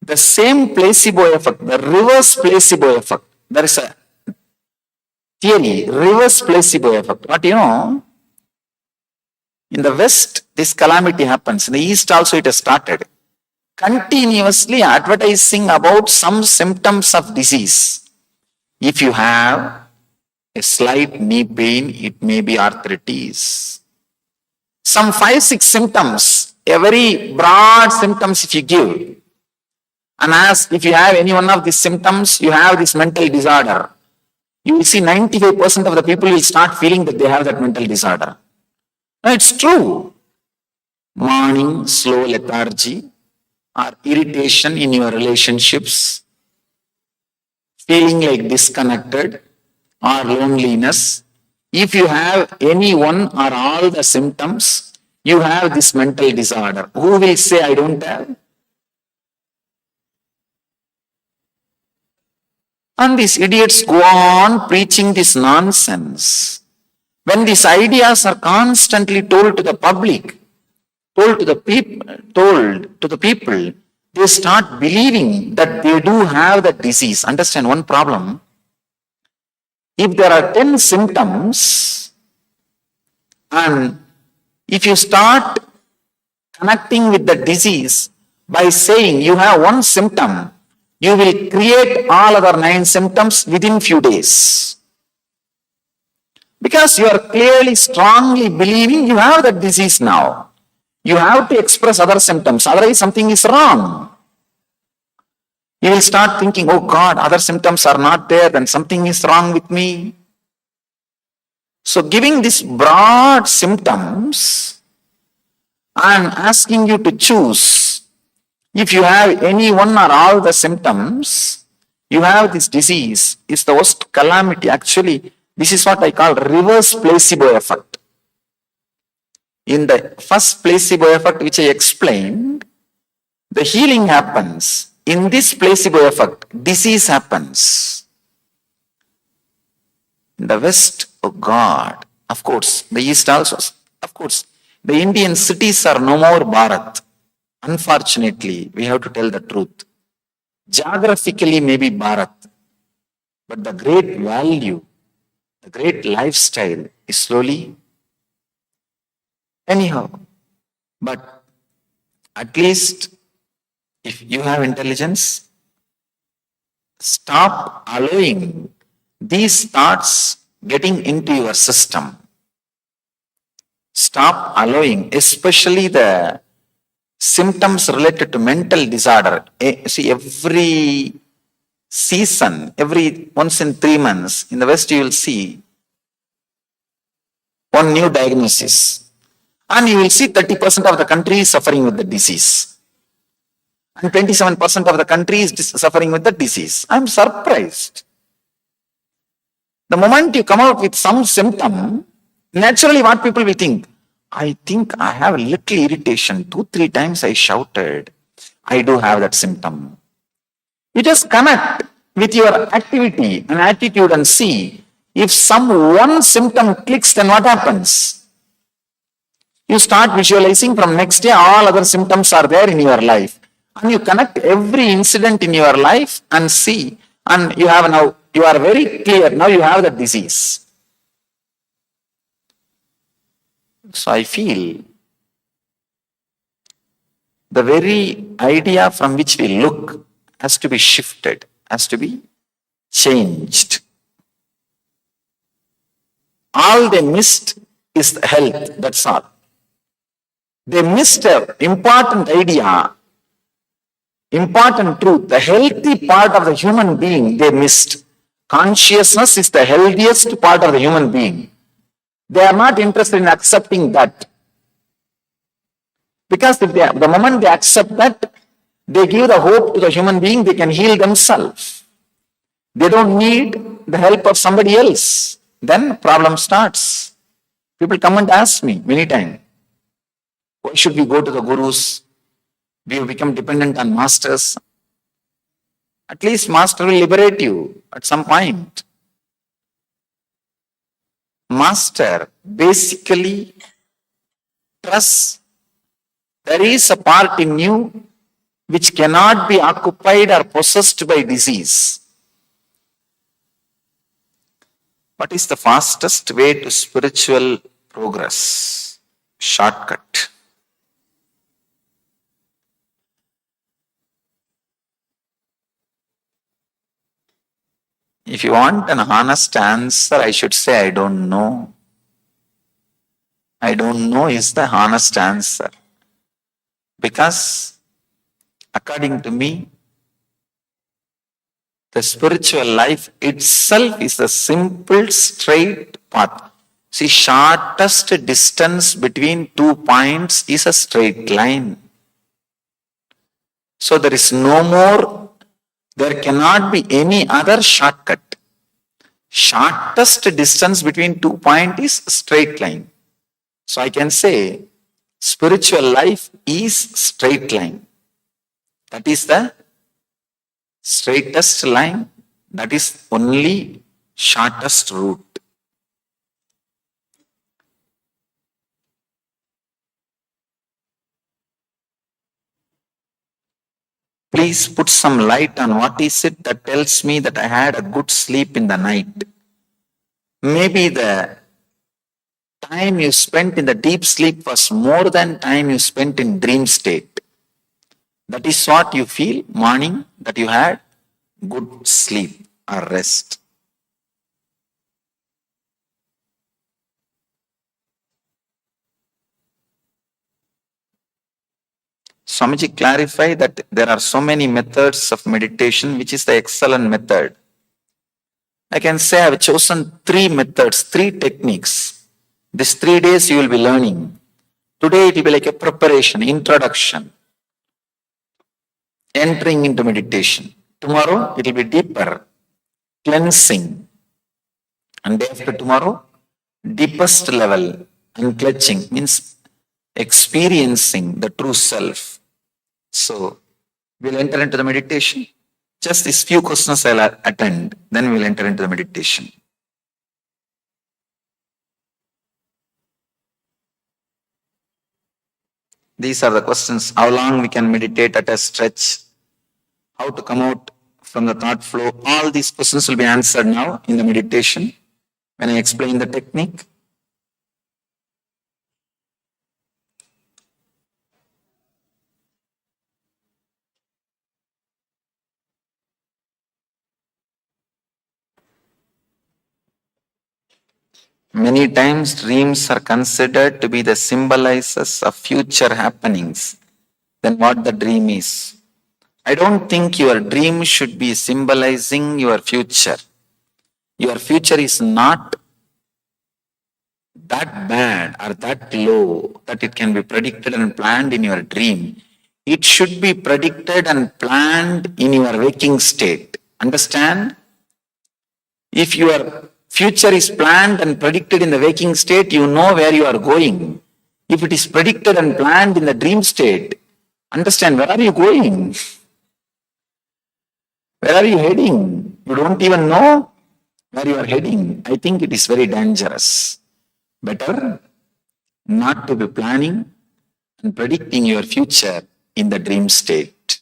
The same placebo effect, the reverse placebo effect. There is a theory, reverse placebo effect. But in the West, this calamity happens. In the East also it has started. Continuously advertising about some symptoms of disease. If you have a slight knee pain, it may be arthritis. Some 5-6 symptoms, a very broad symptoms if you give, and ask if you have any one of these symptoms, you have this mental disorder. You will see 95% of the people will start feeling that they have that mental disorder. No, it's true. Morning, slow lethargy, or irritation in your relationships, feeling like disconnected, or loneliness. If you have any one or all the symptoms, you have this mental disorder. Who will say I don't have? And these idiots go on preaching this nonsense. When these ideas are constantly told to the public, told to the people, they start believing that they do have that disease. Understand one problem? If there are 10 symptoms, and if you start connecting with the disease by saying you have one symptom, you will create all other 9 symptoms within few days. Because you are clearly, strongly believing you have that disease now. You have to express other symptoms, otherwise something is wrong. You will start thinking, oh God, other symptoms are not there, then something is wrong with me. So giving these broad symptoms and asking you to choose, if you have any one or all the symptoms, you have this disease, is the worst calamity. Actually, this is what I call reverse placebo effect. In the first placebo effect which I explained, the healing happens. In this placebo effect, disease happens. In the West, oh God, of course, the East also, of course, the Indian cities are no more Bharat. Unfortunately, we have to tell the truth. Geographically, maybe Bharat, but the great value, the great lifestyle is slowly anyhow. But at least if you have intelligence, stop allowing these thoughts getting into your system. Stop allowing, especially the symptoms related to mental disorder. See, every season, every once in 3 months, in the West you will see one new diagnosis. And you will see 30% of the country is suffering with the disease. And 27% of the country is suffering with the disease. I'm surprised. The moment you come out with some symptom, naturally what people will think, I think I have a little irritation. 2-3 times I shouted. I do have that symptom. You just connect with your activity and attitude and see if some one symptom clicks, then what happens? You start visualizing from next day, all other symptoms are there in your life. And you connect every incident in your life and see, and you have now, you are very clear, now you have the disease. So I feel the very idea from which we look has to be shifted, has to be changed. All they missed is the health, that's all. They missed an important idea, important truth. The healthy part of the human being they missed. Consciousness is the healthiest part of the human being. They are not interested in accepting that. Because if the moment they accept that, they give the hope to the human being, they can heal themselves. They don't need the help of somebody else. Then problem starts. People come and ask me many times, why should we go to the gurus? We have become dependent on masters. At least master will liberate you at some point. Master basically trusts there is a part in you which cannot be occupied or possessed by disease. What is the fastest way to spiritual progress? Shortcut. If you want an honest answer, I should say, I don't know. I don't know is the honest answer. Because, according to me, the spiritual life itself is a simple, straight path. See, shortest distance between 2 points is a straight line. So there is no more, there cannot be any other shortcut. Shortest distance between 2 points is a straight line. So I can say, spiritual life is straight line. That is the straightest line. That is only shortest route. Please put some light on what is it that tells me that I had a good sleep in the night. Maybe the time you spent in the deep sleep was more than time you spent in dream state. That is what you feel morning, that you had good sleep or rest. Swamiji clarified that there are so many methods of meditation, which is the excellent method. I can say I have chosen 3 methods, 3 techniques. These 3 days you will be learning. Today it will be like a preparation, introduction, entering into meditation. Tomorrow it will be deeper, cleansing. And day after tomorrow, deepest level, unclutching, means experiencing the true self. So, we'll enter into the meditation. Just these few questions I'll attend, then we'll enter into the meditation. These are the questions. How long we can meditate at a stretch? How to come out from the thought flow? All these questions will be answered now in the meditation when I explain the technique. Many times dreams are considered to be the symbolizers of future happenings than what the dream is. I don't think your dream should be symbolizing your future. Your future is not that bad or that low that it can be predicted and planned in your dream. it should be predicted and planned in your waking state. Understand? If your future is planned and predicted in the waking state, you know where you are going. If it is predicted and planned in the dream state, understand where are you going? Where are you heading? You don't even know where you are heading. I think it is very dangerous. Better not to be planning and predicting your future in the dream state.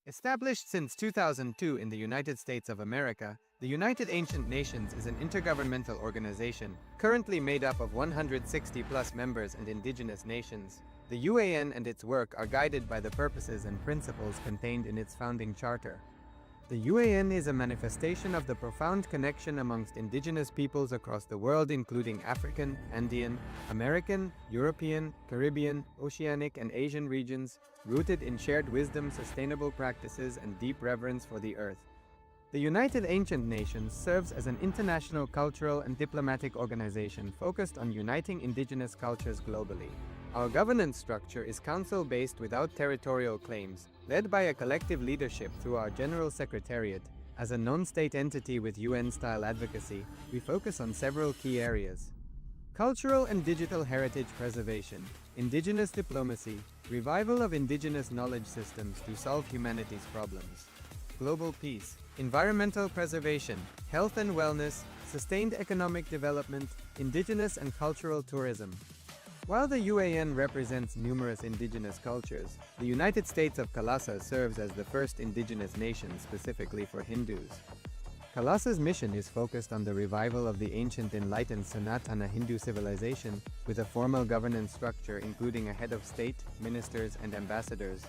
Established since 2002 in the United States of America, the United Ancient Nations is an intergovernmental organization currently made up of 160 plus members and indigenous nations. The UAN and its work are guided by the purposes and principles contained in its founding charter. The UAN is a manifestation of the profound connection amongst indigenous peoples across the world, including African, Andean, American, European, Caribbean, Oceanic, and Asian regions, rooted in shared wisdom, sustainable practices, and deep reverence for the earth. The United Ancient Nations serves as an international cultural and diplomatic organization focused on uniting indigenous cultures globally. Our governance structure is council-based without territorial claims, led by a collective leadership through our General Secretariat. As a non-state entity with UN-style advocacy, we focus on several key areas: cultural and digital heritage preservation, indigenous diplomacy, revival of indigenous knowledge systems to solve humanity's problems, global peace, environmental preservation, health and wellness, sustained economic development, indigenous and cultural tourism. While the UAN represents numerous indigenous cultures, the United States of KAILASA serves as the first indigenous nation specifically for Hindus. KAILASA's mission is focused on the revival of the ancient enlightened Sanatana Hindu civilization with a formal governance structure including a head of state, ministers, and ambassadors.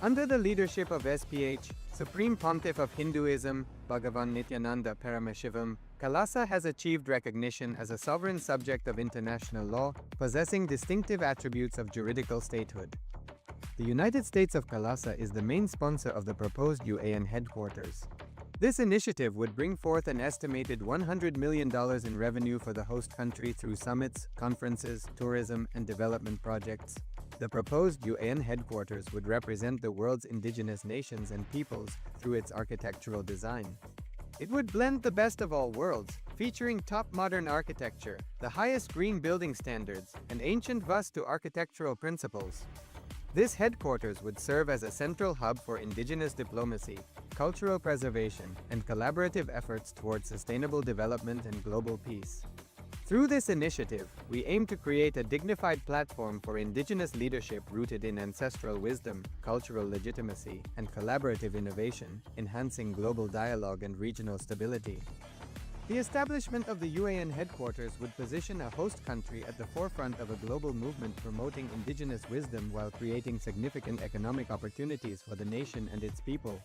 Under the leadership of SPH, Supreme Pontiff of Hinduism, BHAGAVAN Nithyananda Paramashivaham, KAILASA has achieved recognition as a sovereign subject of international law, possessing distinctive attributes of juridical statehood. The United States of KAILASA is the main sponsor of the proposed UAN headquarters. This initiative would bring forth an estimated $100 million in revenue for the host country through summits, conferences, tourism, and development projects. The proposed UAN headquarters would represent the world's indigenous nations and peoples through its architectural design. It would blend the best of all worlds, featuring top modern architecture, the highest green building standards, and ancient Vastu architectural principles. This headquarters would serve as a central hub for indigenous diplomacy, cultural preservation, and collaborative efforts towards sustainable development and global peace. Through this initiative, we aim to create a dignified platform for indigenous leadership rooted in ancestral wisdom, cultural legitimacy, and collaborative innovation, enhancing global dialogue and regional stability. The establishment of the UAN headquarters would position a host country at the forefront of a global movement promoting indigenous wisdom while creating significant economic opportunities for the nation and its people.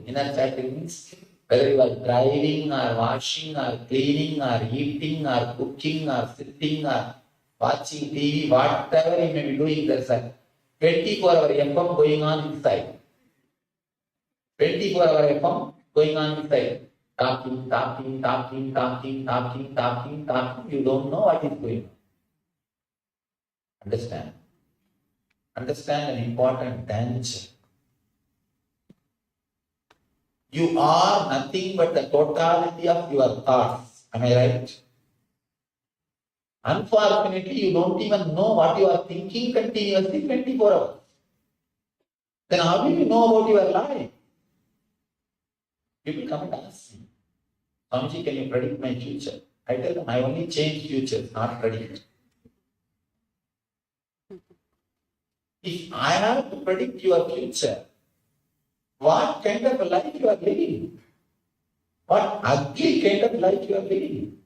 Inner chattering means whether you are driving or washing or cleaning or eating or cooking or sitting or watching TV, whatever you may be doing, there's a 24-hour FM going on inside. 24-hour FM going on inside. Talking. You don't know what is going on. Understand? Understand an important danger. You are nothing but the totality of your thoughts. Am I right? Unfortunately, you don't even know what you are thinking continuously 24 hours. Then how do you know about your life? People come and ask me, Swamiji, can you predict my future? I tell them, I only change futures, not predict. If I have to predict your future, what kind of a life you are living? What ugly kind of life you are living?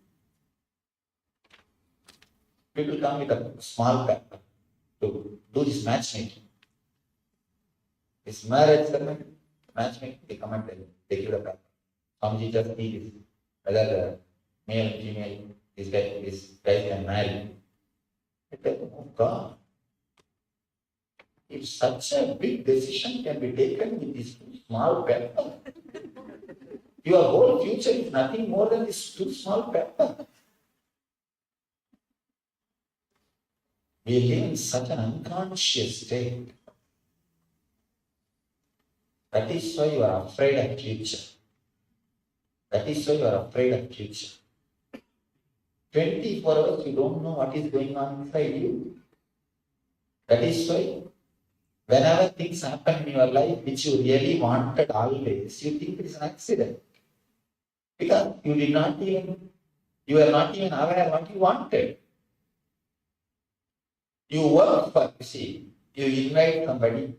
People come with a small paper to do this matchmaking. This marriage ceremony, matchmaking, they come and they give the paper. Swamiji just see this, whether the male and female, this guy can marry. I tell them, oh God, if such a big decision can be taken with this small paper, your whole future is nothing more than this too small paper. We live in such an unconscious state. That is why you are afraid of future. That is why you are afraid of future. 24 hours you don't know what is going on inside you. That is why whenever things happen in your life which you really wanted always, you think it is an accident. Because you were not even aware what you wanted. You work for, you invite somebody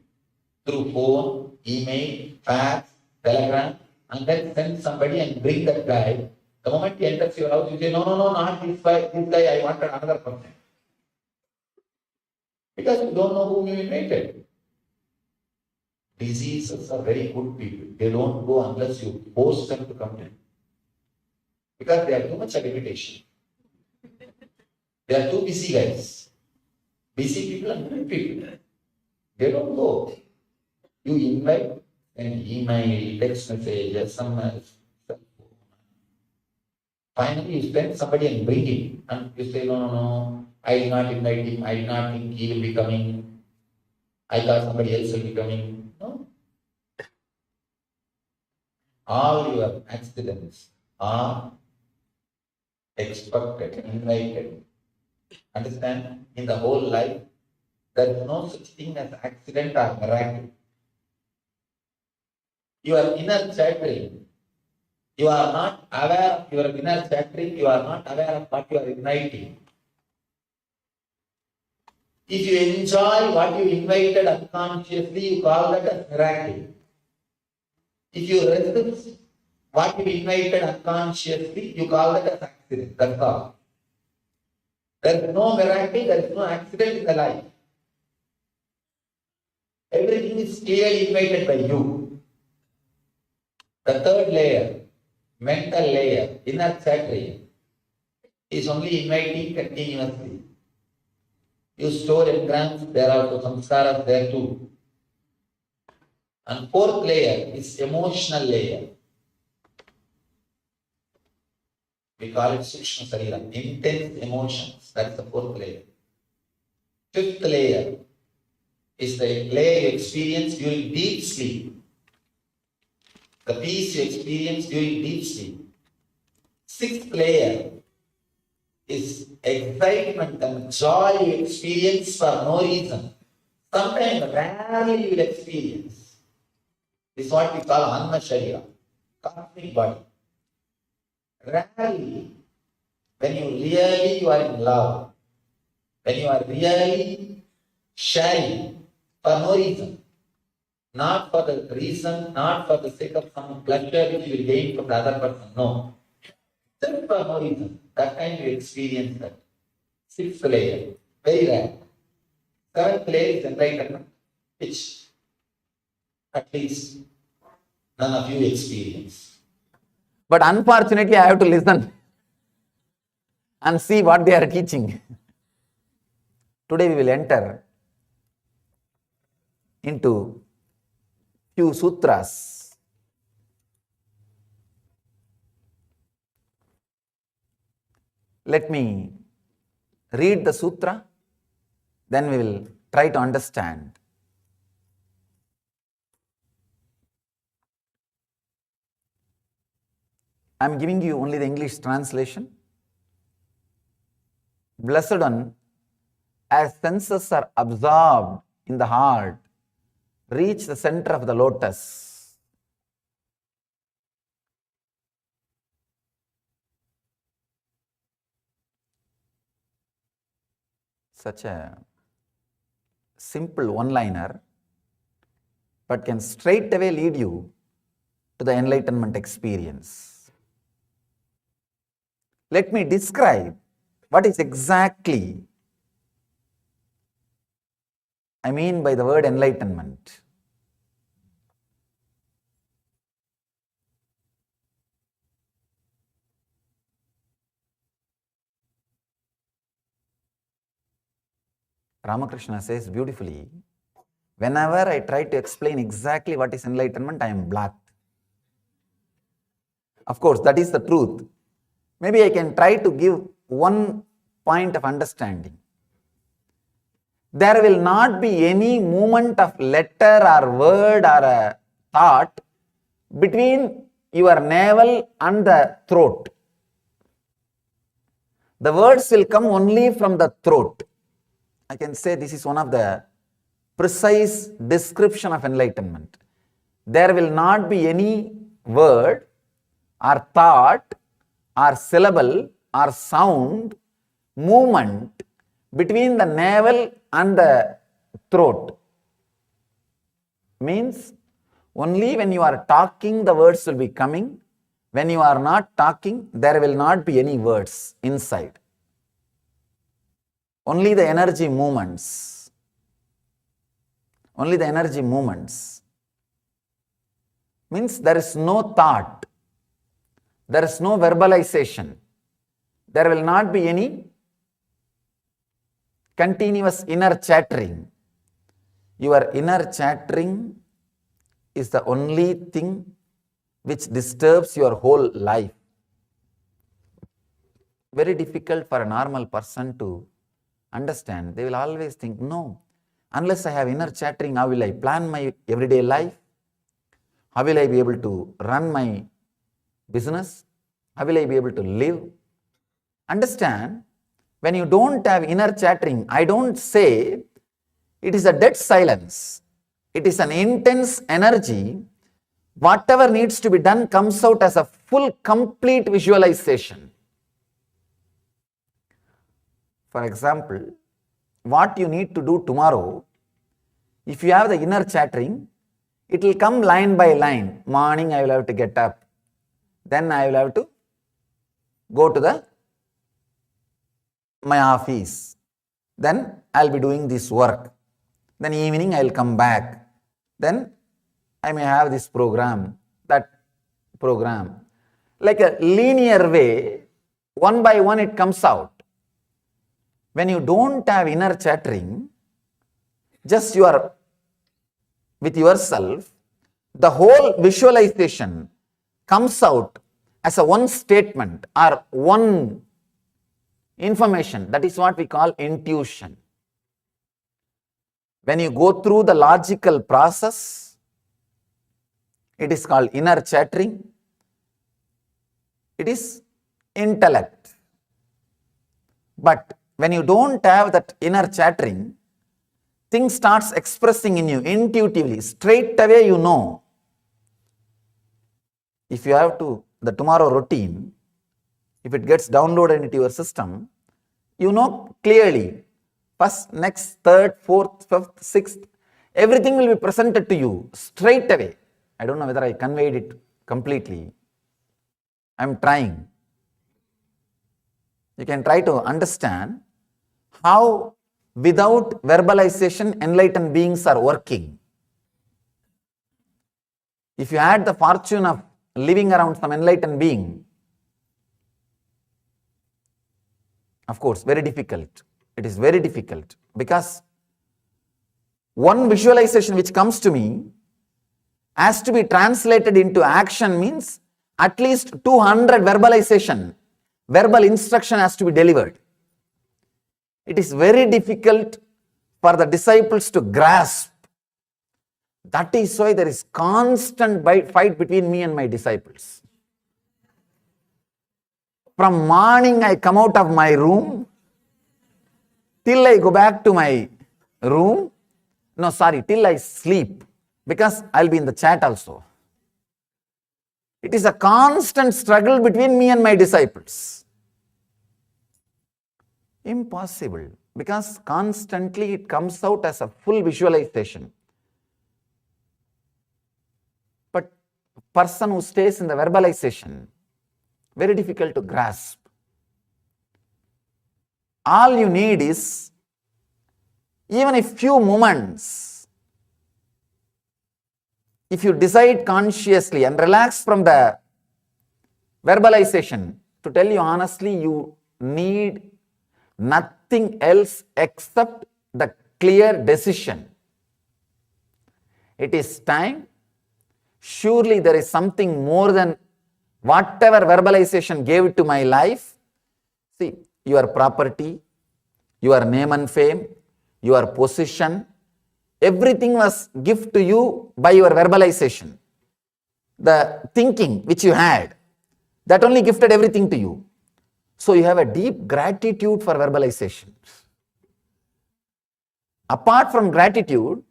through phone, email, fax, telegram, and then send somebody and bring that guy. The moment he enters your house, you say, no, not this guy, I wanted another person. Because you don't know whom you invited. Diseases are very good people. They don't go unless you force them to come in. Because they have too much limitation. They are too busy guys. Busy people and good people. They don't go. You invite an email, text message, SMS. Finally, you send somebody and bring him. And you say, no, I did not invite him. I did not think he will be coming. I thought somebody else will be coming. No. All your accidents are expected, invited. Understand? In the whole life, there is no such thing as accident or miracle. Your inner chattering, you are not aware of your inner chattering, you are not aware of what you are inviting. If you enjoy what you invited unconsciously, you call that as miracle. If you resist what you invited unconsciously, you call that as accident. That's all. There is no miracle, there is no accident in the life. Everything is clearly invited by you. The third layer, mental layer, inner chattering, is only inviting continuously. You store engrams, there are also samskaras there too. And fourth layer is emotional layer. We call it Sukshma Sarira, intense emotions. That's the fourth layer. Fifth layer is the layer you experience during deep sleep. The peace you experience during deep sleep. Sixth layer is excitement and joy you experience for no reason. Sometimes rarely you will experience. This is what we call Anma Sharira, cosmic body. Rarely, when you are in love, when you are really sharing for no reason, not for the reason, not for the sake of some pleasure which you will gain from the other person, no. Just for no reason. That time you experience that. Sixth layer, very rare. Seventh layer is enlightenment, which at least none of you experience. But unfortunately, I have to listen and see what they are teaching. Today we will enter into few sutras. Let me read the sutra, then we will try to understand. I am giving you only the English translation. Blessed one, as senses are absorbed in the heart, reach the center of the lotus. Such a simple one-liner, but can straight away lead you to the enlightenment experience. Let me describe what is exactly I mean by the word enlightenment. Ramakrishna says beautifully, whenever I try to explain exactly what is enlightenment, I am blocked. Of course, that is the truth. Maybe I can try to give one point of understanding. There will not be any movement of letter or word or a thought between your navel and the throat. The words will come only from the throat. I can say this is one of the precise description of enlightenment. There will not be any word or thought or syllable or sound movement between the navel and the throat. Means only when you are talking the words will be coming. When you are not talking, there will not be any words inside. Only the energy movements. Only the energy movements. Means there is no thought. There is no verbalization. There will not be any continuous inner chattering. Your inner chattering is the only thing which disturbs your whole life. Very difficult for a normal person to understand. They will always think, no, unless I have inner chattering, how will I plan my everyday life? How will I be able to run my business? How will I be able to live? Understand, when you don't have inner chattering, I don't say it is a dead silence. It is an intense energy. Whatever needs to be done comes out as a full, complete visualization. For example, what you need to do tomorrow, if you have the inner chattering, it will come line by line. Morning I will have to get up. Then I will have to go to my office. Then I will be doing this work. Then evening I will come back. Then I may have this program, that program. Like a linear way, one by one it comes out. When you don't have inner chattering, just you are with yourself, the whole visualization comes out as a one statement or one information. That is what we call intuition. When you go through the logical process, it is called inner chattering. It is intellect. But when you don't have that inner chattering, things starts expressing in you intuitively. Straight away you know. If you have to, the tomorrow routine, if it gets downloaded into your system, you know clearly. First, next, third, fourth, fifth, sixth, everything will be presented to you straight away. I don't know whether I conveyed it completely. I am trying. You can try to understand how without verbalization enlightened beings are working. if you had the fortune of living around some enlightened being, of course, very difficult. It is very difficult because one visualization which comes to me has to be translated into action, means at least 200 verbalization, verbal instruction has to be delivered. It is very difficult for the disciples to grasp. That is why there is constant fight between me and my disciples. From morning I come out of my room till I go back to my room. No, sorry, till I sleep, because I'll be in the chat also. It is a constant struggle between me and my disciples. Impossible, because constantly it comes out as a full visualization. But person who stays in the verbalization, very difficult to grasp. All you need is even a few moments. If you decide consciously and relax from the verbalization, to tell you honestly, you need nothing else except the clear decision. It is time. Surely there is something more than whatever verbalization gave to my life. See, your property, your name and fame, your position, everything was given to you by your verbalization. The thinking which you had, that only gifted everything to you. So you have a deep gratitude for verbalization. Apart from gratitude,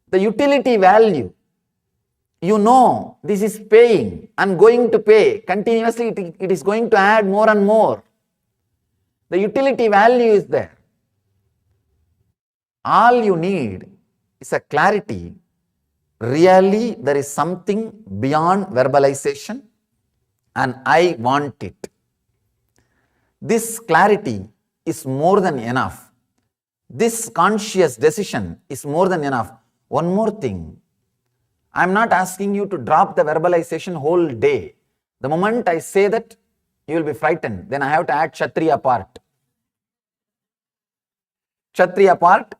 the utility value, you know this is paying and going to pay. Continuously it is going to add more and more. The utility value is there. All you need is a clarity. Really, there is something beyond verbalization and I want it. This clarity is more than enough. This conscious decision is more than enough. One more thing. I am not asking you to drop the verbalization whole day. The moment I say that, you will be frightened. Then I have to add Kshatriya part. Kshatriya part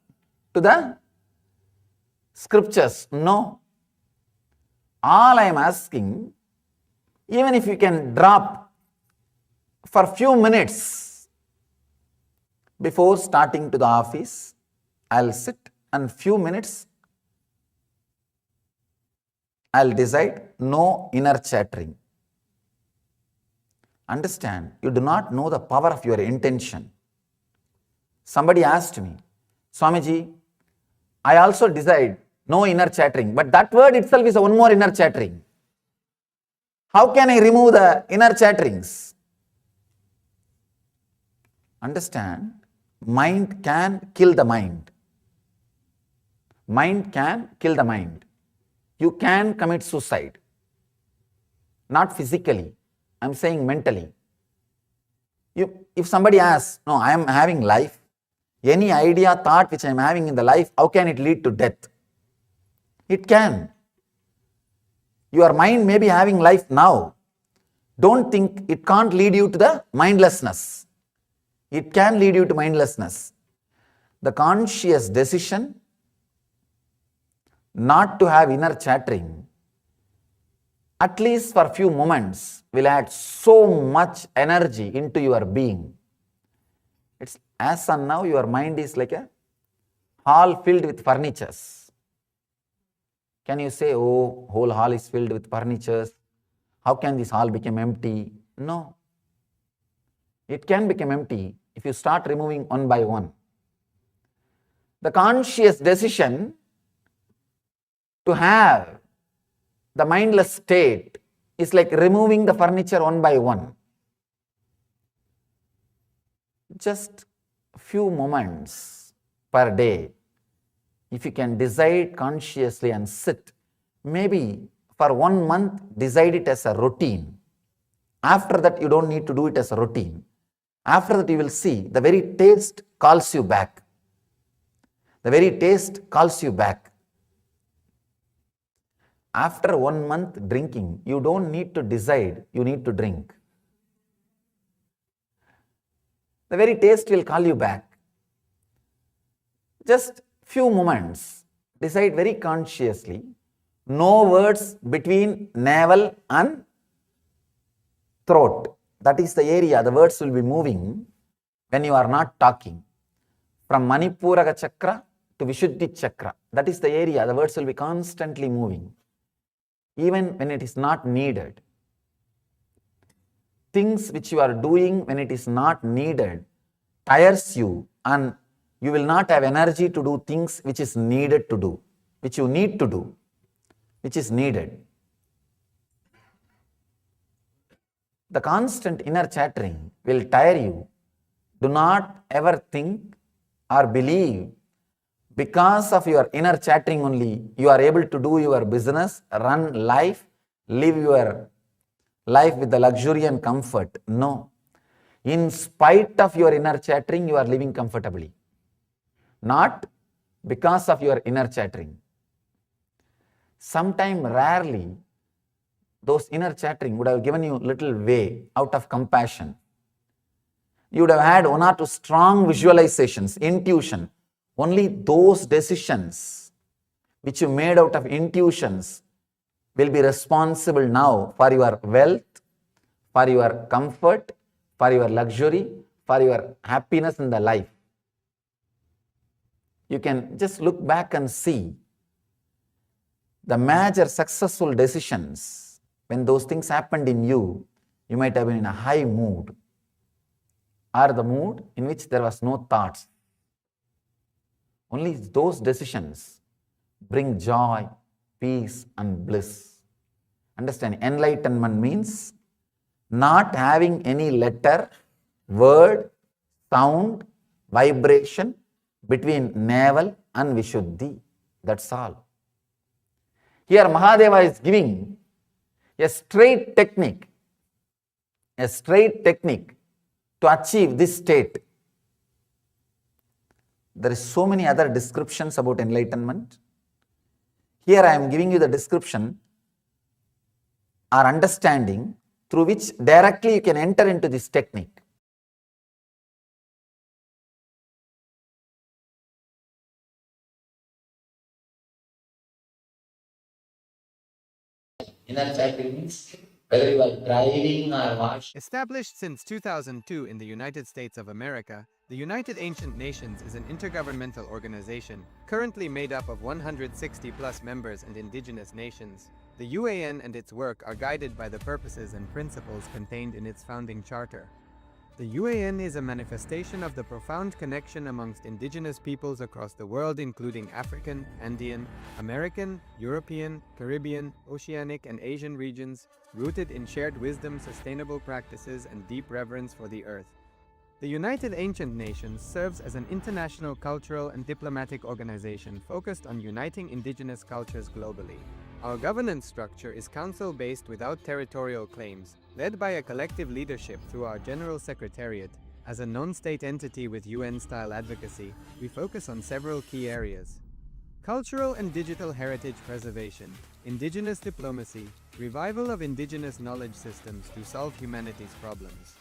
to the scriptures. No. All I am asking, even if you can drop for few minutes before starting to the office, I'll sit and few minutes I'll decide no inner chattering. Understand, you do not know the power of your intention. Somebody asked me, Swamiji, I also decide no inner chattering, but that word itself is one more inner chattering. How can I remove the inner chatterings? Understand, mind can kill the mind. Mind can kill the mind. You can commit suicide. Not physically, I am saying mentally. If somebody asks, no, I am having life, any idea, thought which I am having in the life, how can it lead to death? It can. Your mind may be having life now. Don't think it can't lead you to the mindlessness. It can lead you to mindlessness. The conscious decision not to have inner chattering, at least for a few moments, will add so much energy into your being. It's as and now your mind is like a hall filled with furnitures. Can you say, oh, whole hall is filled with furnitures? How can this hall become empty? No. It can become empty if you start removing one by one. The conscious decision to have the mindless state is like removing the furniture one by one. Just a few moments per day, if you can decide consciously and sit, maybe for 1 month, decide it as a routine. After that, you don't need to do it as a routine. After that, you will see the very taste calls you back. The very taste calls you back. After 1 month drinking, you don't need to decide you need to drink. The very taste will call you back. Just few moments, decide very consciously, no words between navel and throat. That is the area the words will be moving when you are not talking. From Manipuraka chakra to Vishuddhi chakra, that is the area the words will be constantly moving, even when it is not needed. Things which you are doing when it is not needed tires you, and you will not have energy to do things which is needed to do, which you need to do, which is needed. The constant inner chattering will tire you. Do not ever think or believe because of your inner chattering only you are able to do your business, run life, live your life with the luxury and comfort. No. In spite of your inner chattering, you are living comfortably. Not because of your inner chattering. Sometime rarely, those inner chattering would have given you little way out of compassion. You would have had 1 or 2 strong visualizations, intuition. Only those decisions which you made out of intuitions will be responsible now for your wealth, for your comfort, for your luxury, for your happiness in the life. You can just look back and see the major successful decisions. When those things happened in you, you might have been in a high mood, or the mood in which there was no thoughts. Only those decisions bring joy, peace and bliss. Understand, enlightenment means not having any letter, word, sound, vibration between navel and Vishuddhi. That's all. Here Mahadeva is giving a straight technique to achieve this state. There is so many other descriptions about enlightenment. Here I am giving you the description or understanding through which directly you can enter into this technique. Inner chattering means whether you are driving or washing. Established since 2002 in the United States of America, the United Ancient Nations is an intergovernmental organization currently made up of 160 plus members and indigenous nations. The UAN and its work are guided by the purposes and principles contained in its founding charter. The UAN is a manifestation of the profound connection amongst indigenous peoples across the world, including African, Andean, American, European, Caribbean, Oceanic, and Asian regions, rooted in shared wisdom, sustainable practices, and deep reverence for the earth. The United Ancient Nations serves as an international cultural and diplomatic organization focused on uniting indigenous cultures globally. Our governance structure is council-based without territorial claims, led by a collective leadership through our General Secretariat. As a non-state entity with UN-style advocacy, we focus on several key areas: cultural and digital heritage preservation, indigenous diplomacy, revival of indigenous knowledge systems to solve humanity's problems,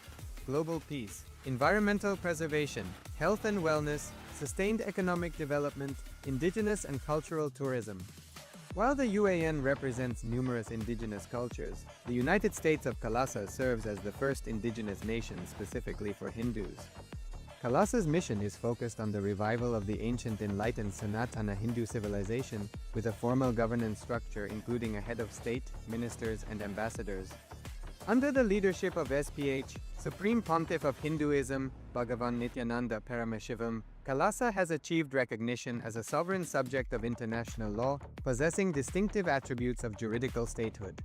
global peace, environmental preservation, health and wellness, sustained economic development, indigenous and cultural tourism. While the UAN represents numerous indigenous cultures, the United States of KAILASA serves as the first indigenous nation specifically for Hindus. KAILASA's mission is focused on the revival of the ancient enlightened Sanatana Hindu civilization with a formal governance structure including a head of state, ministers, and ambassadors. Under the leadership of SPH, Supreme Pontiff of Hinduism, BHAGAVAN Nithyananda Paramashivaham, KAILASA has achieved recognition as a sovereign subject of international law, possessing distinctive attributes of juridical statehood.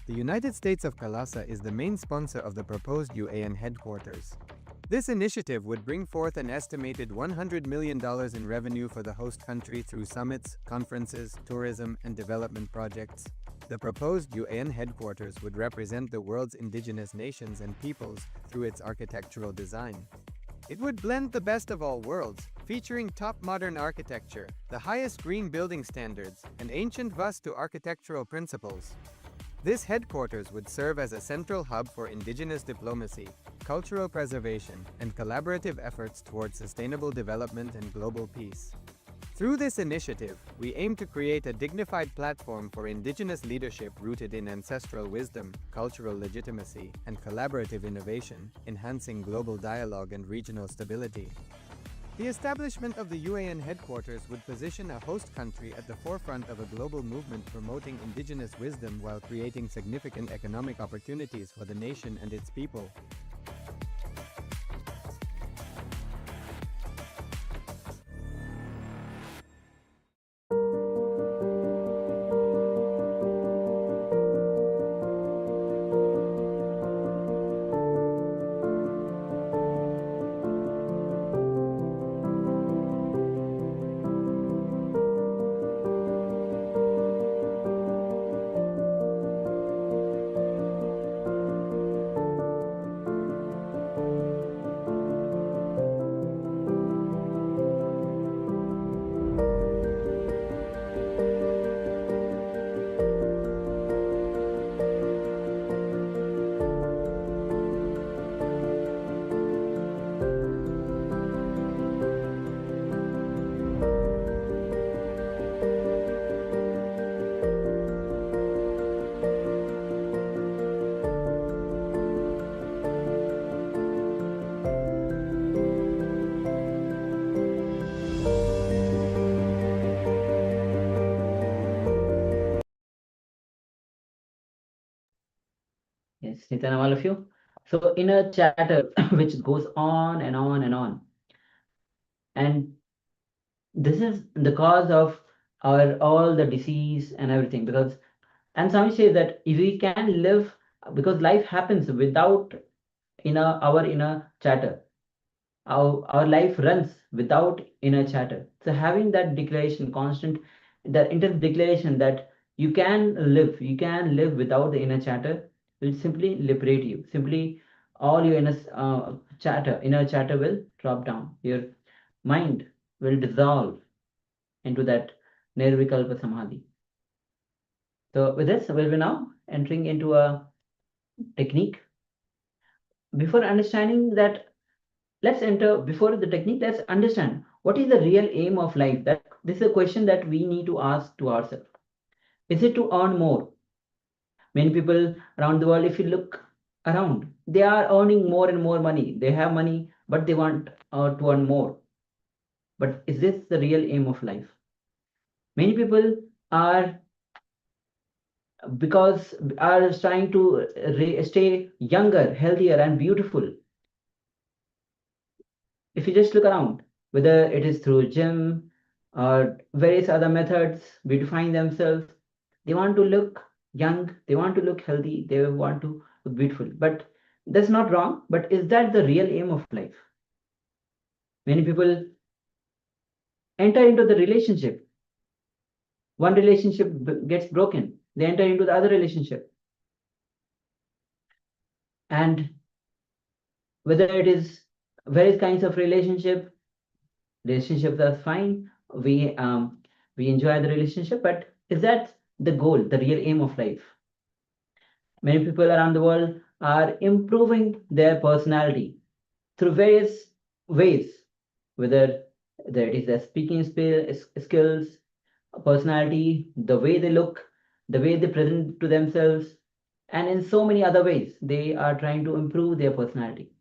The United States of KAILASA is the main sponsor of the proposed UAN headquarters. This initiative would bring forth an estimated $100 million in revenue for the host country through summits, conferences, tourism, and development projects. The proposed UAN headquarters would represent the world's indigenous nations and peoples through its architectural design. It would blend the best of all worlds, featuring top modern architecture, the highest green building standards, and ancient Vastu architectural principles. This headquarters would serve as a central hub for indigenous diplomacy, cultural preservation, and collaborative efforts towards sustainable development and global peace. Through this initiative, we aim to create a dignified platform for indigenous leadership rooted in ancestral wisdom, cultural legitimacy, and collaborative innovation, enhancing global dialogue and regional stability. The establishment of the UAN headquarters would position a host country at the forefront of a global movement promoting indigenous wisdom while creating significant economic opportunities for the nation and its people. Yes, Nithyan, all of you. So in a chatter which goes on and on and on, and this is the cause of our all the disease and everything, because and Swami says that if we can live, because life happens without our inner chatter. Our life runs without inner chatter. So having that declaration, constant, that internal declaration that you can live without the inner chatter, will simply liberate you. Simply, all your inner chatter will drop down. Your mind will dissolve into that nirvikalpa samadhi. So with this, we'll be now entering into a technique. Before understanding that, before the technique, let's understand what is the real aim of life. That this is a question that we need to ask to ourselves. Is it to earn more? Many people around the world, if you look around, they are earning more and more money. They have money, but they want to earn more. But is this the real aim of life? Many people are trying to stay younger, healthier, and beautiful. If you just look around, whether it is through gym or various other methods, beautifying themselves, they want to look young, they want to look healthy, they want to look beautiful. But that's not wrong. But is that the real aim of life? Many people enter into the relationship. One relationship gets broken, they enter into the other relationship. And whether it is various kinds of relationships are fine. We enjoy the relationship, but is that the goal, the real aim of life? Many people around the world are improving their personality through various ways, whether it is their speaking skills, personality, the way they look, the way they present to themselves, and in so many other ways, they are trying to improve their personality.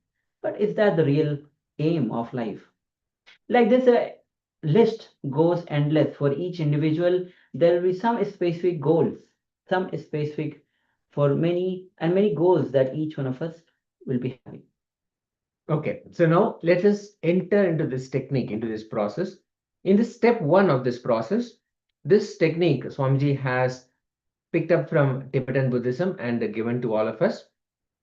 But is that the real aim of life? Like this list goes endless for each individual. There will be some specific goals, some specific for many goals that each one of us will be having. Okay, so now let us enter into this technique, into this process. In this step 1 of this process, this technique Swamiji has picked up from Tibetan Buddhism and given to all of us.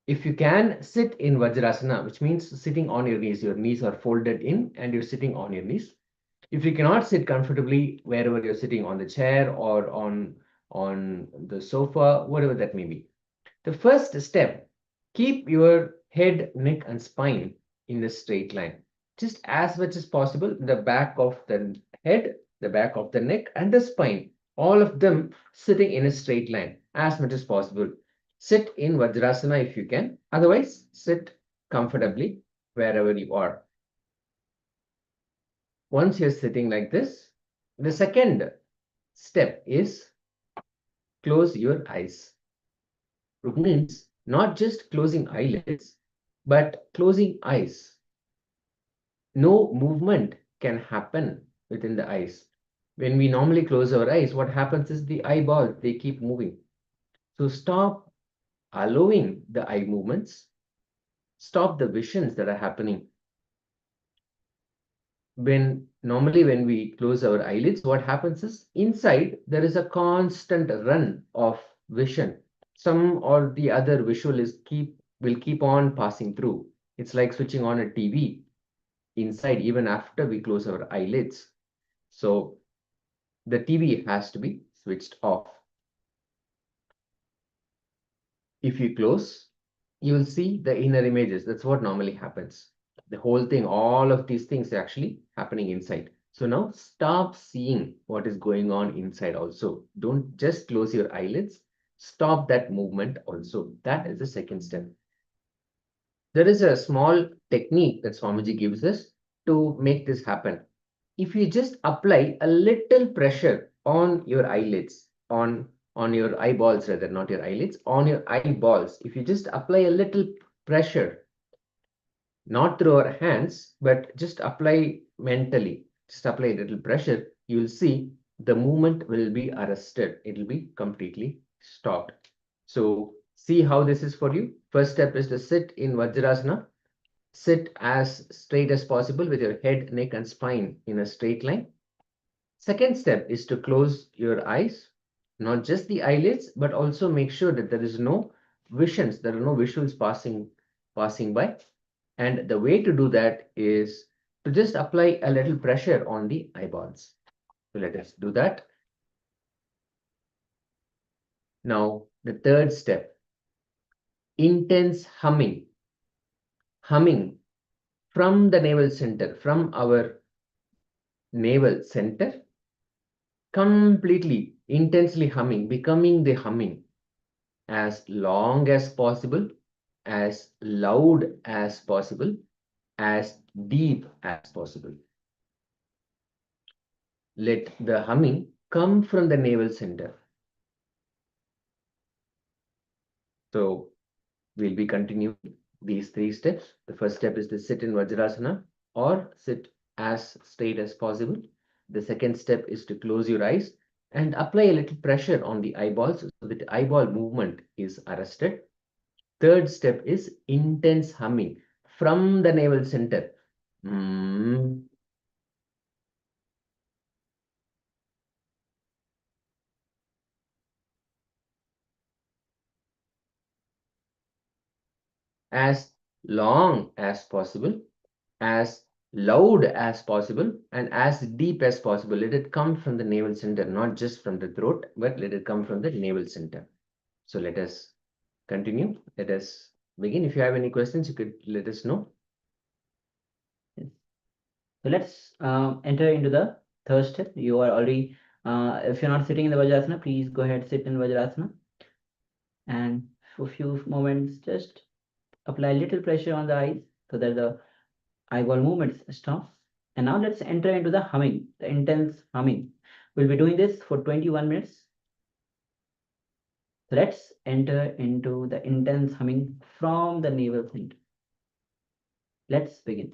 If you can sit in Vajrasana, which means sitting on your knees are folded in and you're sitting on your knees. If you cannot sit comfortably wherever you're sitting, on the chair or on the sofa, whatever that may be. The first step, keep your head, neck, and spine in a straight line. just as much as possible, the back of the head, the back of the neck, and the spine, all of them sitting in a straight line as much as possible. Sit in Vajrasana if you can, otherwise, sit comfortably wherever you are. Once you're sitting like this, the second step is close your eyes. It means not just closing eyelids, but closing eyes. No movement can happen within the eyes. When we normally close our eyes, what happens is the eyeballs, they keep moving. So stop allowing the eye movements. Stop the visions that are happening. Normally when we close our eyelids, what happens is inside there is a constant run of vision. Some or the other visual will keep on passing through. It's like switching on a TV inside even after we close our eyelids. So the TV has to be switched off. If you close, you will see the inner images. That's what normally happens. The whole thing, all of these things are actually happening inside. So now stop seeing what is going on inside also. Don't just close your eyelids. Stop that movement also. That is the second step. There is a small technique that Swamiji gives us to make this happen. If you just apply a little pressure on your eyelids, on your eyeballs rather, not your eyelids, on your eyeballs, if you just apply a little pressure, not through our hands, but just apply mentally, just apply a little pressure, you will see the movement will be arrested. It will be completely stopped. So see how this is for you. First step is to sit in Vajrasana. Sit as straight as possible with your head, neck, and spine in a straight line. Second step is to close your eyes, not just the eyelids, but also make sure that there is no visions, there are no visuals passing by. And the way to do that is to just apply a little pressure on the eyeballs. So let us do that. Now, the third step, intense humming. Humming from the navel center, from our navel center, completely, intensely humming, becoming the humming as long as possible, as loud as possible, as deep as possible. Let the humming come from the navel center. So we'll be continuing these three steps. The first step is to sit in Vajrasana or sit as straight as possible. The second step is to close your eyes and apply a little pressure on the eyeballs so that the eyeball movement is arrested. Third step is intense humming from the navel center. As long as possible, as loud as possible, and as deep as possible. Let it come from the navel center, not just from the throat, but let it come from the navel center. So let us continue. Let us begin. If you have any questions, you could let us know. So let's enter into the third step. You are already, if you're not sitting in the Vajrasana, please go ahead, sit in Vajrasana. And for a few moments, just apply little pressure on the eyes so that the eyeball movements stop. And now let's enter into the humming, the intense humming. We'll be doing this for 21 minutes. So let's enter into the intense humming from the navel center. Let's begin.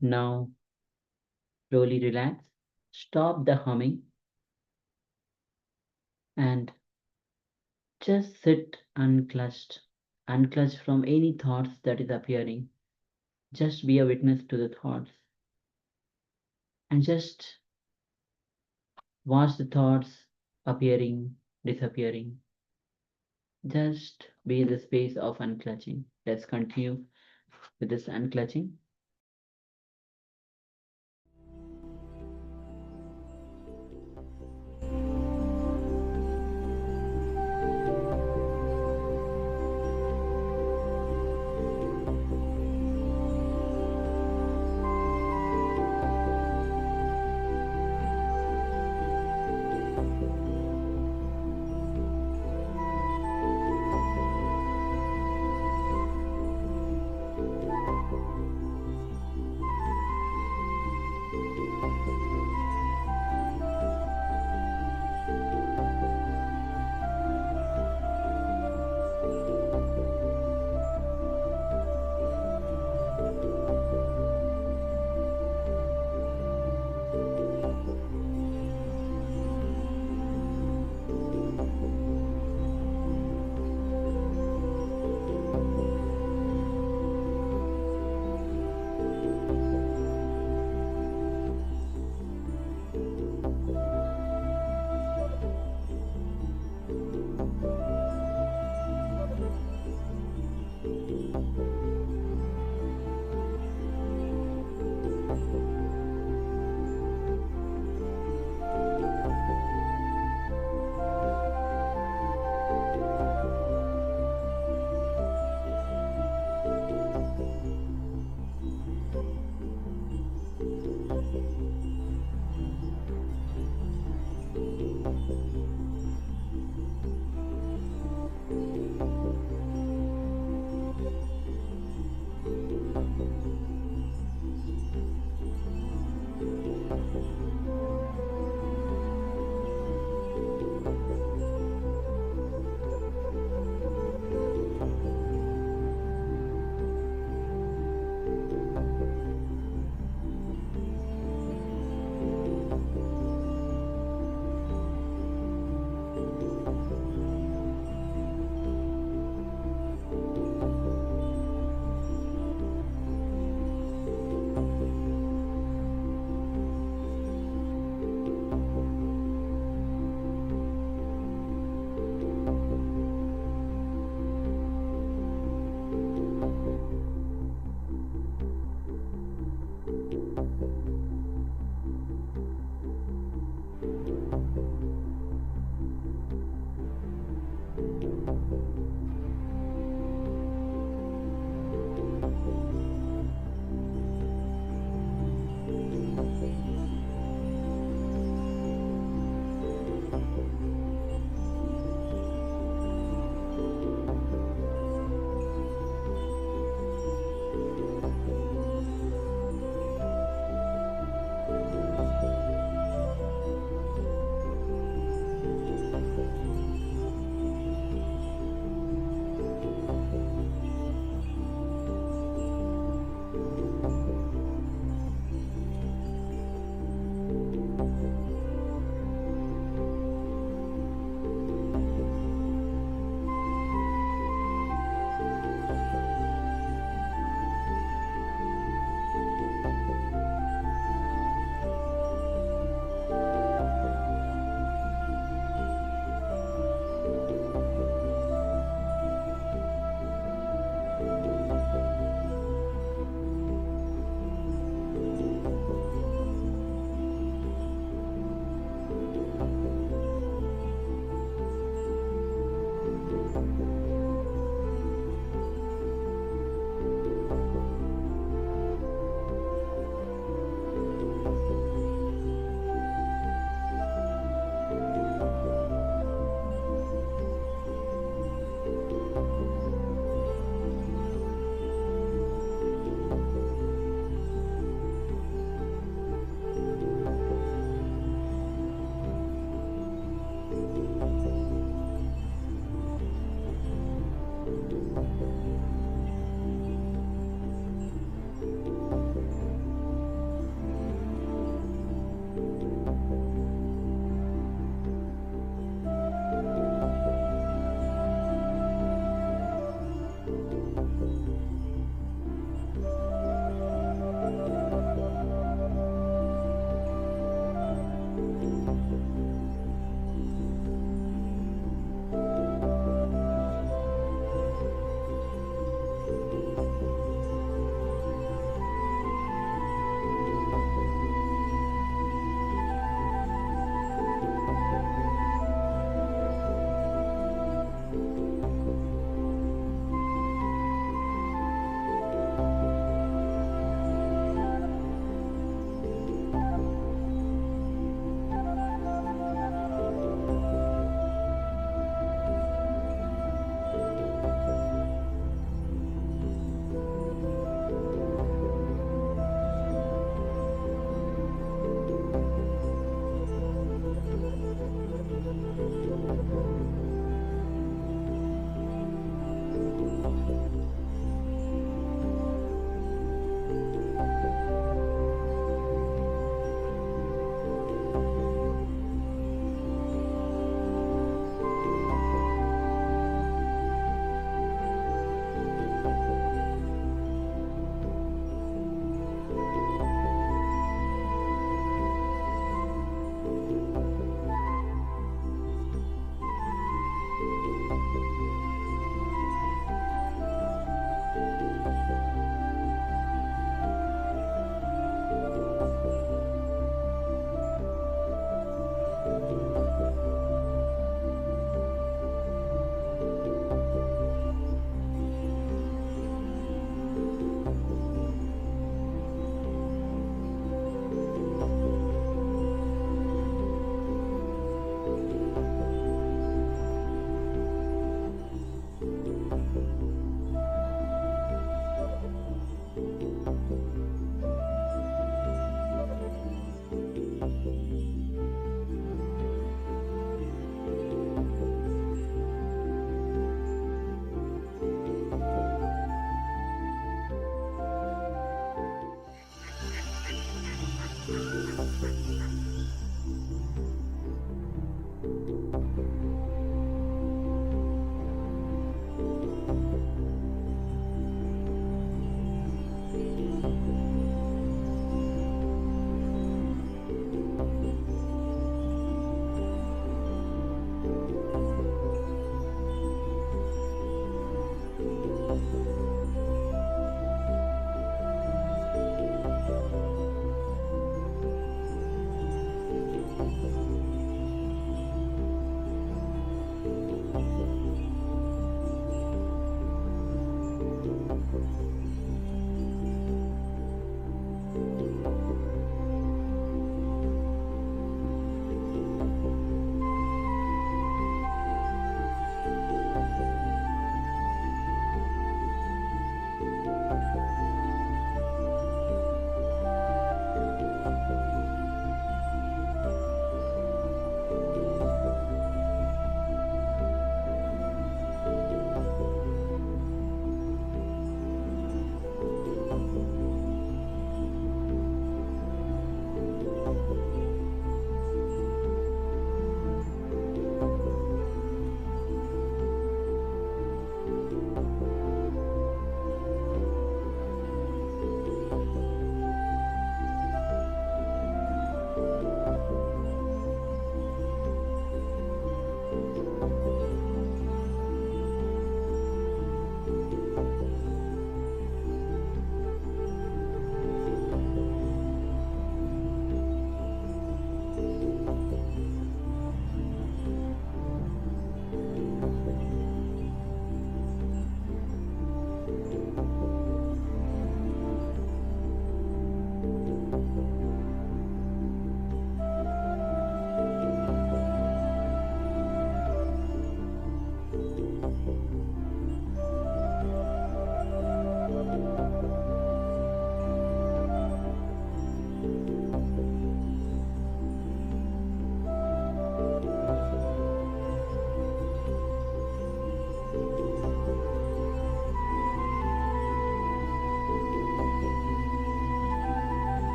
Now, slowly relax, stop the humming, and just sit unclutched, unclutched from any thoughts that is appearing. Just be a witness to the thoughts and just watch the thoughts appearing, disappearing. Just be in the space of unclutching. Let's continue with this unclutching.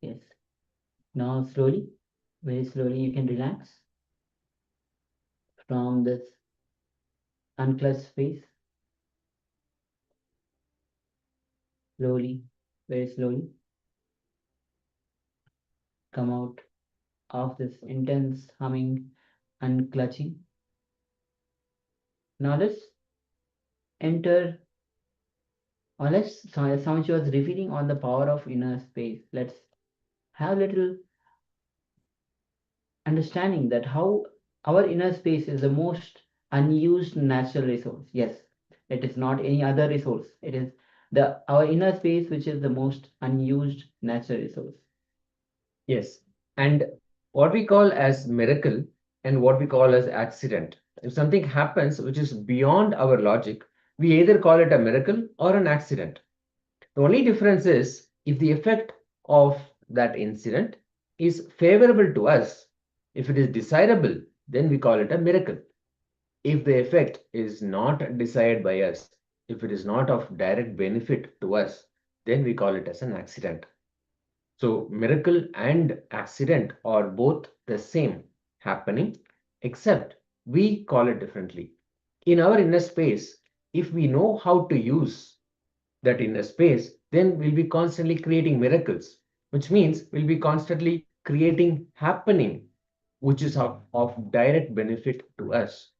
Yes. Now slowly, very slowly, you can relax from this unclenched face. Slowly, very slowly, come out of this intense humming and clutching. Now let's enter, or let's sound was revealing on the power of inner space. Let's have little understanding that how our inner space is the most unused natural resource. Yes, it is not any other resource. It is the our inner space which is the most unused natural resource. Yes. And what we call as miracle and what we call as accident. If something happens which is beyond our logic, we either call it a miracle or an accident. The only difference is if the effect of that incident is favorable to us, if it is desirable, then we call it a miracle. If the effect is not desired by us, if it is not of direct benefit to us, then we call it as an accident. So, miracle and accident are both the same happening, except we call it differently. In our inner space, if we know how to use that inner space, then we'll be constantly creating miracles, which means we'll be constantly creating happening, which is of direct benefit to us.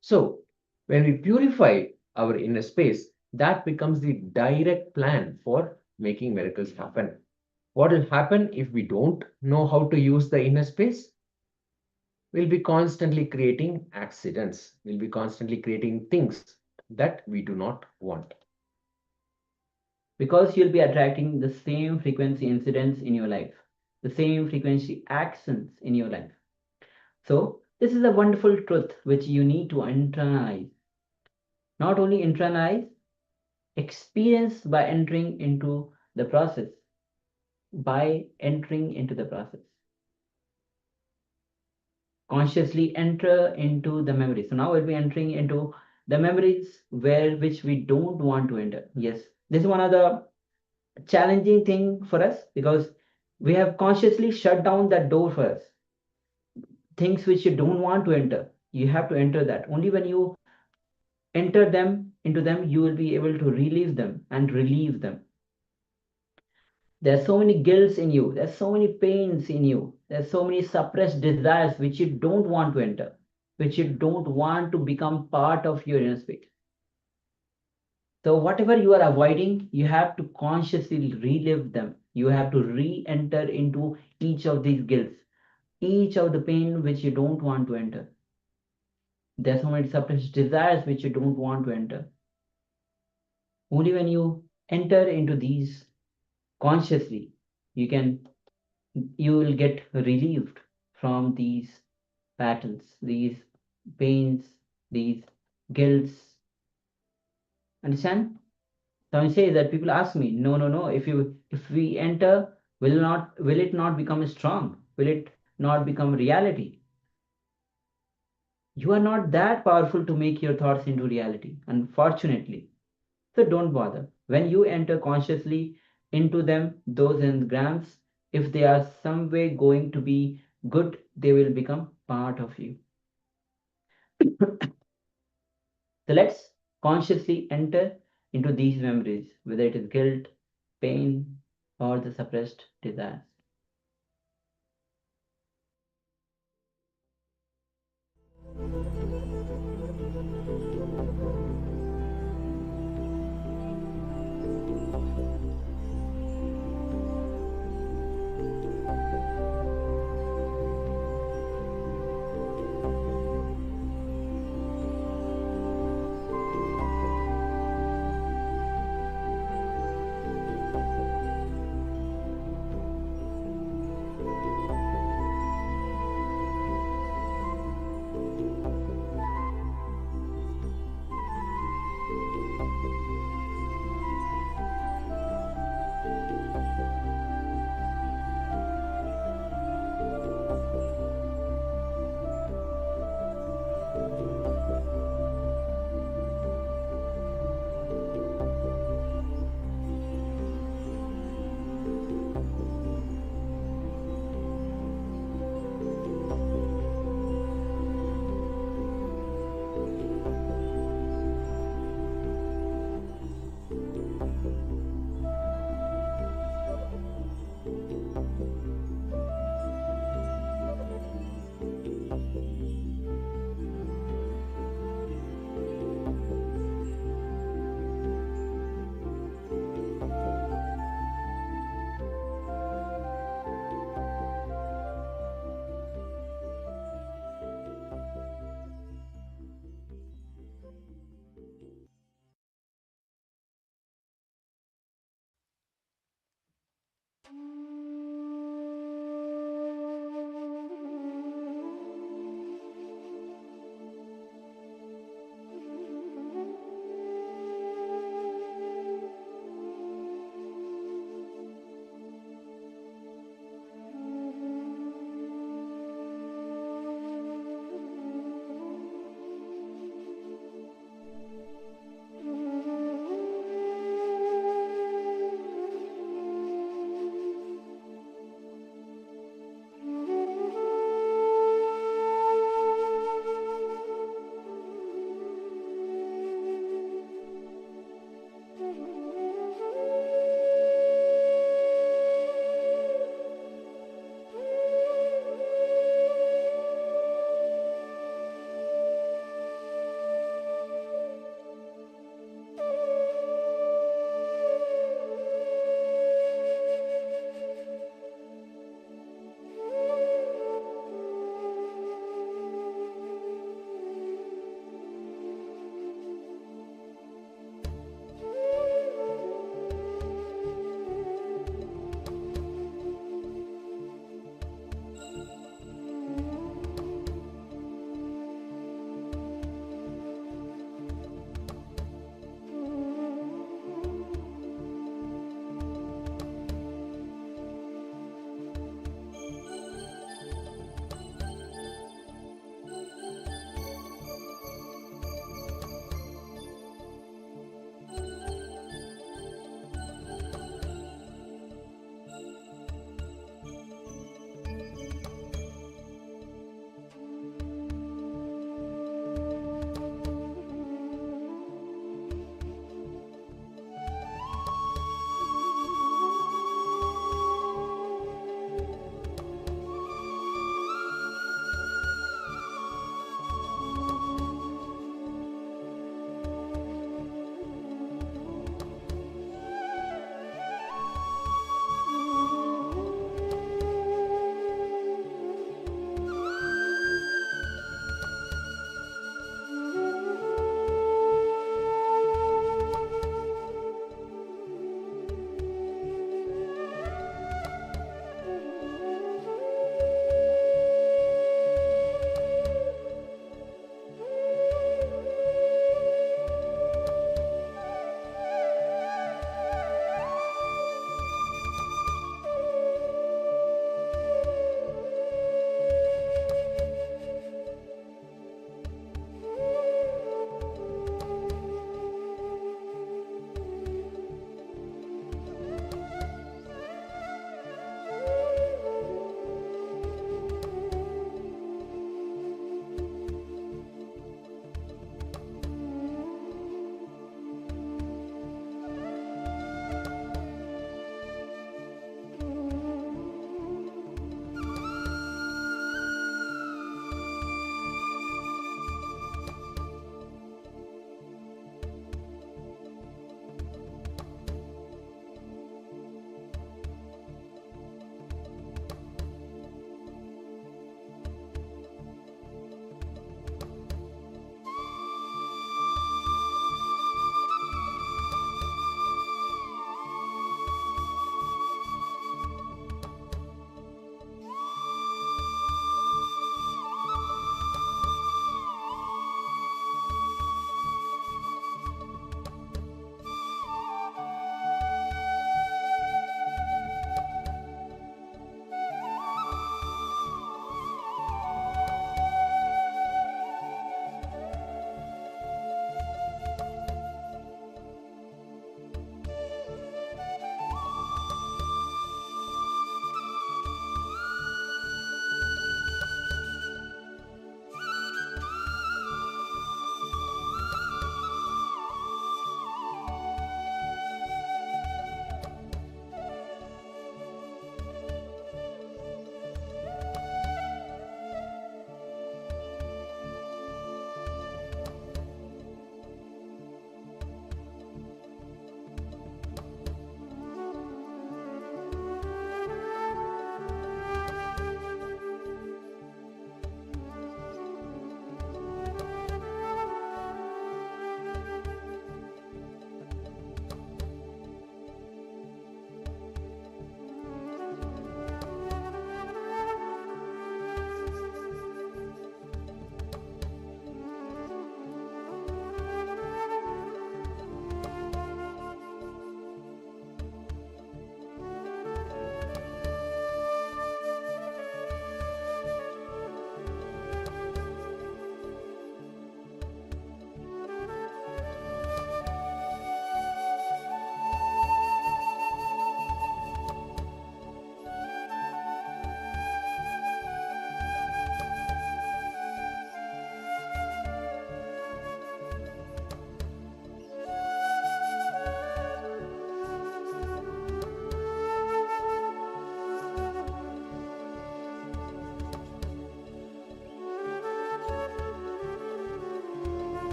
So, when we purify our inner space, that becomes the direct plan for making miracles happen. What will happen if we don't know how to use the inner space? We'll be constantly creating accidents. We'll be constantly creating things that we do not want. Because you'll be attracting the same frequency incidents in your life, the same frequency actions in your life. So, this is a wonderful truth which you need to internalize. Not only internalize, experience by entering into the process. By entering into the process. Consciously enter into the memory. So now we'll be entering into the memories which we don't want to enter. Yes, this is one of the challenging thing for us because we have consciously shut down that door for us. Things which you don't want to enter, you have to enter that. Only when you enter them into them, you will be able to relieve them and relieve them. There's so many guilts in you, there's so many pains in you, there's so many suppressed desires which you don't want to enter, which you don't want to become part of your inner space. So whatever you are avoiding, you have to consciously relive them. You have to re-enter into each of these guilts, each of the pain which you don't want to enter. There's so many suppressed desires which you don't want to enter. Only when you enter into these consciously, you will get relieved from these patterns, these pains, these guilts. Understand? So I say that people ask me, no, if we enter, will it not become strong? Will it not become reality? You are not that powerful to make your thoughts into reality, unfortunately. So don't bother. When you enter consciously into them, those engrams, if they are some way going to be good, they will become part of you. So let's consciously enter into these memories, whether it is guilt, pain, or the suppressed desires.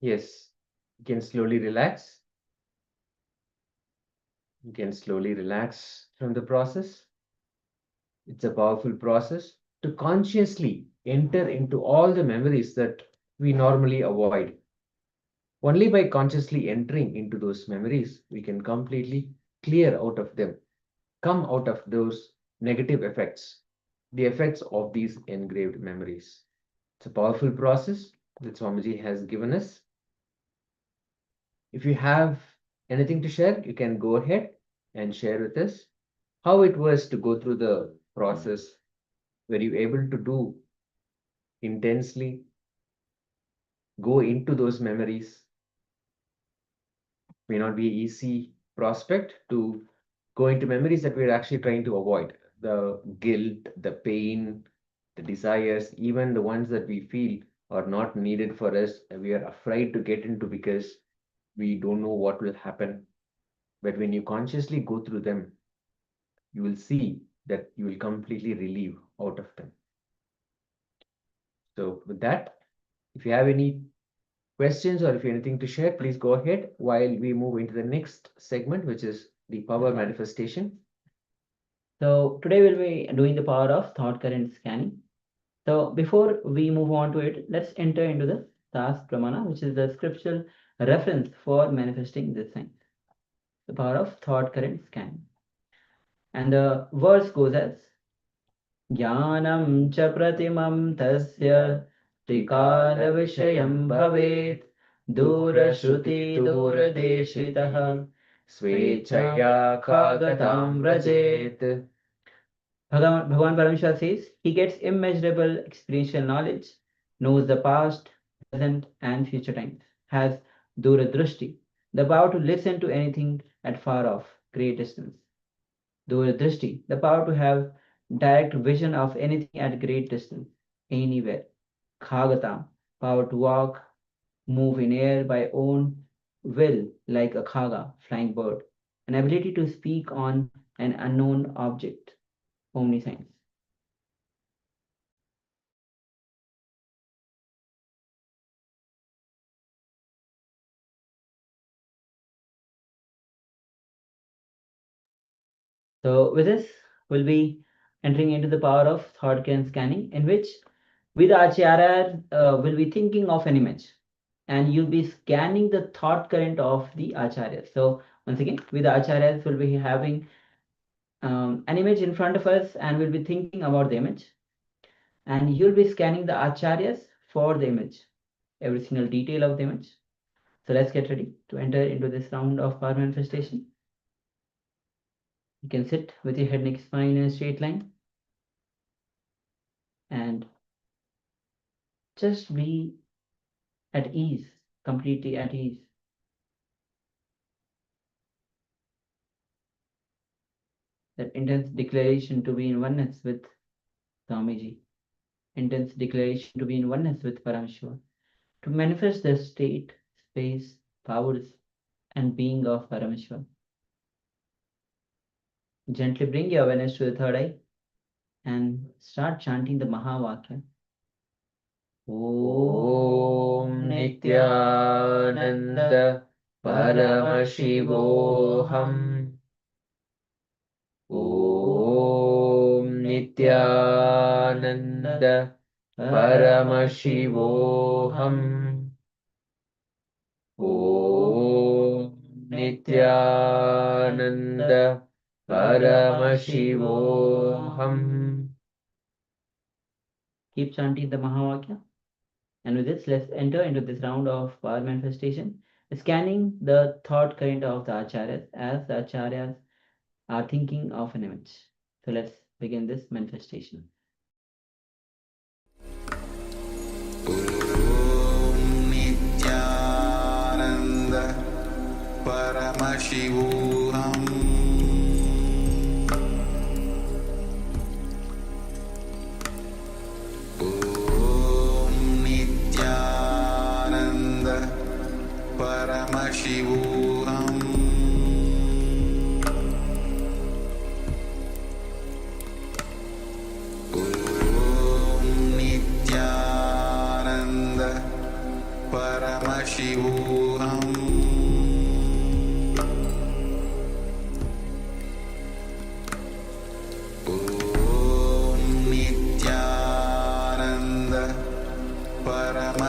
Yes, you can slowly relax. You can slowly relax from the process. It's a powerful process to consciously enter into all the memories that we normally avoid. Only by consciously entering into those memories, we can completely clear out of them, come out of those negative effects, the effects of these engraved memories. It's a powerful process that Swamiji has given us. If you have anything to share, you can go ahead and share with us how it was to go through the process. Were you able to do intensely, go into those memories? May not be an easy prospect to go into memories that we're actually trying to avoid. The guilt, the pain, the desires, even the ones that we feel are not needed for us, and we are afraid to get into because we don't know what will happen. But when you consciously go through them, you will see that you will completely relieve out of them. So with that, if you have any questions or if you have anything to share, please go ahead while we move into the next segment, which is the power manifestation. So today we'll be doing the power of thought current scanning. So before we move on to it, let's enter into the task pramana, which is the scriptural reference for manifesting this thing. The power of thought current scanning. And the verse goes as Jnanam cha pratimam tasya trikala vishayam bhavet durashruti duradeshitah Svechaya kagatam rajet. Bhagavan Parameshwar says he gets immeasurable experiential knowledge, knows the past, present, and future times, has Duradrushti, the power to listen to anything at far off, great distance. Duradrushti, the power to have direct vision of anything at great distance, anywhere. Khagatam, power to walk, move in air by own will like a khaga, flying bird. An ability to speak on an unknown object, omniscience. So with this, we'll be entering into the power of thought current scanning, in which with Acharya will be thinking of an image, and you'll be scanning the thought current of the Acharya. So once again, with Acharyas, we'll be having an image in front of us, and we'll be thinking about the image, and you'll be scanning the Acharyas for the image, every single detail of the image. So let's get ready to enter into this round of power manifestation. You can sit with your head, neck, spine in a straight line, and just be at ease, completely at ease. That intense declaration to be in oneness with Swamiji, intense declaration to be in oneness with Paramashiva, to manifest the state, space, powers, and being of Paramashiva. Gently bring your awareness to the third eye and start chanting the Mahavakya. Om Nithyananda Paramashivoham. Om Nithyananda Paramashivoham. Om Nithyananda Paramashivoham. Keep chanting the Mahavakya. And with this, let's enter into this round of power manifestation, scanning the thought current of the Acharyas as the Acharyas are thinking of an image. So let's begin this manifestation. Om Nithyananda Paramashivoham Om Nithyananda Paramashivoham Om Nithyananda Paramashivoham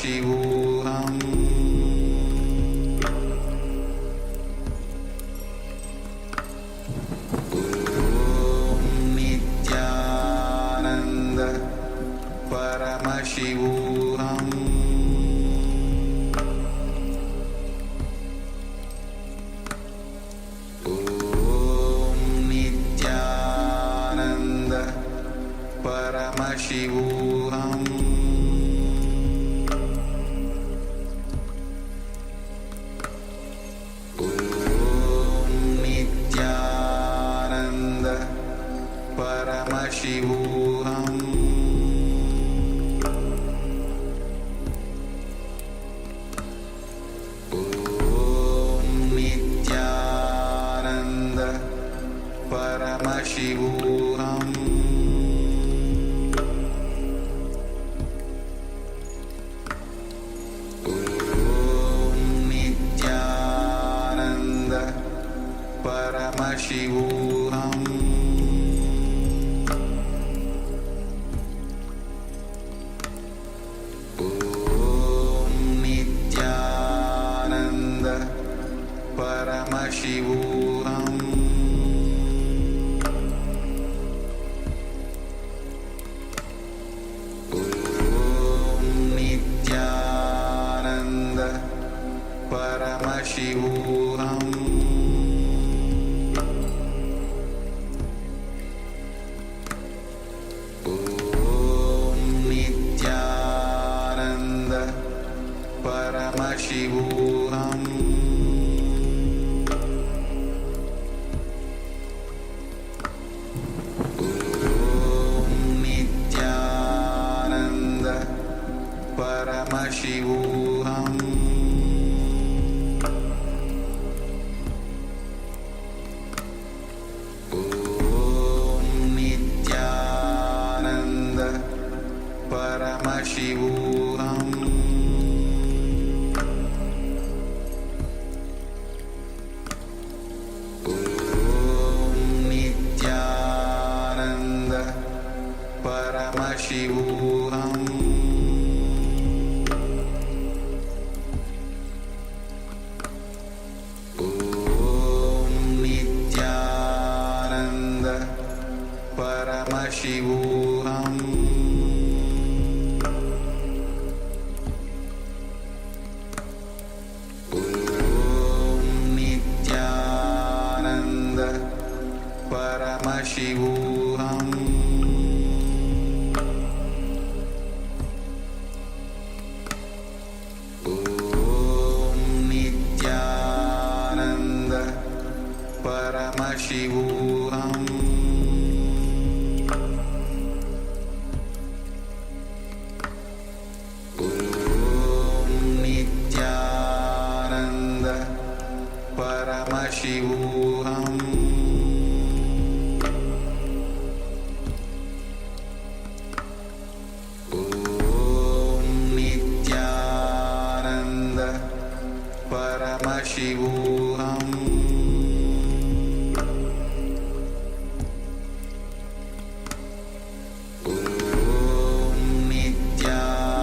Paramashivoham Nithyananda Paramashivoham Nithyananda Paramashivoham Nithyananda Paramashivoham Nithyananda Paramashivoham Nithyananda Paramashivoham Nithyananda Paramashivoham Nithyananda Paramashivoham Nithyananda Paramashivoham Nithyananda Paramashivoham Nithyananda Paramashivoham Nithyananda Paramashivoham Nithyananda Paramashivoham Nithyananda Paramashivoham Nithyananda Paramashivoham Nithyananda Paramashivoham Nithyananda Paramashivoham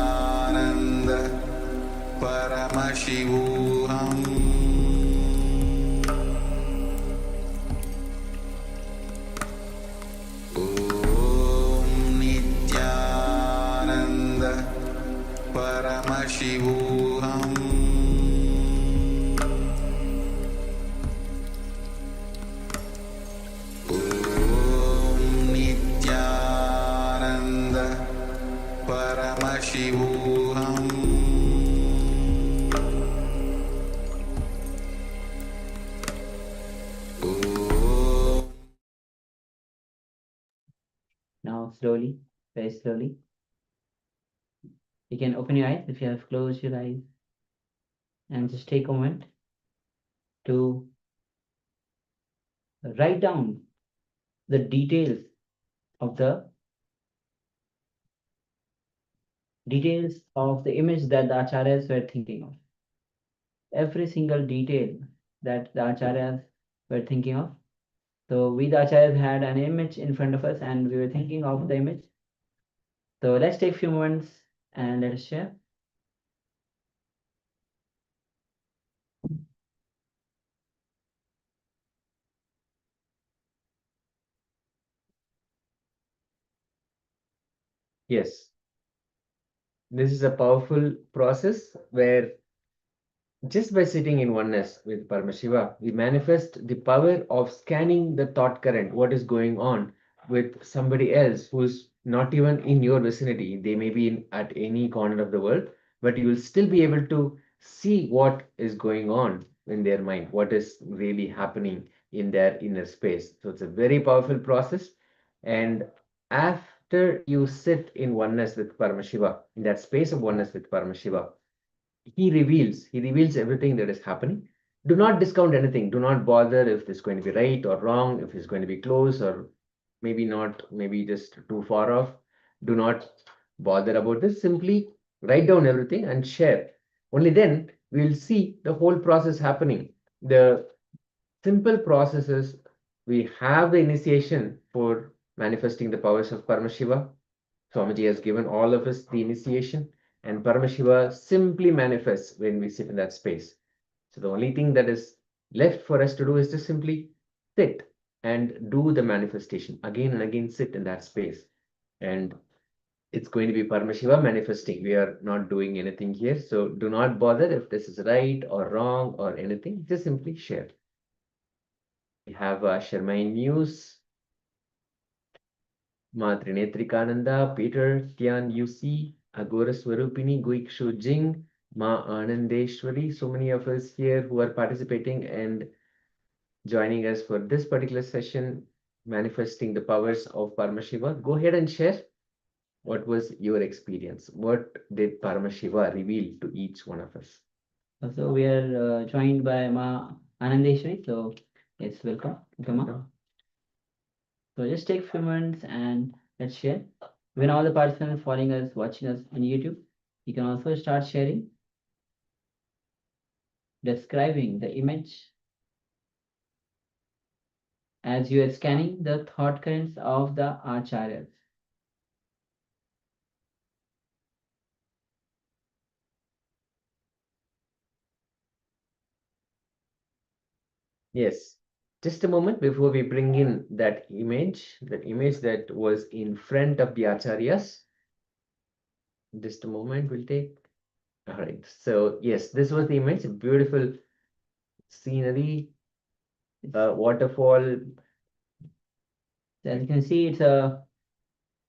Nithyananda Paramashivoham Nithyananda Paramashivoham Nithyananda Paramashivoham Now slowly, very slowly. You can open your eyes if you have closed your eyes and just take a moment to write down the details of the image that the acharyas were thinking of. Every single detail that the acharyas were thinking of. So we the acharyas had an image in front of us and we were thinking of the image. So let's take a few moments and let us share. Yes, this is a powerful process where just by sitting in oneness with Paramashiva, we manifest the power of scanning the thought current, what is going on with somebody else who's not even in your vicinity. They may be at any corner of the world, but you will still be able to see what is going on in their mind, what is really happening in their inner space. So it's a very powerful process. And after you sit in oneness with Paramashiva, in that space of oneness with Paramashiva, he reveals everything that is happening. Do not discount anything. Do not bother if it's going to be right or wrong, if it's going to be close or maybe not, maybe just too far off. Do not bother about this. Simply write down everything and share. Only then we'll see the whole process happening. The simple process is we have the initiation for manifesting the powers of Paramashiva. Swamiji has given all of us the initiation, and Paramashiva simply manifests when we sit in that space. So the only thing that is left for us to do is to simply sit and do the manifestation. Again and again, sit in that space. And it's going to be Paramashiva manifesting. We are not doing anything here. So do not bother if this is right or wrong or anything. Just simply share. We have Sharmain News. Ma Trinetrikananda, Peter, Dhyan UC, Agora Swarupini, Guikshu Jing, Ma Anandeshwari. So many of us here who are participating and joining us for this particular session, manifesting the powers of Paramashiva. Go ahead and share. What was your experience? What did Paramashiva reveal to each one of us? So we are joined by Ma Anandeshwari. So yes, welcome. Welcome, Ma. So just take a few minutes and let's share. When all the participants following us, watching us on YouTube, you can also start sharing, describing the image as you are scanning the thought currents of the acharyas. Yes. Just a moment before we bring in that image that was in front of the acharyas. Just a moment, we'll take. All right. So yes, this was the image. Beautiful scenery, waterfall. As you can see, it's a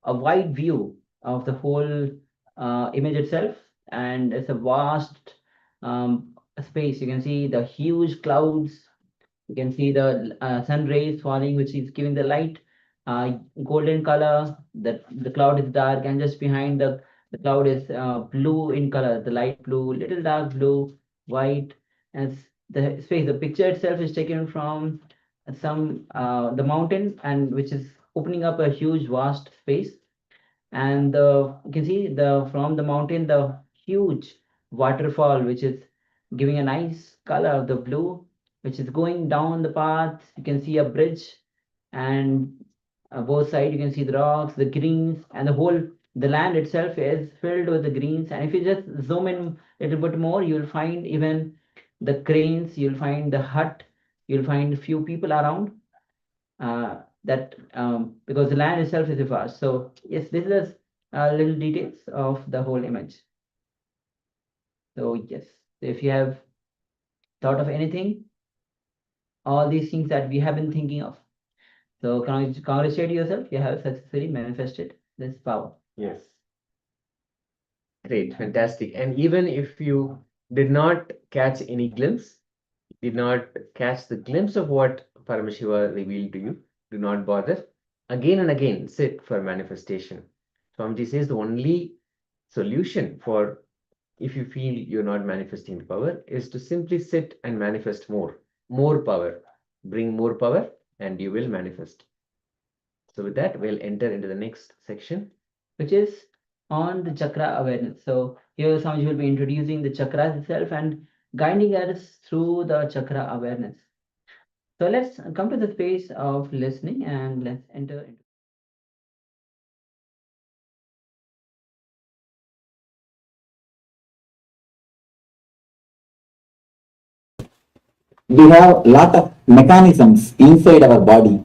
wide view of the whole image itself, and it's a vast space. You can see the huge clouds. You can see the sun rays falling, which is giving the light golden color. The cloud is dark, and just behind the cloud is blue in color, the light blue, little dark blue, white. And the space, the picture itself is taken from some the mountain, and which is opening up a huge vast space. And you can see from the mountain the huge waterfall, which is giving a nice color of the blue, which is going down the path. You can see a bridge, and both sides you can see the rocks, the greens, and the land itself is filled with the greens. And if you just zoom in a little bit more, you'll find even the cranes, you'll find the hut, you'll find a few people around. Because the land itself is vast. So yes, this is little details of the whole image. So yes, if you have thought of anything, all these things that we have been thinking of, so congratulate yourself, you have successfully manifested this power. Yes. Great, fantastic. And even if you did not catch any glimpse, did not catch the glimpse of what Paramashiva revealed to you, do not bother. Again and again, sit for manifestation. Swamiji says the only solution for if you feel you're not manifesting the power is to simply sit and manifest more power. Bring more power and you will manifest. So with that, we'll enter into the next section, which is on the chakra awareness. So here Swamiji will be introducing the chakras itself and guiding us through the chakra awareness. So let's come to the space of listening and let's enter into. We have a lot of mechanisms inside our body.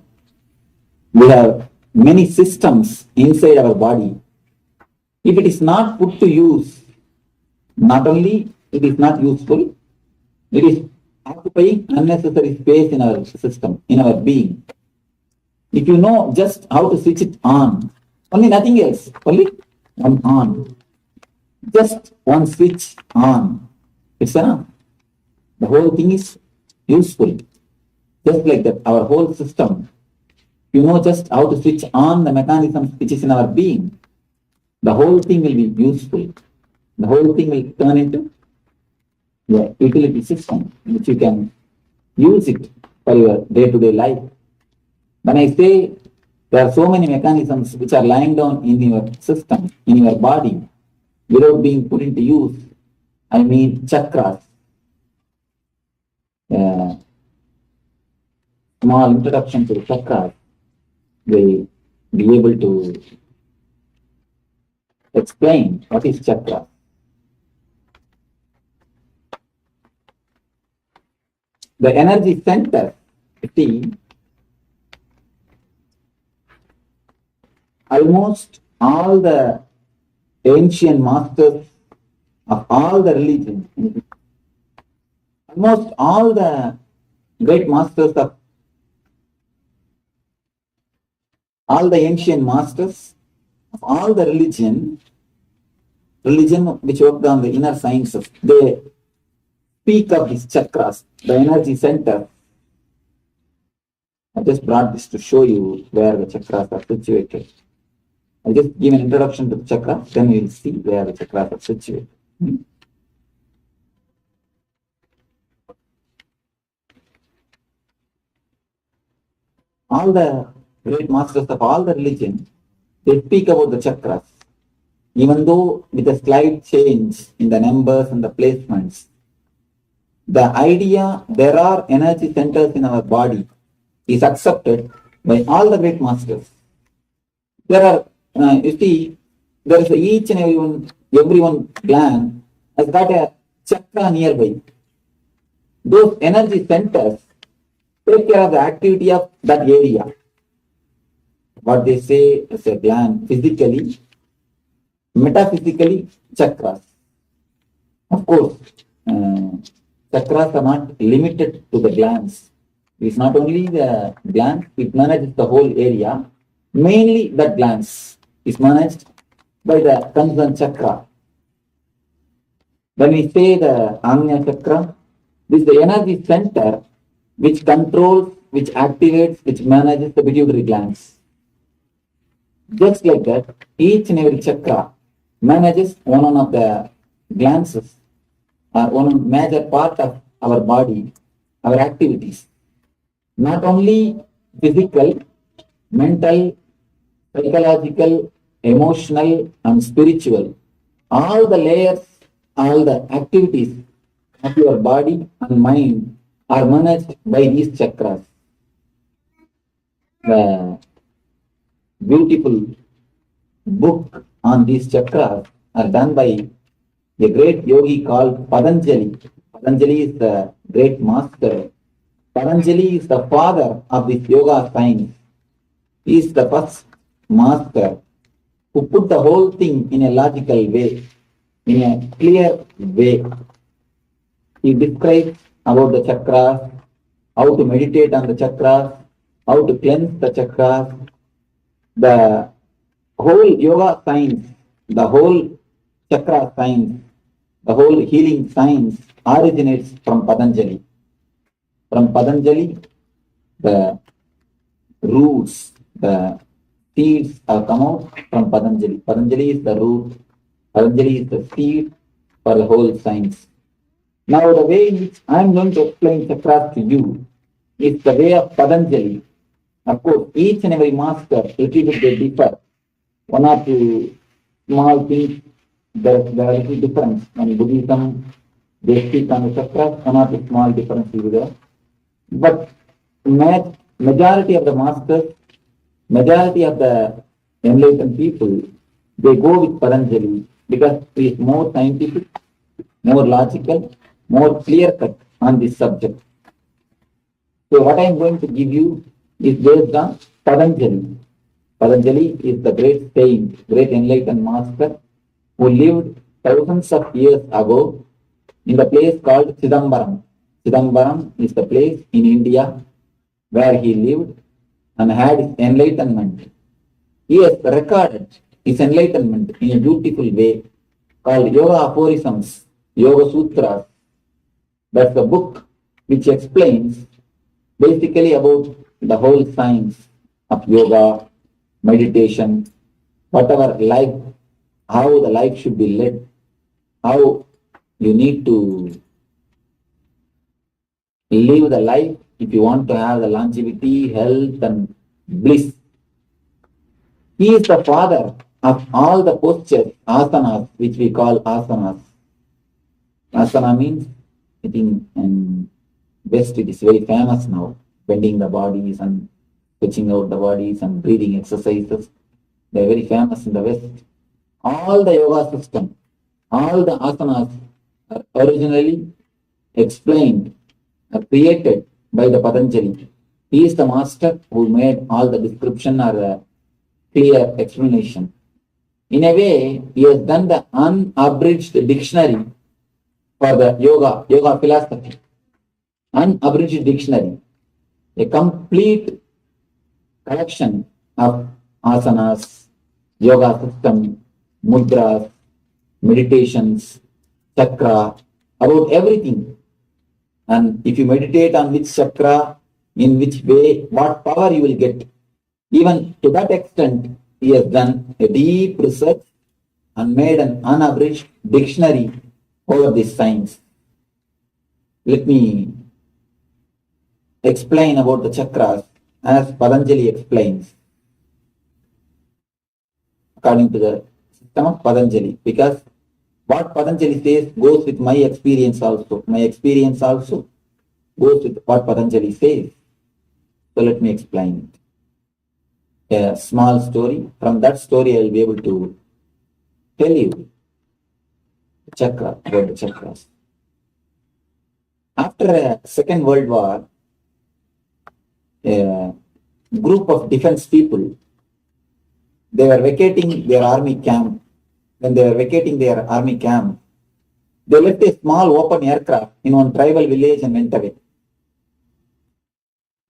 We have many systems inside our body If it is not put to use, not only it is not useful, it is occupying unnecessary space in our system, in our being. If you know just how to switch it on, only nothing else, only one on, just one switch on, it's enough. The whole thing is useful. Just like that, our whole system, you know just how to switch on the mechanisms which is in our being, the whole thing will be useful. The whole thing will turn into a utility system which you can use it for your day-to-day life. When I say there are so many mechanisms which are lying down in your system, in your body, without being put into use, I mean chakras. Small introduction to chakras will be able to explain what is chakra. The energy center, see, almost all the ancient masters of all the religions, almost all the great masters of all the ancient masters of all the religion which worked on the inner sciences, they speak of these chakras, the energy center. I just brought this to show you where the chakras are situated. I'll just give an introduction to the chakra, then we'll see where the chakras are situated. All the great masters of all the religion, they speak about the chakras. Even though with a slight change in the numbers and the placements, the idea there are energy centers in our body is accepted by all the great masters. There are, you see, there is each and everyone gland has got a chakra nearby. Those energy centers take care of the activity of that area. What they say as a gland, physically, metaphysically, chakras. Of course, chakras are not limited to the glands. It's not only the gland, it manages the whole area. Mainly that glands is managed by the concerned chakra. When we say the Agnya chakra, this is the energy center which controls, which activates, which manages the pituitary glands. Just like that, each and every chakra manages one of the glands or one major part of our body, our activities. Not only physical, mental, psychological, emotional, and spiritual. All the layers, all the activities of your body and mind are managed by these chakras. The beautiful book on these chakras are done by a great yogi called Patanjali. Patanjali is the great master. Patanjali is the father of this yoga science. He is the first master who put the whole thing in a logical way, in a clear way. He describes about the chakras, how to meditate on the chakras, how to cleanse the chakras. The whole yoga science, the whole chakra science, the whole healing science originates from Patanjali. From Patanjali, the roots, the seeds have come out from Patanjali. Patanjali is the root, Patanjali is the seed for the whole science. Now the way in which I am going to explain chakras to you is the way of Patanjali. Of course, each and every master, little bit they differ. One or two small things, there are little difference. In Buddhism, they speak on the chakras, one or two small differences will be there. But majority of the masters, majority of the enlightened people, they go with Patanjali because he is more scientific, more logical, more clear-cut on this subject. So what I am going to give you is based on Patanjali. Patanjali is the great saint, great enlightened master who lived thousands of years ago in the place called Chidambaram. Chidambaram is the place in India where he lived and had his enlightenment. He has recorded his enlightenment in a beautiful way called Yoga Aphorisms, Yoga Sutras. That's the book which explains basically about the whole science of yoga, meditation, whatever life, how the life should be led, how you need to live the life if you want to have the longevity, health, and bliss. He is the father of all the postures, asanas, which we call asanas. Asana means, I think in West it is very famous now, bending the bodies and stretching out the bodies and breathing exercises. They are very famous in the West. All the yoga system, all the asanas are originally explained, created by the Patanjali. He is the master who made all the description or the clear explanation. In a way, he has done the unabridged dictionary for the yoga philosophy. Unabridged dictionary, a complete collection of asanas, yoga system, mudras, meditations, chakra, about everything. And if you meditate on which chakra, in which way, what power you will get. Even to that extent, he has done a deep research and made an unabridged dictionary over this science. Let me explain about the chakras as Patanjali explains, according to the system of Patanjali, because what Patanjali says goes with my experience also. My experience also goes with what Patanjali says. So let me explain it. A small story. From that story, I will be able to tell you about the chakras. After the Second World War, a group of defense people, they were vacating their army camp. When they were vacating their army camp, they left a small open aircraft in one tribal village and went away.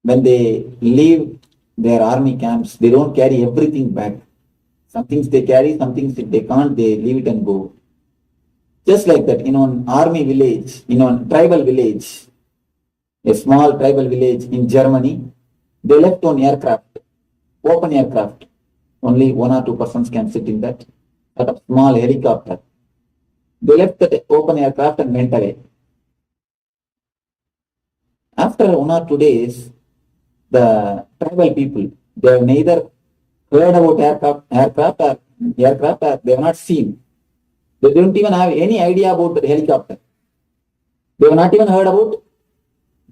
When they leave their army camps, they don't carry everything back. Some things they carry, some things if they can't, they leave it and go. Just like that, in one army village, in one tribal village, a small tribal village in Germany, they left one aircraft, open aircraft. Only 1 or 2 persons can sit in that. Sort of small helicopter. They left that open aircraft and went away. After 1 or 2 days, the tribal people, they have neither heard about aircraft or they have not seen. They don't even have any idea about the helicopter. They have not even heard about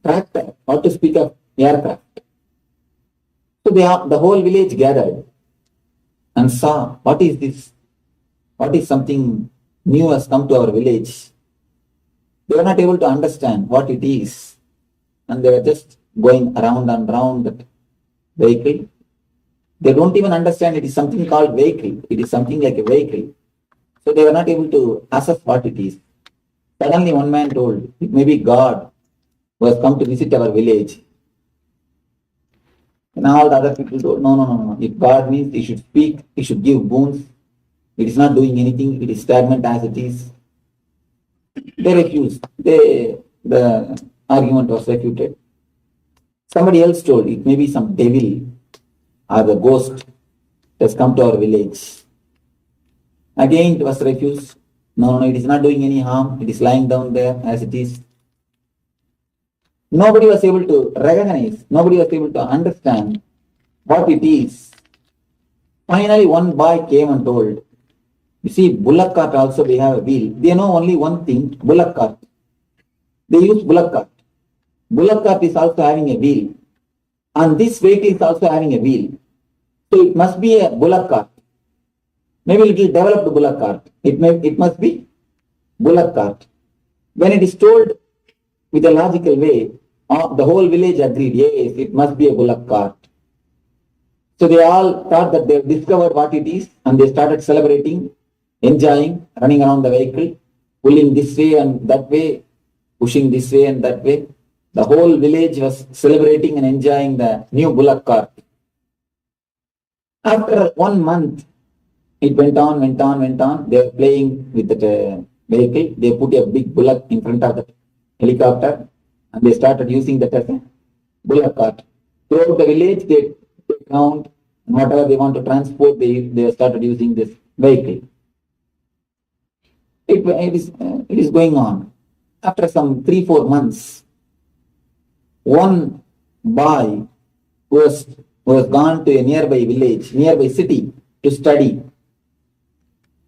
tractor, or to speak of aircraft. So the whole village gathered and saw, what is this? What is something new has come to our village? They were not able to understand what it is. And they were just going around and around that vehicle. They don't even understand it is something called vehicle. It is something like a vehicle. So they were not able to assess what it is. Suddenly one man told, it may be God who has come to visit our village. And all the other people told, no. If God means he should speak, he should give boons. It is not doing anything, it is stagnant as it is. They refused. The argument was refuted. Somebody else told, it may be some devil or the ghost has come to our village. Again it was refused. No, it is not doing any harm. It is lying down there as it is. Nobody was able to recognize, nobody was able to understand what it is. Finally, one boy came and told, you see, bullock cart also they have a wheel. They know only one thing, bullock cart. They use bullock cart. Bullock cart is also having a wheel. And this vehicle is also having a wheel. So it must be a bullock cart. Maybe a little developed bullock cart. It must be bullock cart. When it is told with a logical way, the whole village agreed, yes, it must be a bullock cart. So they all thought that they have discovered what it is and they started celebrating enjoying, running around the vehicle, pulling this way and that way, pushing this way and that way. The whole village was celebrating and enjoying the new bullock cart. After 1 month, it went on. They were playing with the vehicle. They put a big bullock in front of the helicopter and they started using that as a bullock cart. Throughout the village, they count whatever they want to transport, they started using this vehicle. It is going on. After some 3-4 months, one boy who was gone to a nearby village, nearby city to study,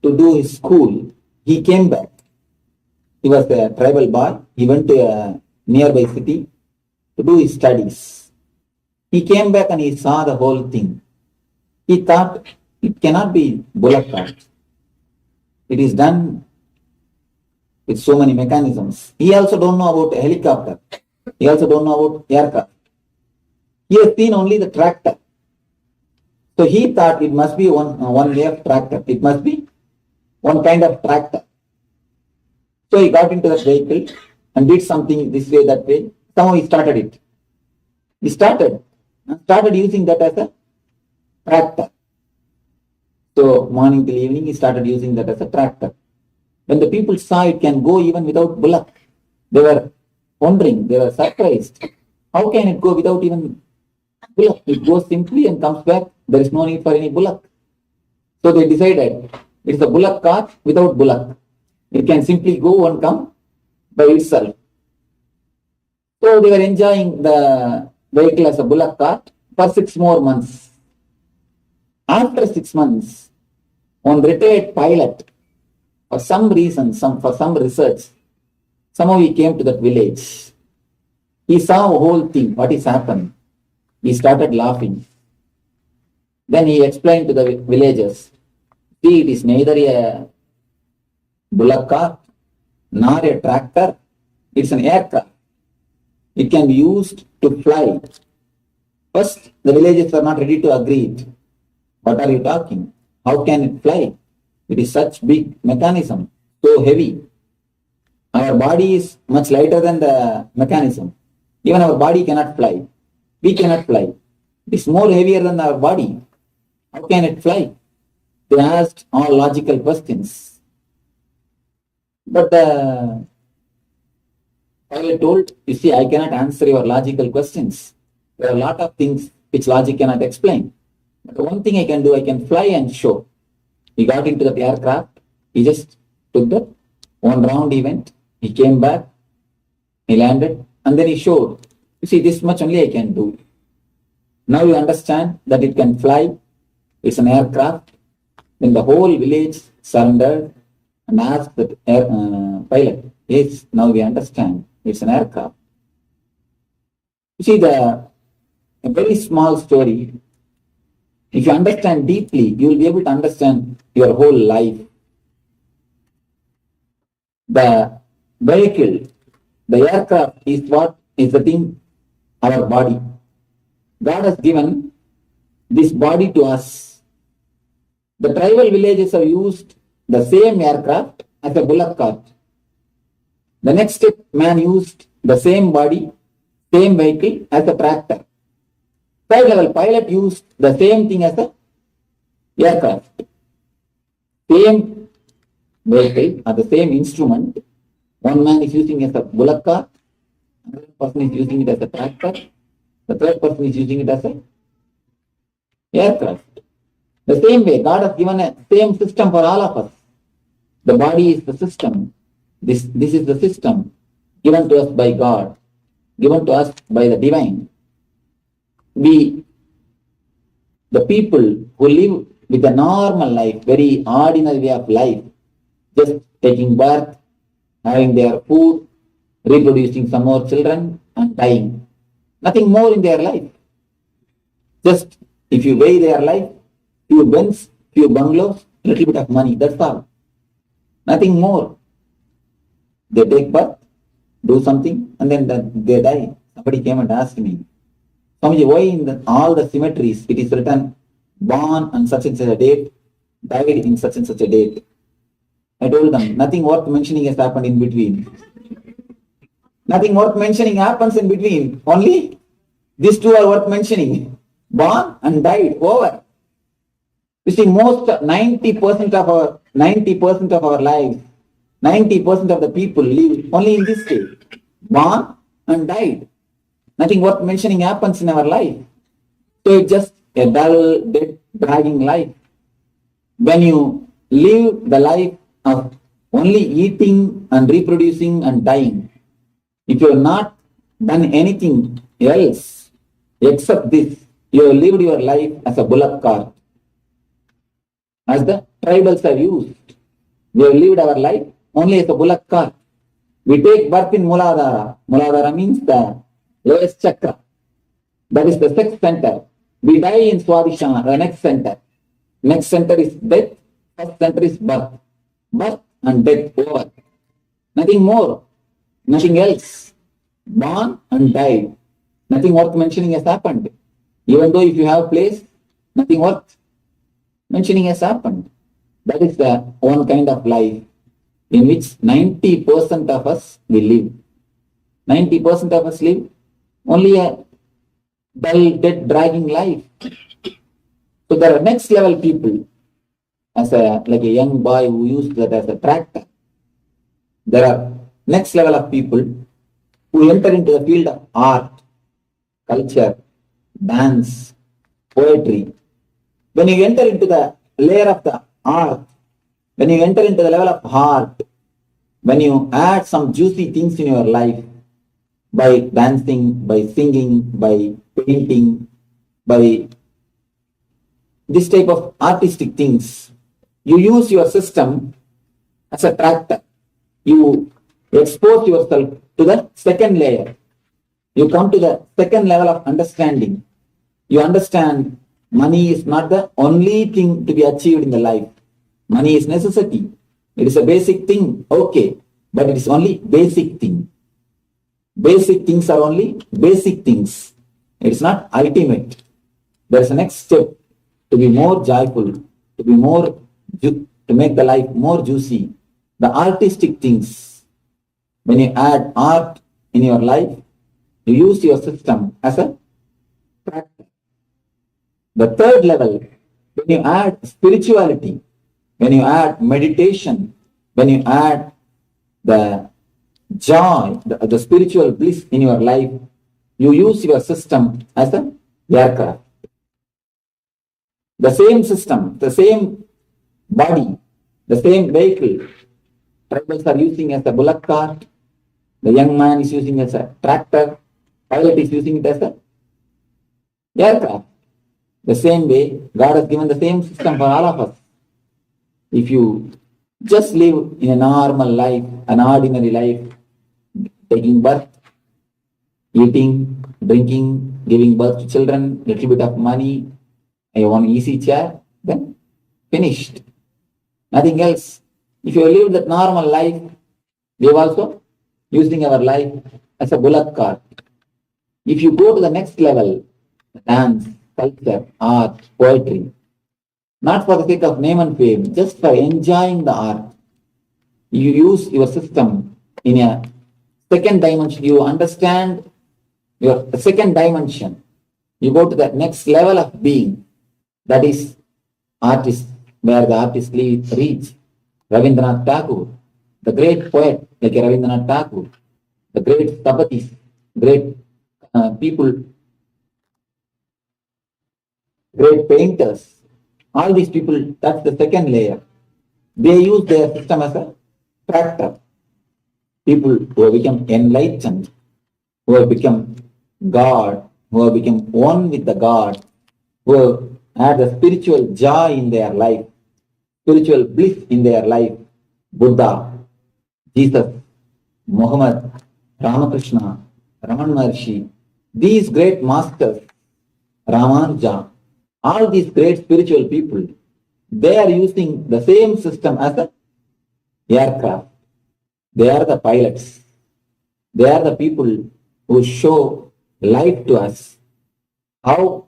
to do his school, he came back. He was a tribal boy. He went to a nearby city to do his studies. He came back and he saw the whole thing. He thought it cannot be bullock cart. It is done with so many mechanisms. He also don't know about a helicopter. He also don't know about aircraft. He has seen only the tractor. So he thought it must be one way of tractor. It must be one kind of tractor. So he got into that vehicle and did something this way, that way. Somehow he started it. He started using that as a tractor. So morning till evening, he started using that as a tractor. When the people saw it can go even without bullock, they were wondering, they were surprised. How can it go without even bullock? It goes simply and comes back. There is no need for any bullock. So they decided it is a bullock cart without bullock. It can simply go and come by itself. So they were enjoying the vehicle as a bullock cart for 6 more months. After 6 months, one retired pilot, for some reason, for some research, somehow he came to that village. He saw the whole thing, what is happened. He started laughing. Then he explained to the villagers, see, it is neither a bullock cart nor a tractor. It's an aircraft. It can be used to fly. First, the villagers were not ready to agree it. What are you talking? How can it fly? It is such big mechanism, so heavy. Our body is much lighter than the mechanism. Even our body cannot fly. We cannot fly. It is more heavier than our body. How can it fly? They asked all logical questions. But the pilot told, you see, I cannot answer your logical questions. There are a lot of things which logic cannot explain. But one thing I can do, I can fly and show. He got into the aircraft. He just took that 1 round he went. He came back. He landed. And then he showed. You see, this much only I can do. Now you understand that it can fly. It's an aircraft. Then the whole village surrendered and asked the pilot, yes, now we understand. It's an aircraft. You see, a very small story. If you understand deeply, you will be able to understand your whole life. The vehicle, the aircraft is what is the thing, our body. God has given this body to us. The tribal villages have used the same aircraft as a bullock cart. The next step, man used the same body, same vehicle as a tractor. Third level pilot used the same thing as a aircraft. Same vehicle or the same instrument. One man is using it as a bullock cart, another person is using it as a tractor, the third person is using it as a aircraft. The same way, God has given a same system for all of us. The body is the system. This is the system given to us by God, given to us by the divine. We, the people who live with a normal life, very ordinary way of life, just taking birth, having their food, reproducing some more children and dying. Nothing more in their life. Just if you weigh their life, few Benz, few bungalows, little bit of money, that's all. Nothing more. They take birth, do something, and then they die. Somebody came and asked me, Swamiji, why in all the cemeteries it is written born on such and such a date, died in such and such a date? I told them, nothing worth mentioning has happened in between. Nothing worth mentioning happens in between. Only these two are worth mentioning. Born and died, over. You see, most 90% of our lives, 90% of the people live only in this state. Born and died. Nothing worth mentioning happens in our life. So it's just a dull, dead, dragging life. When you live the life of only eating and reproducing and dying, if you have not done anything else except this, you have lived your life as a bullock cart. As the tribals are used, we have lived our life only as a bullock cart. We take birth in Muladhara. Muladhara means the lowest chakra. That is the sex center. We die in Swadhisthana, the next center. Next center is death. First center is birth. Birth and death, over. Nothing more. Nothing else. Born and died. Nothing worth mentioning has happened. Even though if you have place, nothing worth mentioning has happened. That is the one kind of life in which 90% of us will live. 90% of us live only a dull, dead, dragging life. So there are next level people, like a young boy who used that as a tractor. There are next level of people who enter into the field of art, culture, dance, poetry. When you enter into the layer of the art, when you enter into the level of heart, when you add some juicy things in your life, by dancing, by singing, by painting, by this type of artistic things, you use your system as a tractor. You expose yourself to the second layer. You come to the second level of understanding. You understand money is not the only thing to be achieved in the life. Money is necessity. It is a basic thing, okay, but it is only basic thing. Basic things are only basic things. It is not ultimate. There is a next step to be more joyful, to be more, to make the life more juicy. The artistic things. When you add art in your life, you use your system as a practice. The third level, when you add spirituality, when you add meditation, when you add the joy, the spiritual bliss in your life, you use your system as an aircraft. The same system, the same body, the same vehicle, tribals are using as a bullock cart, the young man is using as a tractor, pilot is using it as a aircraft. The same way, God has given the same system for all of us. If you just live in a normal life, an ordinary life, taking birth, eating, drinking, giving birth to children, little bit of money, I want an easy chair, then finished. Nothing else. If you live that normal life, we are also using our life as a bullock cart. If you go to the next level, dance, culture, art, poetry, not for the sake of name and fame, just for enjoying the art, you use your system in a second dimension. You understand your second dimension. You go to the next level of being. That is artist, where the artist reach. Rabindranath Tagore, the great poet like Rabindranath Tagore, the great Tapatis, great people, great painters, all these people, that's the second layer. They use their system as a tractor. People who have become enlightened, who have become God, who have become one with the God, who have had the spiritual joy in their life, spiritual bliss in their life. Buddha, Jesus, Muhammad, Ramakrishna, Raman Maharshi, these great masters, Ramanuja, all these great spiritual people, they are using the same system as an aircraft. They are the pilots. They are the people who show life to us, how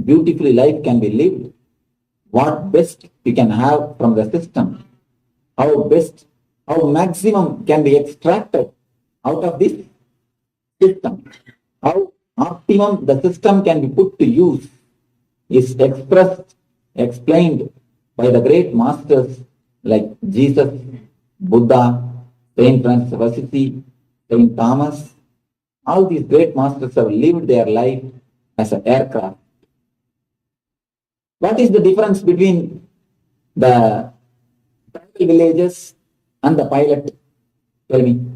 beautifully life can be lived, what best you can have from the system. how maximum can be extracted out of this system, how optimum the system can be put to use is explained by the great masters like Jesus, Buddha, Saint Francis of Assisi, Saint Thomas. All these great masters have lived their life as an aircraft. What is the difference between the tribal villages and the pilot? Tell me.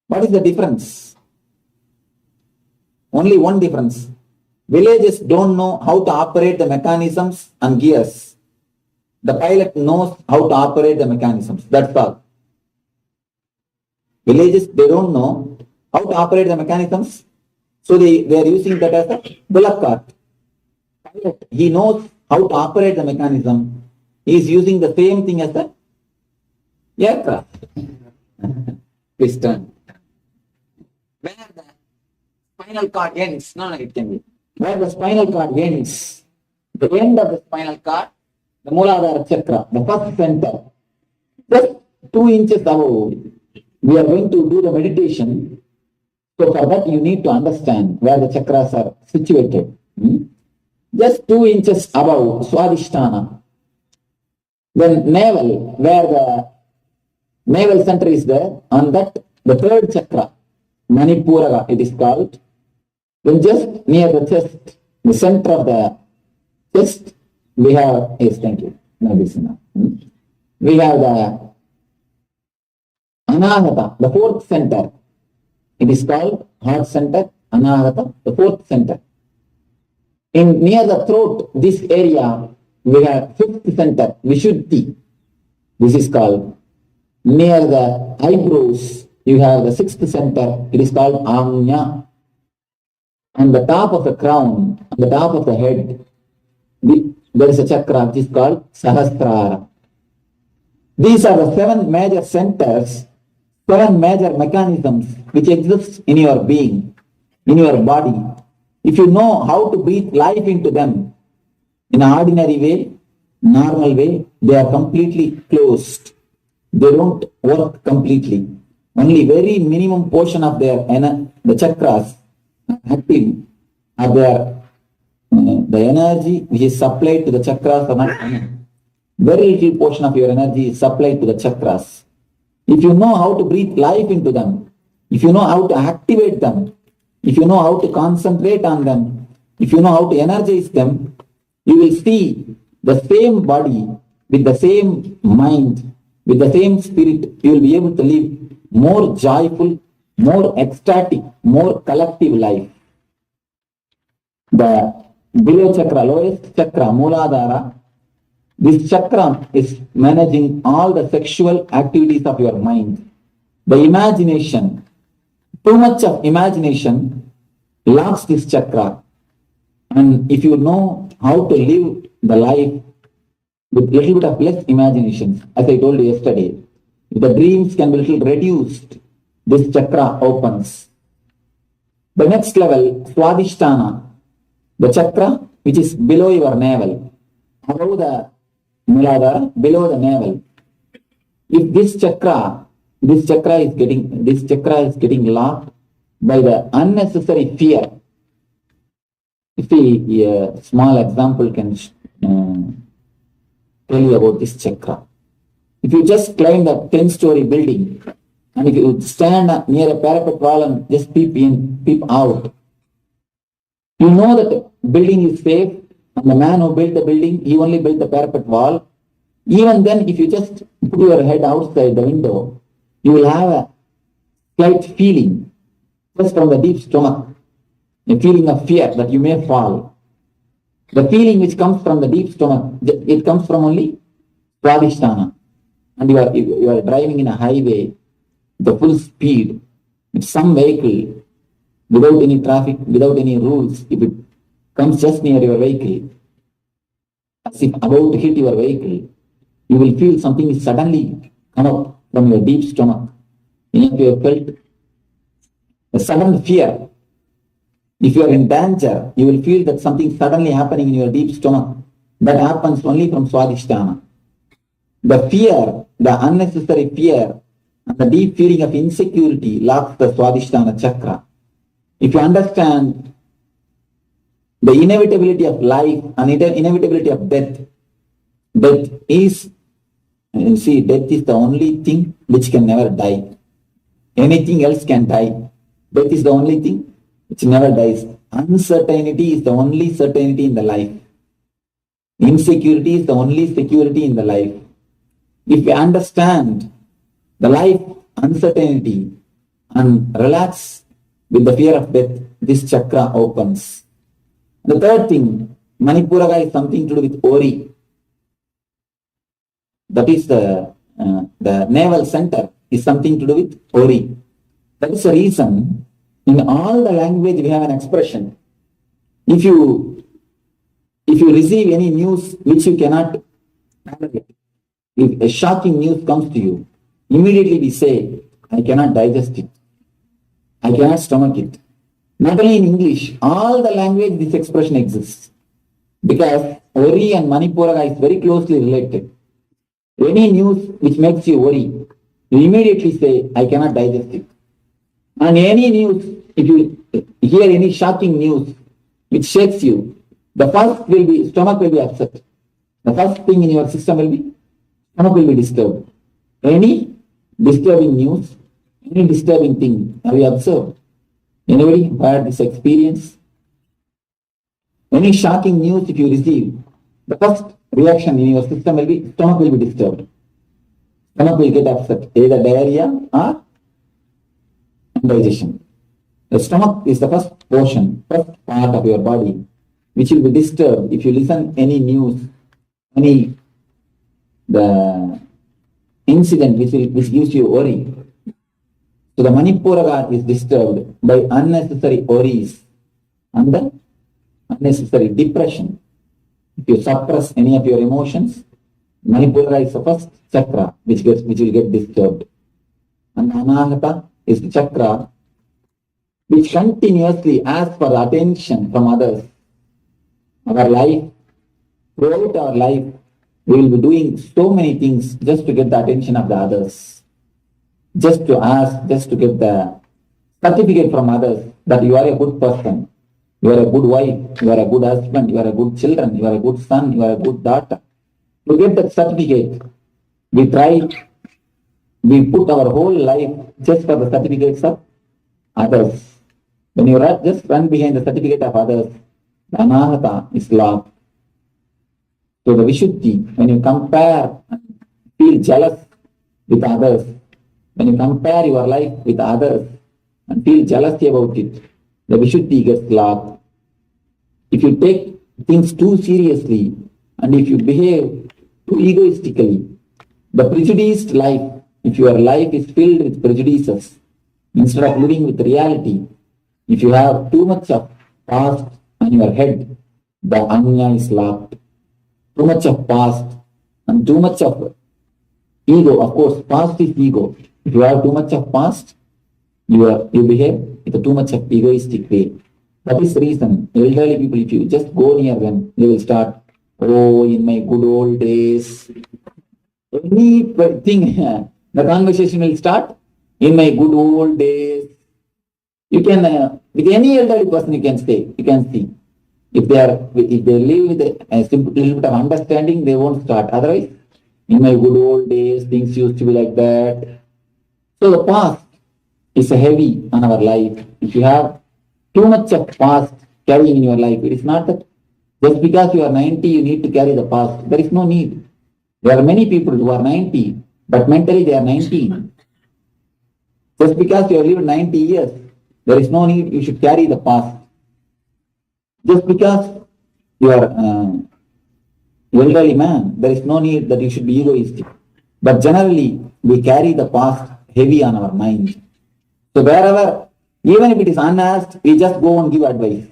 What is the difference? Only one difference. Villages don't know how to operate the mechanisms and gears. The pilot knows how to operate the mechanisms. That's all. Villages, they don't know how to operate the mechanisms. So they are using that as a bullock cart. Pilot, he knows how to operate the mechanism. He is using the same thing as the aircraft. Piston. Where the spinal cord ends, it can be. Where the spinal cord ends, the end of the spinal cord, the Muladhara chakra, the first center, just 2 inches above, we are going to do the meditation. So for that you need to understand where the chakras are situated. Just 2 inches above Swadhisthana. Then navel, where the navel center is there, on that the third chakra, Manipuraga it is called. Then just near the chest, the center of the chest, we have, yes, thank you. No, this is enough. We have the Anahata, the fourth center. It is called heart center, Anahata, the fourth center. In near the throat, this area, we have fifth center, Vishuddhi. This is called. Near the eyebrows, you have the sixth center. It is called Amnya. On the top of the crown, on the top of the head, there is a chakra which is called Sahasrara. These are the 7 major centers, 7 major mechanisms which exist in your being, in your body. If you know how to breathe life into them, in an ordinary way, normal way, they are completely closed. They don't work completely. Only very minimum portion of their the chakras active are there. The energy which is supplied to the chakras are not very little portion of your energy is supplied to the chakras. If you know how to breathe life into them, if you know how to activate them, if you know how to concentrate on them, if you know how to energize them, you will see the same body with the same mind, with the same spirit. You will be able to live more joyful, more ecstatic, more collective life. The below chakra, lowest chakra, Muladhara, this chakra is managing all the sexual activities of your mind. The imagination, too much of imagination locks this chakra. And if you know how to live the life with little bit of less imagination, as I told you yesterday, if the dreams can be little reduced, this chakra opens. The next level, Swadhisthana, the chakra which is below your navel, above the Muladhara, below the navel. If this chakra is getting locked by the unnecessary fear. See, a small example can tell you about this chakra. If you just climb the 10-story building, and if you stand near a parapet wall and just peep in, peep out, you know that the building is safe, and the man who built the building, he only built the parapet wall. Even then, if you just put your head outside the window, you will have a slight feeling, just from the deep stomach, a feeling of fear that you may fall. The feeling which comes from the deep stomach, it comes from only Swadhisthana. And you are driving in a highway, the full speed, with some vehicle, without any traffic, without any rules, if it comes just near your vehicle, as if about to hit your vehicle, you will feel something is suddenly come up from your deep stomach. If you have felt a sudden fear, if you are in danger, you will feel that something suddenly happening in your deep stomach. That happens only from Swadhisthana. The fear, the unnecessary fear, and the deep feeling of insecurity locks the Swadhisthana chakra. If you understand the inevitability of life and inevitability of death, death is the only thing which can never die. Anything else can die. Death is the only thing which never dies. Uncertainty is the only certainty in the life. Insecurity is the only security in the life. If we understand the life uncertainty and relax with the fear of death, this chakra opens. The third thing, Manipuraga is something to do with Ori. That is the navel center is something to do with Ori. That is the reason in all the language we have an expression. If you receive any news which you cannot handle, if a shocking news comes to you, immediately we say, I cannot digest it. I cannot stomach it. Not only in English, all the language this expression exists. Because Ori and Manipuraga is very closely related. Any news which makes you worry, you immediately say, I cannot digest it. And any news, if you hear any shocking news which shakes you, the first will be, stomach will be upset. The first thing in your system will be, stomach will be disturbed. Any disturbing news, any disturbing thing, have you observed? Anybody who had this experience? Any shocking news if you receive, the first reaction in your system will be, stomach will be disturbed. Stomach will get upset, either diarrhea or indigestion. The stomach is the first portion, first part of your body, which will be disturbed if you listen any news, any the incident which gives you worry. So the Manipuraga is disturbed by unnecessary worries and the unnecessary depression. If you suppress any of your emotions, Manipuraga is the first chakra which will get disturbed. And Anahata is the chakra which continuously asks for the attention from others. Our life, throughout our life, we will be doing so many things just to get the attention of the others. Just to ask, just to get the certificate from others that you are a good person, you are a good wife, you are a good husband, you are a good children, you are a good son, you are a good daughter. To get that certificate, we put our whole life just for the certificates of others. When you just run behind the certificate of others, the Anahata is lost. So the Vishuddhi, when you compare and feel jealous with others, when you compare your life with others and feel jealousy about it, the Vishuddhi gets locked. If you take things too seriously and if you behave too egoistically, the prejudiced life, if your life is filled with prejudices, instead of living with reality, if you have too much of past on your head, the Anya is locked. Too much of past and too much of ego. Of course, past is ego. If you have too much of past, you behave with too much of egoistic way. That is the reason elderly people, if you just go near them, they will start, oh, in my good old days. Anything, the conversation will start, in my good old days. You can, with any elderly person you can stay, you can see. If they live with a simple little bit of understanding, they won't start. Otherwise, in my good old days, things used to be like that. So the past is heavy on our life. If you have too much of past carrying in your life, it is not that just because you are 90, you need to carry the past. There is no need. There are many people who are 90, but mentally they are 19. Just because you have lived 90 years, there is no need you should carry the past. Just because you are elderly man, there is no need that you should be egoistic. But generally, we carry the past heavy on our mind. So wherever, even if it is unasked, we just go and give advice.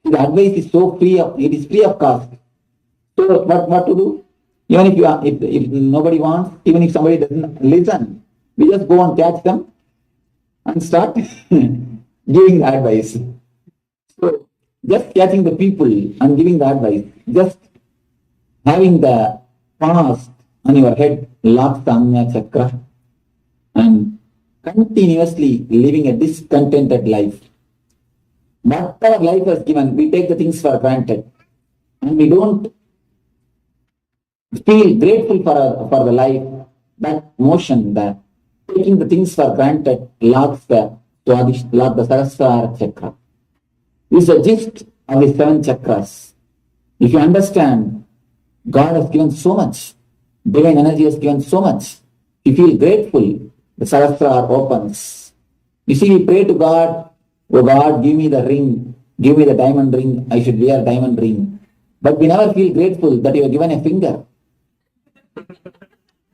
The advice is so free of, it is free of cost. So what to do? Even if nobody wants, even if somebody doesn't listen, we just go and catch them and start giving the advice. So just catching the people and giving the advice, just having the past on your head locks the Anya Chakra and continuously living a discontented life. Whatever life has given, we take the things for granted and we don't feel grateful for the life. That motion, that taking the things for granted, locks the Sahasrara Chakra. This is the gist of the 7 chakras. If you understand, God has given so much, divine energy has given so much. You feel grateful, the Sahasrara opens. You see, we pray to God, oh God, give me the ring, give me the diamond ring, I should wear a diamond ring. But we never feel grateful that you have given a finger.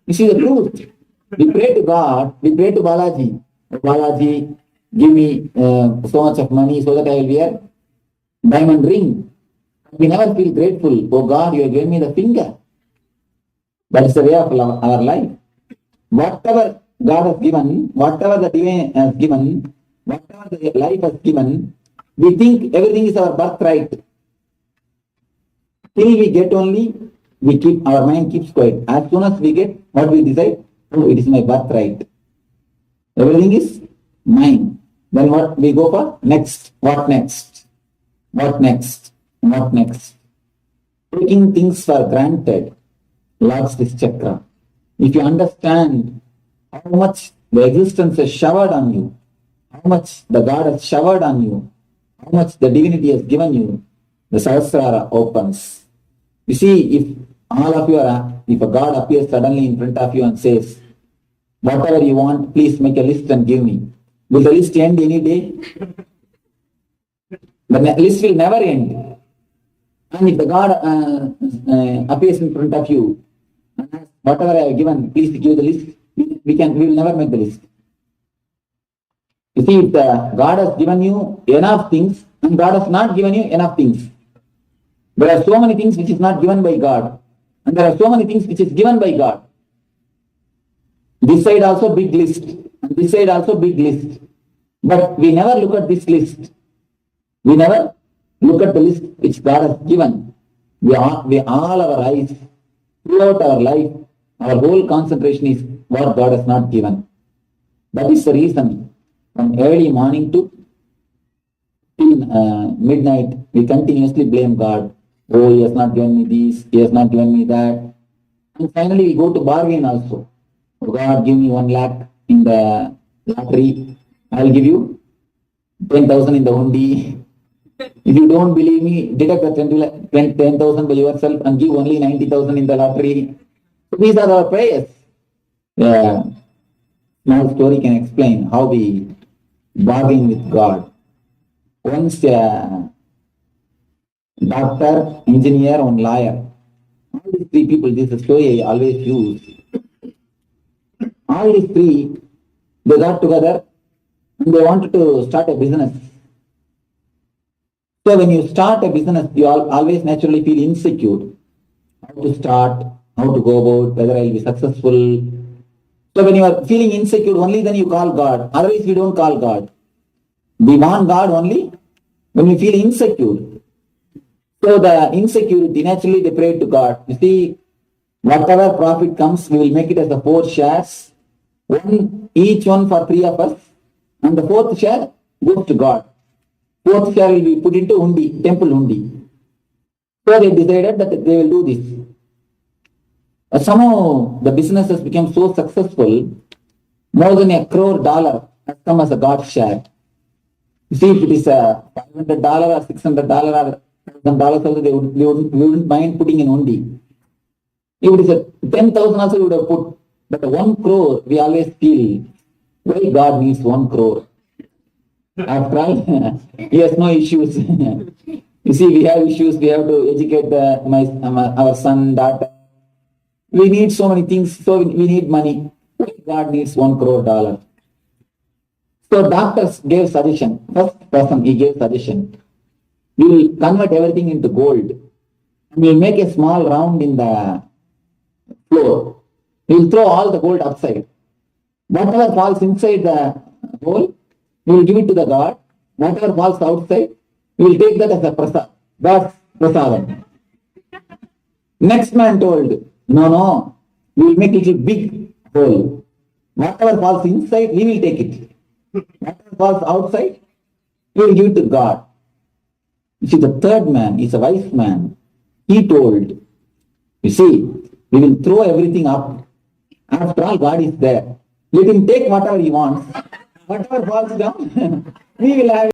You see the truth. We pray to God, we pray to Balaji, oh Balaji, give me so much of money so that I will wear diamond ring. We never feel grateful, oh God, you have given me the finger. That is the way of our life. Whatever God has given, whatever the divine has given, whatever the life has given, we think everything is our birthright. Till we get only, our mind keeps quiet. As soon as we get what we decide, oh, it is my birthright. Everything is mine. Then what we go for? Next. What next? What next? What next? Taking things for granted locks this chakra. If you understand how much the existence has showered on you, how much the God has showered on you, how much the divinity has given you, the Sahasrara opens. You see, if all of you are, if a God appears suddenly in front of you and says, whatever you want, please make a list and give me. Will the list end any day? The list will never end. And if the God appears in front of you, whatever I have given, please give the list. We will never make the list. You see, if the God has given you enough things, and God has not given you enough things. There are so many things which is not given by God, and there are so many things which is given by God. This side also big list, and this side also big list. But we never look at this list. We never look at the list which God has given. We all our eyes, throughout our life, our whole concentration is what God has not given. That is the reason from early morning to till midnight, we continuously blame God. Oh, He has not given me this, He has not given me that. And finally we go to bargain also. Oh God, give me 1 lakh in the lottery. I will give you 10,000 in the undi. If you don't believe me, deduct the 10,000 by yourself and give only 90,000 in the lottery. So these are our prayers. Small story can explain how we bargain with God. Once a doctor, engineer, and lawyer. All these 3 people, this is a story I always use. All these 3, they got together and they wanted to start a business. So when you start a business, you always naturally feel insecure. How to start, how to go about, whether I will be successful. So when you are feeling insecure, only then you call God. Otherwise, we don't call God. We want God only when we feel insecure. So the insecurity, naturally they pray to God. You see, whatever profit comes, we will make it as the 4 shares. Each one for 3 of us. And the 4th share goes to God. 4th share will be put into undi, temple undi. So they decided that they will do this. Somehow the business has become so successful, more than $1 crore has come as a God share. You see, if it is a $500 or $600 or $1,000 also, we wouldn't mind putting in undi. If it is a 10,000 also, we would have put. But 1 crore, we always feel, why God needs 1 crore? After all, He has no issues. You see, we have issues. We have to educate our son, daughter. We need so many things. So we need money. Why God needs $1 crore? So doctors gave suggestion. First person, he gave suggestion. We will convert everything into gold. We will make a small round in the floor. We will throw all the gold upside. Whatever falls inside the hole, we will give it to the God. Whatever falls outside, we will take that as a prasad. God's prasadam. Next man told, No. We will make little big hole. Whatever falls inside, we will take it. Whatever falls outside, we will give it to God. You see, the third man is a wise man. He told, you see, we will throw everything up. After all, God is there. Let him take whatever he wants. Whatever falls down, we will have